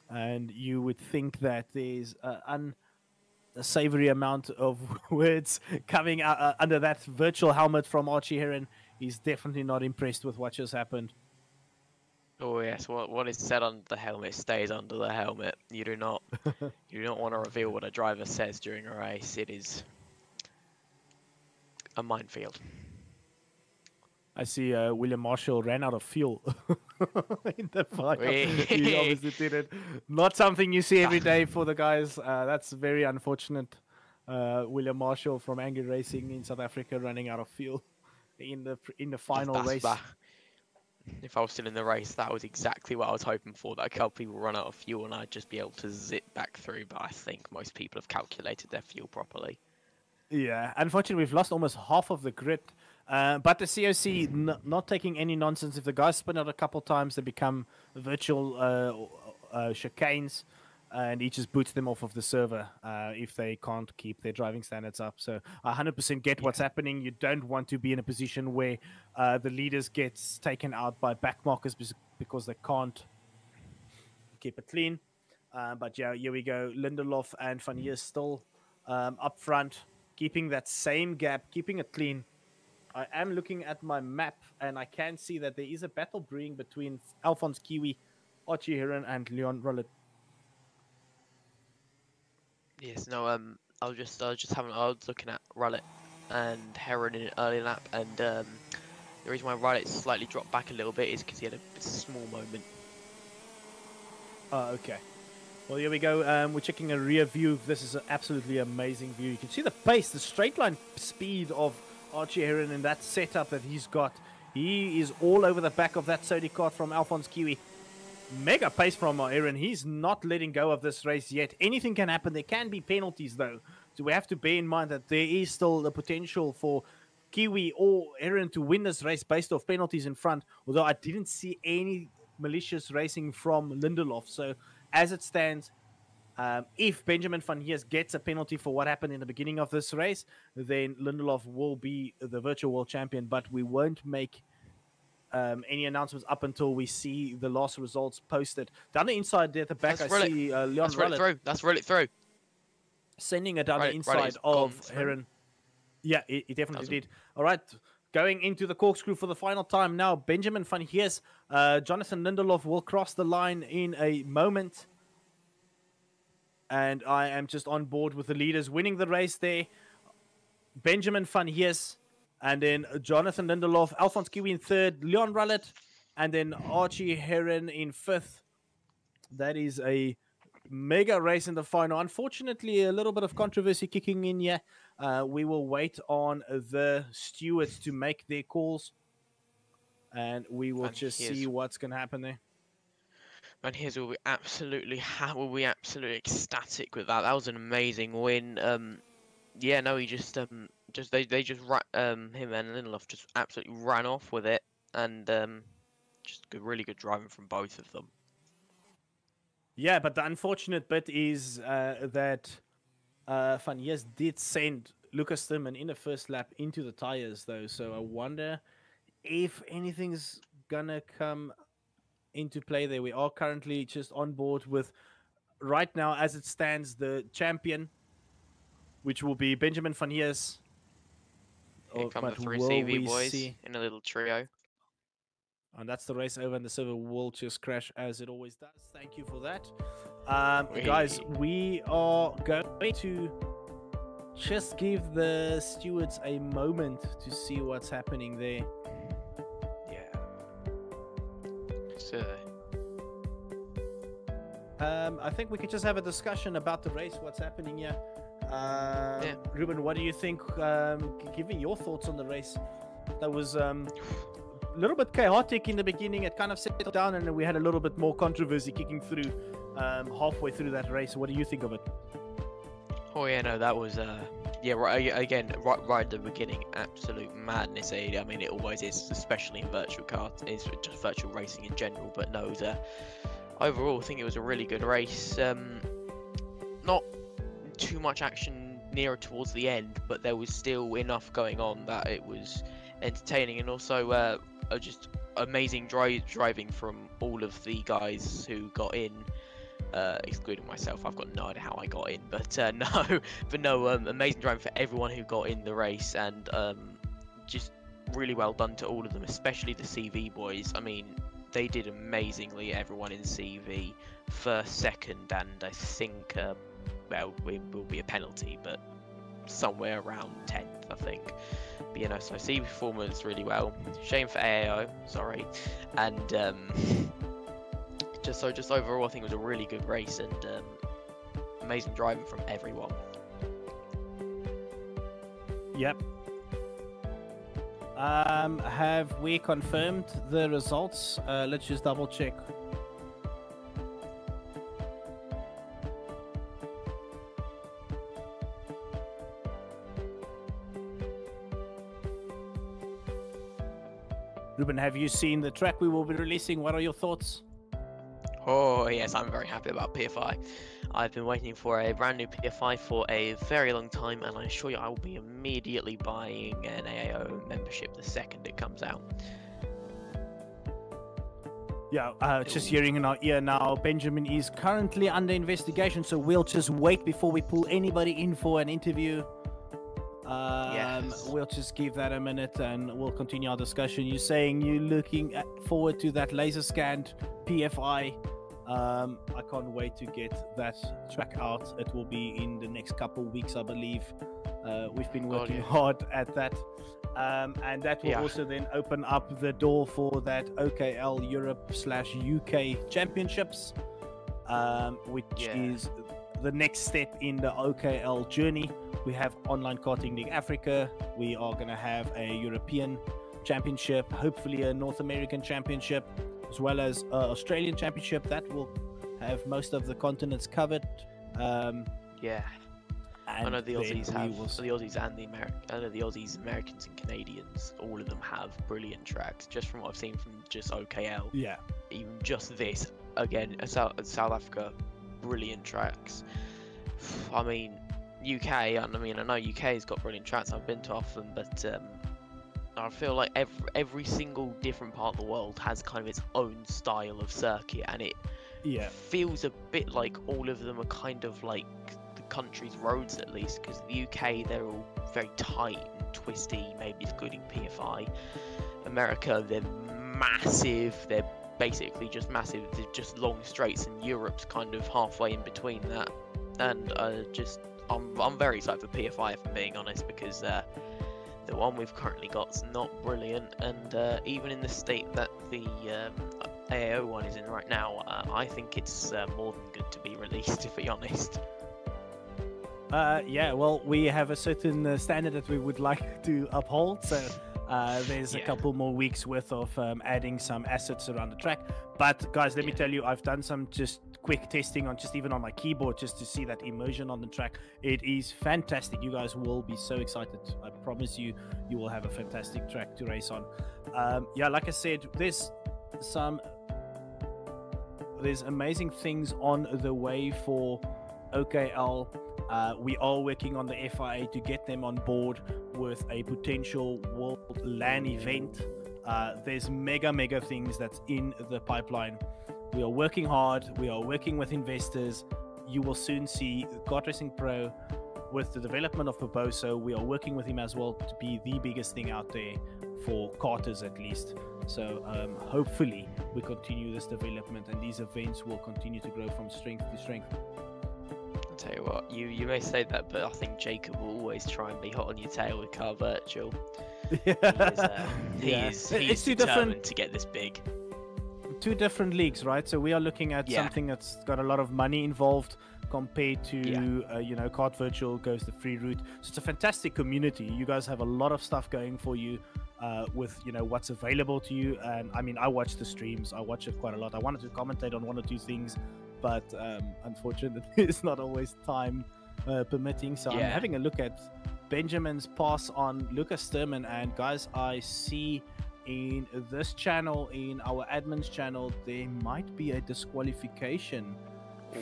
Speaker 1: And you would think that there's a savory amount of words coming out under that virtual helmet from Archie Heron. He's definitely not impressed with what just happened.
Speaker 6: Oh yes, what is said under the helmet stays under the helmet. You do not want to reveal what a driver says during a race. It is a minefield.
Speaker 1: I see William Marshall ran out of fuel in the final. He obviously did it. Not something you see every day for the guys. That's very unfortunate. William Marshall from Angry Racing in South Africa running out of fuel in the final race.
Speaker 6: If I was still in the race, that was exactly what I was hoping for. That a couple people run out of fuel and I'd just be able to zip back through. But I think most people have calculated their fuel properly.
Speaker 1: Yeah, unfortunately, we've lost almost half of the grid. But the COC not taking any nonsense. If the guys spin out a couple times, they become virtual chicanes. And he just boots them off of the server if they can't keep their driving standards up. So I 100% get what's happening. You don't want to be in a position where the leaders gets taken out by backmarkers because they can't keep it clean. But yeah, here we go. Lindelof and Van Heers still up front, keeping that same gap, keeping it clean. I am looking at my map, and I can see that there is a battle brewing between Alphonse Kiwi, Archie Heron, and Leon Rullet.
Speaker 6: Yes, no, I was looking at Rullet and Heron in an early lap, and the reason why Rullet slightly dropped back a little bit is because he had a small moment.
Speaker 1: Okay. Well, here we go. We're checking a rear view. This is an absolutely amazing view. You can see the pace, the straight line speed of Archie Heron in that setup that he's got. He is all over the back of that Saudi Kart from Alphonse Kiwi. Mega pace from Heron. He's not letting go of this race yet. Anything can happen. There can be penalties, though. So we have to bear in mind that there is still the potential for Kiwi or Heron to win this race based off penalties in front. Although I didn't see any malicious racing from Lindelof. So as it stands, if Benjamin van Heers gets a penalty for what happened in the beginning of this race, then Lindelof will be the virtual world champion. But we won't make any announcements up until we see the last results posted. Down the inside there at the back, I see Leon Rullet.
Speaker 6: That's Rullet through.
Speaker 1: Sending it down the inside of Heron. Yeah, he definitely did. All right, going into the corkscrew for the final time now. Benjamin van Heers, Jonathan Lindelof will cross the line in a moment. And I am just on board with the leaders winning the race there. Benjamin van Heers. And then Jonathan Lindelof, Alphonse Kiwi in third, Leon Rullet, and then Archie Heron in fifth. That is a mega race in the final. Unfortunately, a little bit of controversy kicking in here. We will wait on the stewards to make their calls. And we will see what's going to happen there.
Speaker 6: Van Heers will be absolutely ecstatic with that. That was an amazing win. Yeah, no, he just him and Lindelof just absolutely ran off with it. and just really good driving from both of them.
Speaker 1: Yeah, but the unfortunate bit is that Van Hees did send Lucas Timmerman in the first lap into the tires, though. So I wonder if anything's gonna come into play there. We are currently just on board with, right now, as it stands, the champion, which will be Benjamin Van Hees.
Speaker 6: Here come
Speaker 1: but
Speaker 6: the three
Speaker 1: will
Speaker 6: CV
Speaker 1: we
Speaker 6: boys
Speaker 1: see-
Speaker 6: in a little trio.
Speaker 1: And that's the race over, and the server will just crash as it always does. Thank you for that. Guys, we are going to just give the stewards a moment to see what's happening there.
Speaker 6: Yeah. So,
Speaker 1: I think we could just have a discussion about the race, what's happening here. Ruben, what do you think? Give me your thoughts on the race. That was a little bit chaotic in the beginning. It kind of settled down, and then we had a little bit more controversy kicking through halfway through that race. What do you think of it?
Speaker 6: oh yeah, no, that was right at the beginning, absolute madness. I mean, it always is, especially in virtual kart, it's just virtual racing in general. But no, overall, I think it was a really good race. Not too much action nearer towards the end, but there was still enough going on that it was entertaining, and also just amazing driving from all of the guys who got in, excluding myself. I've got no idea how I got in, but amazing driving for everyone who got in the race, and just really well done to all of them, especially the CV boys. I mean, they did amazingly, everyone in CV, first, second, and I think well, it will be a penalty, but somewhere around 10th, I think. But you know, so CV performance really well. Shame for AAO, sorry. And just overall, I think it was a really good race, and amazing driving from everyone.
Speaker 1: Yep. Have we confirmed the results? Let's just double check. Ruben, have you seen the track we will be releasing? What are your thoughts?
Speaker 6: Oh yes, I'm very happy about PFI. I've been waiting for a brand new PFI for a very long time, and I assure you I will be immediately buying an AAO membership the second it comes out.
Speaker 1: Yeah, just hearing in our ear now, Benjamin is currently under investigation, so we'll just wait before we pull anybody in for an interview.
Speaker 6: Yes.
Speaker 1: We'll just give that a minute and we'll continue our discussion. You're saying you're looking forward to that laser scanned PFI. I can't wait to get that track out. It will be in the next couple of weeks, I believe. We've been working hard at that. And that will also then open up the door for that OKL Europe/UK Championships, which is the next step in the OKL journey. We have Online Karting League Africa. We are going to have a European Championship, hopefully a North American Championship, as well as an Australian Championship. That will have most of the continents covered.
Speaker 6: I know the Aussies have the Aussies and the I know the Aussies, Americans, and Canadians. All of them have brilliant tracks. Just from what I've seen from just OKL.
Speaker 1: Yeah.
Speaker 6: Even just this again, South Africa, brilliant tracks. I mean, UK. I know UK's got brilliant tracks. I've been to often, but I feel like every single different part of the world has kind of its own style of circuit, and it feels a bit like all of them are kind of like the country's roads, at least, because the UK, they're all very tight and twisty, maybe excluding PFI. America, they're massive, they're basically just massive, they're just long straights, and Europe's kind of halfway in between that. And I'm very excited for PFI, if I'm being honest, because the one we've currently got's not brilliant, and even in the state that the AAO one is in right now, I think it's more than good to be released, to be honest.
Speaker 1: Yeah, well, we have a certain standard that we would like to uphold, so there's a couple more weeks worth of adding some assets around the track. But guys, let me tell you, I've done some just quick testing on just even on my keyboard just to see that immersion on the track. It is fantastic. You guys will be so excited. I promise you, you will have a fantastic track to race on. Yeah, like I said, there's amazing things on the way for OKL. We are working on the FIA to get them on board with a potential World LAN event. There's mega things that's in the pipeline. We are working hard. We are working with investors. You will soon see Kart Racing Pro with the development of Barboso. We are working with him as well to be the biggest thing out there for karters at least. So hopefully we continue this development and these events will continue to grow from strength to strength.
Speaker 6: I'll tell you what, you may say that, but I think Jacob will always try and be hot on your tail with Car Virtual. He's determined to get this big.
Speaker 1: Two different leagues, right? So we are looking at something that's got a lot of money involved compared to you know, Kart Virtual goes the free route. So it's a fantastic community. You guys have a lot of stuff going for you with, you know, what's available to you. And I mean, I watch the streams. I watch it quite a lot. I wanted to commentate on one or two things, but unfortunately it's not always time permitting. So I'm having a look at Benjamin's pass on Lucas Sturman, and guys, I see in this channel, in our admin's channel, there might be a disqualification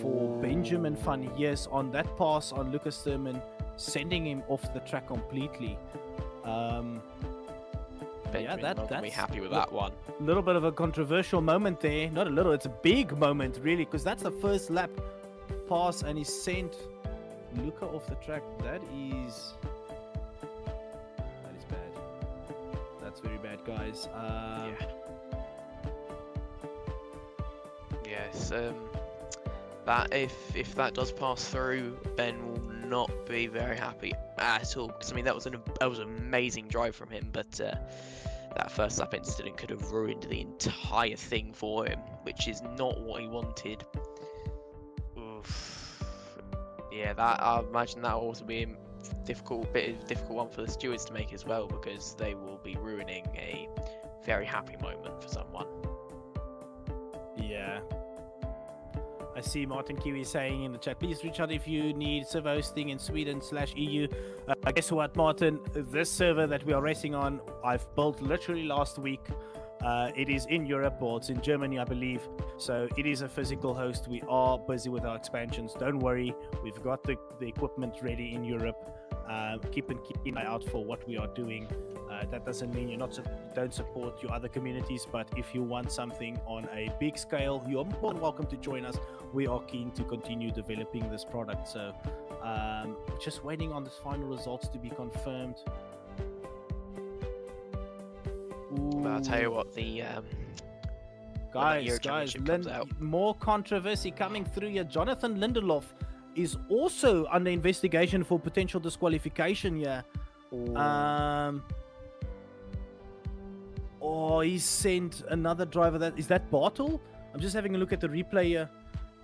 Speaker 1: for Benjamin Van Hees on that pass on Lucas Sturman, sending him off the track completely.
Speaker 6: Benjamin not gonna be happy with that one.
Speaker 1: A little bit of a controversial moment there. Not a little, it's a big moment really, because that's the first lap pass and he sent Luca off the track. That is bad. That's very bad, guys.
Speaker 6: Yes, that if that does pass through, Ben will not be very happy at all. Because I mean, that was an amazing drive from him, but that first lap incident could have ruined the entire thing for him, which is not what he wanted. Oof. Yeah, that I imagine that will also be a difficult one for the stewards to make as well, because they will be ruining a very happy moment for someone.
Speaker 1: Yeah. I see Martin Kiwi saying in the chat, please reach out if you need server hosting in Sweden/EU. Guess what, Martin? This server that we are racing on, I've built literally last week. It is in Europe, or it's in Germany, I believe. So it is a physical host. We are busy with our expansions. Don't worry, we've got the equipment ready in Europe. Keep an eye out for what we are doing. That doesn't mean you don't support your other communities, but if you want something on a big scale, you're more than welcome to join us. We are keen to continue developing this product. So just waiting on the final results to be confirmed.
Speaker 6: Well, I'll tell you what, the
Speaker 1: guys, more controversy coming through here. Jonathan Lindelof is also under investigation for potential disqualification here. Oh, he sent another driver. Is that Bartle? I'm just having a look at the replay here.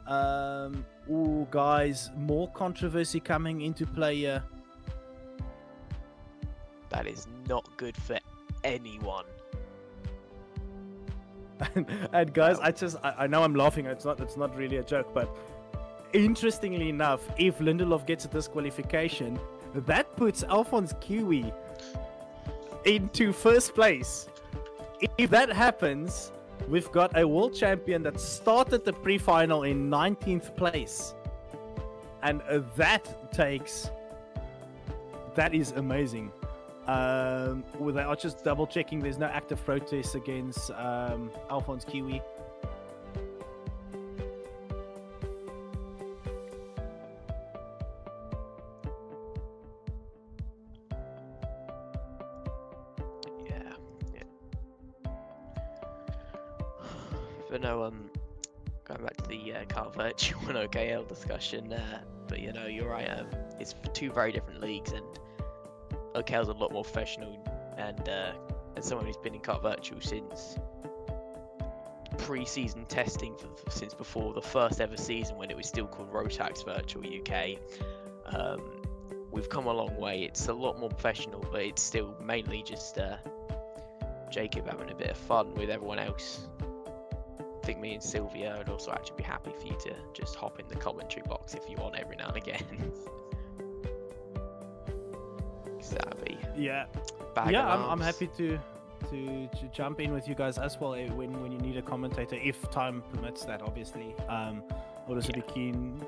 Speaker 1: Oh, guys, more controversy coming into play here.
Speaker 6: That is not good for anyone.
Speaker 1: And guys, I know I'm laughing. It's not really a joke, but interestingly enough, if Lindelof gets a disqualification, that puts Alphonse Kiwi into first place. If that happens, we've got a world champion that started the pre-final in 19th place, and that is amazing. They are just double checking there's no active protests against Alphonse Kiwi.
Speaker 6: But no, going back to the Car Virtual and OKL discussion, but you know, you're right, it's two very different leagues, and OKL's a lot more professional, and as someone who's been in Car Virtual since pre-season testing since before the first ever season when it was still called Rotax Virtual UK, we've come a long way. It's a lot more professional, but it's still mainly just Jacob having a bit of fun with everyone else. think me and Sylvia would also actually be happy for you to just hop in the commentary box if you want every now and again. 'Cause that'd be
Speaker 1: Yeah,
Speaker 6: bag
Speaker 1: yeah,
Speaker 6: of
Speaker 1: I'm
Speaker 6: laughs.
Speaker 1: happy to jump in with you guys as well when you need a commentator, if time permits that, obviously. I'll also be keen.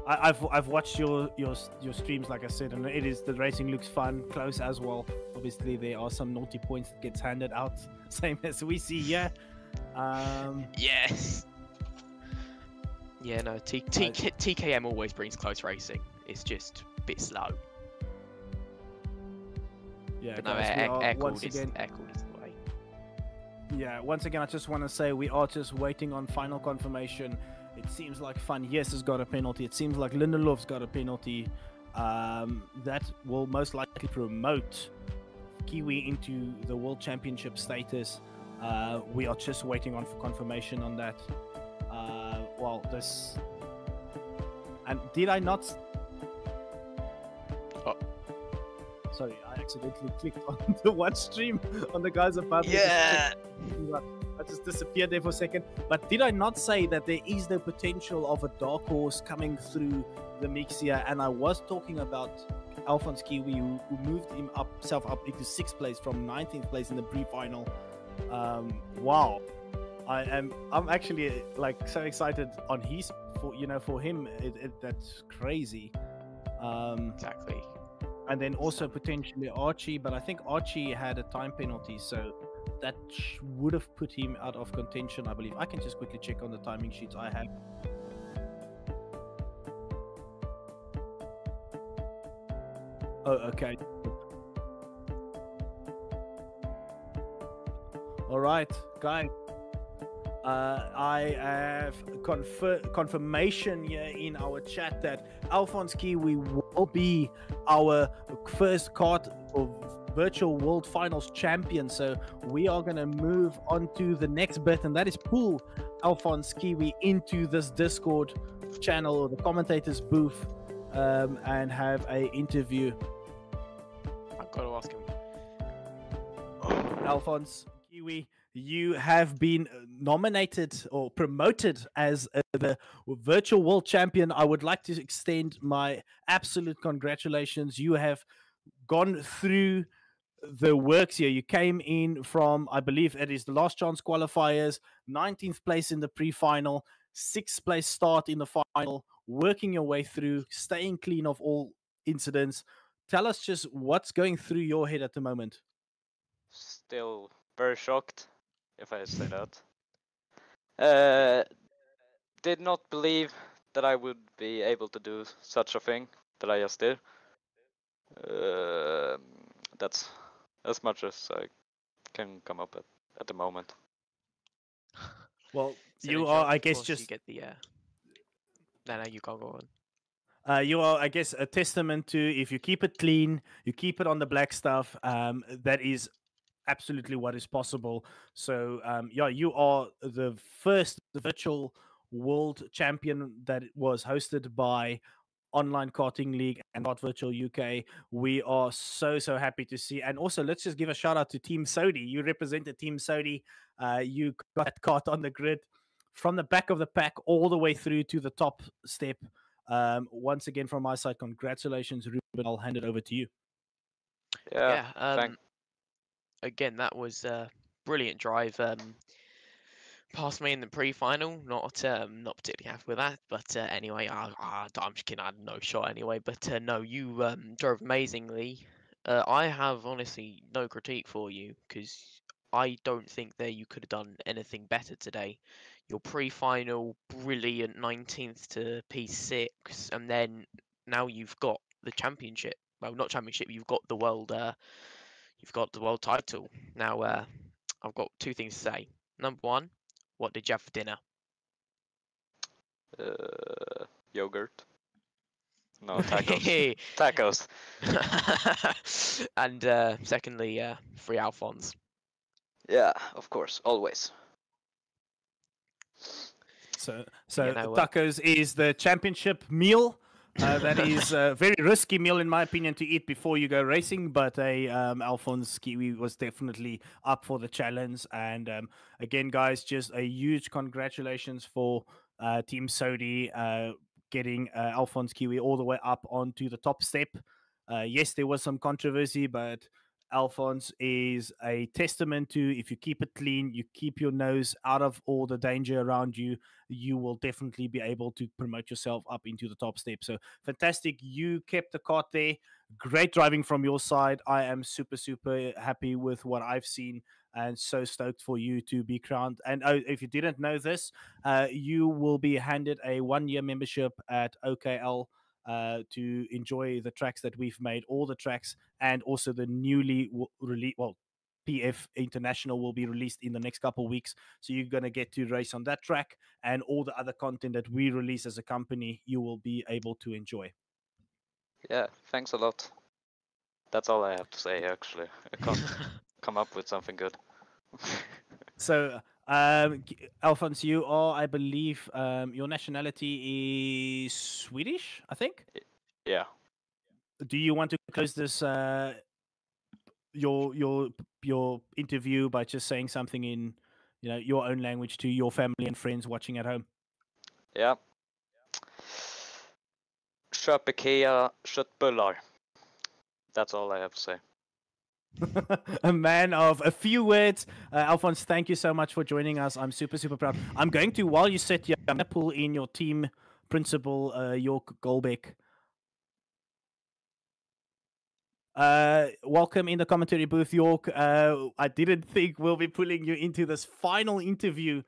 Speaker 1: I've watched your streams, like I said, and the racing looks fun, close as well. Obviously, there are some naughty points that gets handed out, same as we see here.
Speaker 6: Yes. Yeah, no. TKM always brings close racing. It's just a bit slow.
Speaker 1: Yeah,
Speaker 6: But no,
Speaker 1: guys, we are once again.
Speaker 6: air cooled is the way.
Speaker 1: Yeah, once again, I just want to say we are just waiting on final confirmation. It seems like Van Yes has got a penalty. It seems like Lindelof's got a penalty. That will most likely promote Kiwi into the World Championship status. We are just waiting on confirmation on that. Well, this... And did I not...
Speaker 6: Oh.
Speaker 1: Sorry, I accidentally clicked on the watch stream on the guys above me.
Speaker 6: Yeah.
Speaker 1: I just disappeared there for a second. But did I not say that there is the potential of a dark horse coming through the mix here? And I was talking about Alphonse Kiwi, who moved himself up into 6th place from 19th place in the pre-final. Wow, I'm actually like so excited on his for him. That's crazy.
Speaker 6: Exactly.
Speaker 1: And then also potentially Archie, but I think Archie had a time penalty, so that would have put him out of contention, I believe. I can just quickly check on the timing sheets I have. Oh, okay. All right, guys. I have confirmation here in our chat that Alphonse Kiwi will be our first Kart or virtual World Finals champion. So we are going to move on to the next bit, and that is pull Alphonse Kiwi into this Discord channel or the commentators booth and have a interview.
Speaker 6: I've got to ask him.
Speaker 1: Alphonse Kiwi, you have been nominated or promoted as the virtual world champion. I would like to extend my absolute congratulations. You have gone through the works here. You came in from, I believe it is the Last Chance Qualifiers, 19th place in the pre-final, 6th place start in the final, working your way through, staying clean of all incidents. Tell us just what's going through your head at the moment.
Speaker 5: Still very shocked, if I say that. Did not believe that I would be able to do such a thing that I just did. That's as much as I can come up at the moment.
Speaker 1: Well,
Speaker 6: So
Speaker 1: you
Speaker 6: then,
Speaker 1: are,
Speaker 6: Sean,
Speaker 1: I
Speaker 6: of
Speaker 1: guess,
Speaker 6: course
Speaker 1: just...
Speaker 6: You get the. No, you can't go on.
Speaker 1: You are, I guess, a testament to if you keep it clean, you keep it on the black stuff, that is absolutely what is possible. So, yeah, you are the first virtual world champion that was hosted by Online Karting League and Kart Virtual UK. We are so happy to see. And also, let's just give a shout out to Team Sodi. You represented Team Sodi. You got that kart on the grid from the back of the pack all the way through to the top step. Once again, from my side, congratulations, Ruben. I'll hand it over to you.
Speaker 6: Yeah. Again, that was a brilliant drive. Passed me in the pre-final. Not particularly happy with that, but anyway, I'm just kidding. I had no shot anyway. But no, you drove amazingly. I have honestly no critique for you because I don't think that you could have done anything better today. Your pre-final, brilliant 19th to P6, and then now you've got the championship. Well, not championship. You've got the world. You've got the world title. Now, I've got two things to say. Number one, what did you have for dinner?
Speaker 5: Yogurt. No, tacos. Tacos.
Speaker 6: And secondly, free Alphonse.
Speaker 5: Yeah, of course, always.
Speaker 1: So
Speaker 6: You know,
Speaker 1: tacos is the championship meal. That is a very risky meal, in my opinion, to eat before you go racing. But Alphonse Kiwi was definitely up for the challenge. And again, guys, just a huge congratulations for Team Saudi getting Alphonse Kiwi all the way up onto the top step. Yes, there was some controversy, but Alphonse is a testament to if you keep it clean, you keep your nose out of all the danger around you, you will definitely be able to promote yourself up into the top step. So fantastic. You kept the kart there. Great driving from your side. I am super, super happy with what I've seen and so stoked for you to be crowned. And if you didn't know this, you will be handed a 1 year membership at OKL to enjoy the tracks that we've made, all the tracks, and also the newly released, well, PF International will be released in the next couple of weeks. So you're going to get to race on that track, and all the other content that we release as a company, you will be able to enjoy.
Speaker 7: Yeah, thanks a lot. That's all I have to say, actually. I can't come up with something good.
Speaker 1: So, Alphonse, you are, I believe, your nationality is Swedish, I think.
Speaker 7: Yeah.
Speaker 1: Do you want to close this your interview by just saying something in your own language to your family and friends watching at home?
Speaker 7: Yeah. Köp Ikea köttbullar. That's all I have to say.
Speaker 1: A man of a few words. Alphonse, thank you so much for joining us. I'm super, super proud. I'm going to, while you sit here, I'm going to pull in your team principal, York Golbeck. Welcome in the commentary booth, York. I didn't think we'll be pulling you into this final interview,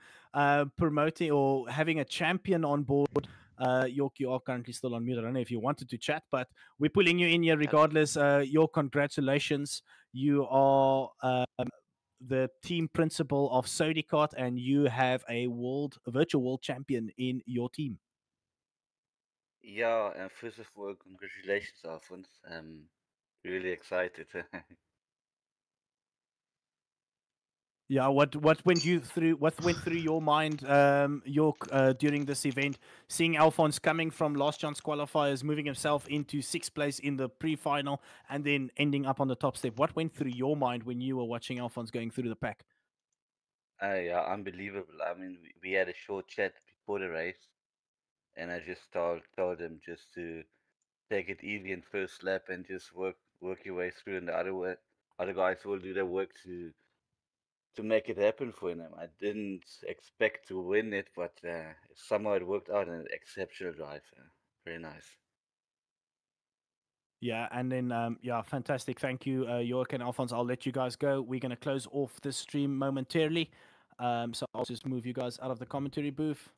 Speaker 1: promoting or having a champion on board. York, you are currently still on mute. I don't know if you wanted to chat, but we're pulling you in here regardless. York, congratulations. You are the team principal of Saudi Kart, and you have a virtual world champion in your team.
Speaker 2: Yeah, first of all, congratulations, Alphonse. Really excited.
Speaker 1: Yeah, what went through your mind, York, during this event, seeing Alphonse coming from Last Chance Qualifiers, moving himself into 6th place in the pre-final, and then ending up on the top step? What went through your mind when you were watching Alphonse going through the pack?
Speaker 2: Yeah, unbelievable. I mean, we had a short chat before the race, and I just told him just to take it easy in first lap and just work your way through, and the other guys will do their work to make it happen for him. I didn't expect to win it, but somehow it worked out. An exceptional drive. Very nice.
Speaker 1: Yeah, and then yeah, fantastic. Thank you, York and Alphonse. I'll let you guys go. We're going to close off this stream momentarily. So I'll just move you guys out of the commentary booth.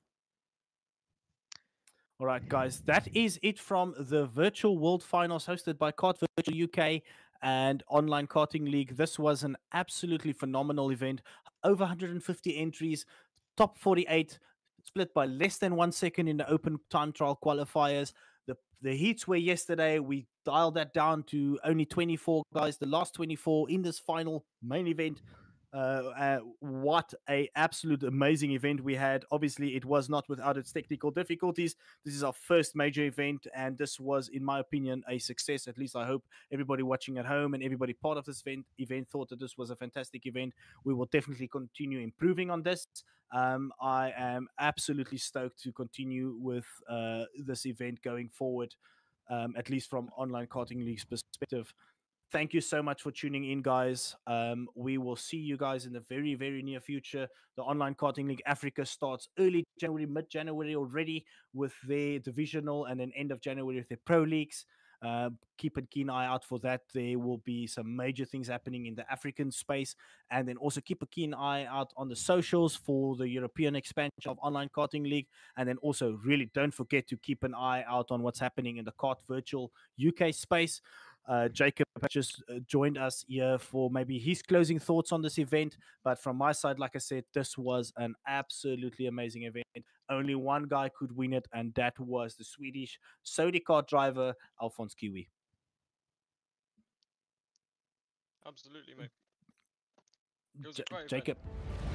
Speaker 1: All right, guys, that is it from the Virtual World Finals hosted by Kart Virtual UK and Online Karting League. This was an absolutely phenomenal event. Over 150 entries, top 48, split by less than 1 second in the open time trial qualifiers. The heats were yesterday. We dialed that down to only 24 guys, the last 24 in this final main event. What a absolute amazing event we had. Obviously, it was not without its technical difficulties. This is our first major event, and this was, in my opinion, a success. At least I hope everybody watching at home and everybody part of this event thought that this was a fantastic event. We will definitely continue improving on this. I am absolutely stoked to continue with this event going forward, at least from Online Karting League's perspective. Thank you so much for tuning in, guys. We will see you guys in the very, very near future. The Online Karting League Africa starts early January, mid-January already with their divisional, and then end of January with their pro leagues. Keep a keen eye out for that. There will be some major things happening in the African space, and then also keep a keen eye out on the socials for the European expansion of Online Karting League. And then also really don't forget to keep an eye out on what's happening in the Kart Virtual UK space. Jacob just joined us here for maybe his closing thoughts on this event. But from my side, like I said, this was an absolutely amazing event. Only one guy could win it, and that was the Swedish Saudi Kart driver, Alphonse Kiwi.
Speaker 5: Absolutely, mate. It was a great
Speaker 1: Jacob.
Speaker 5: event.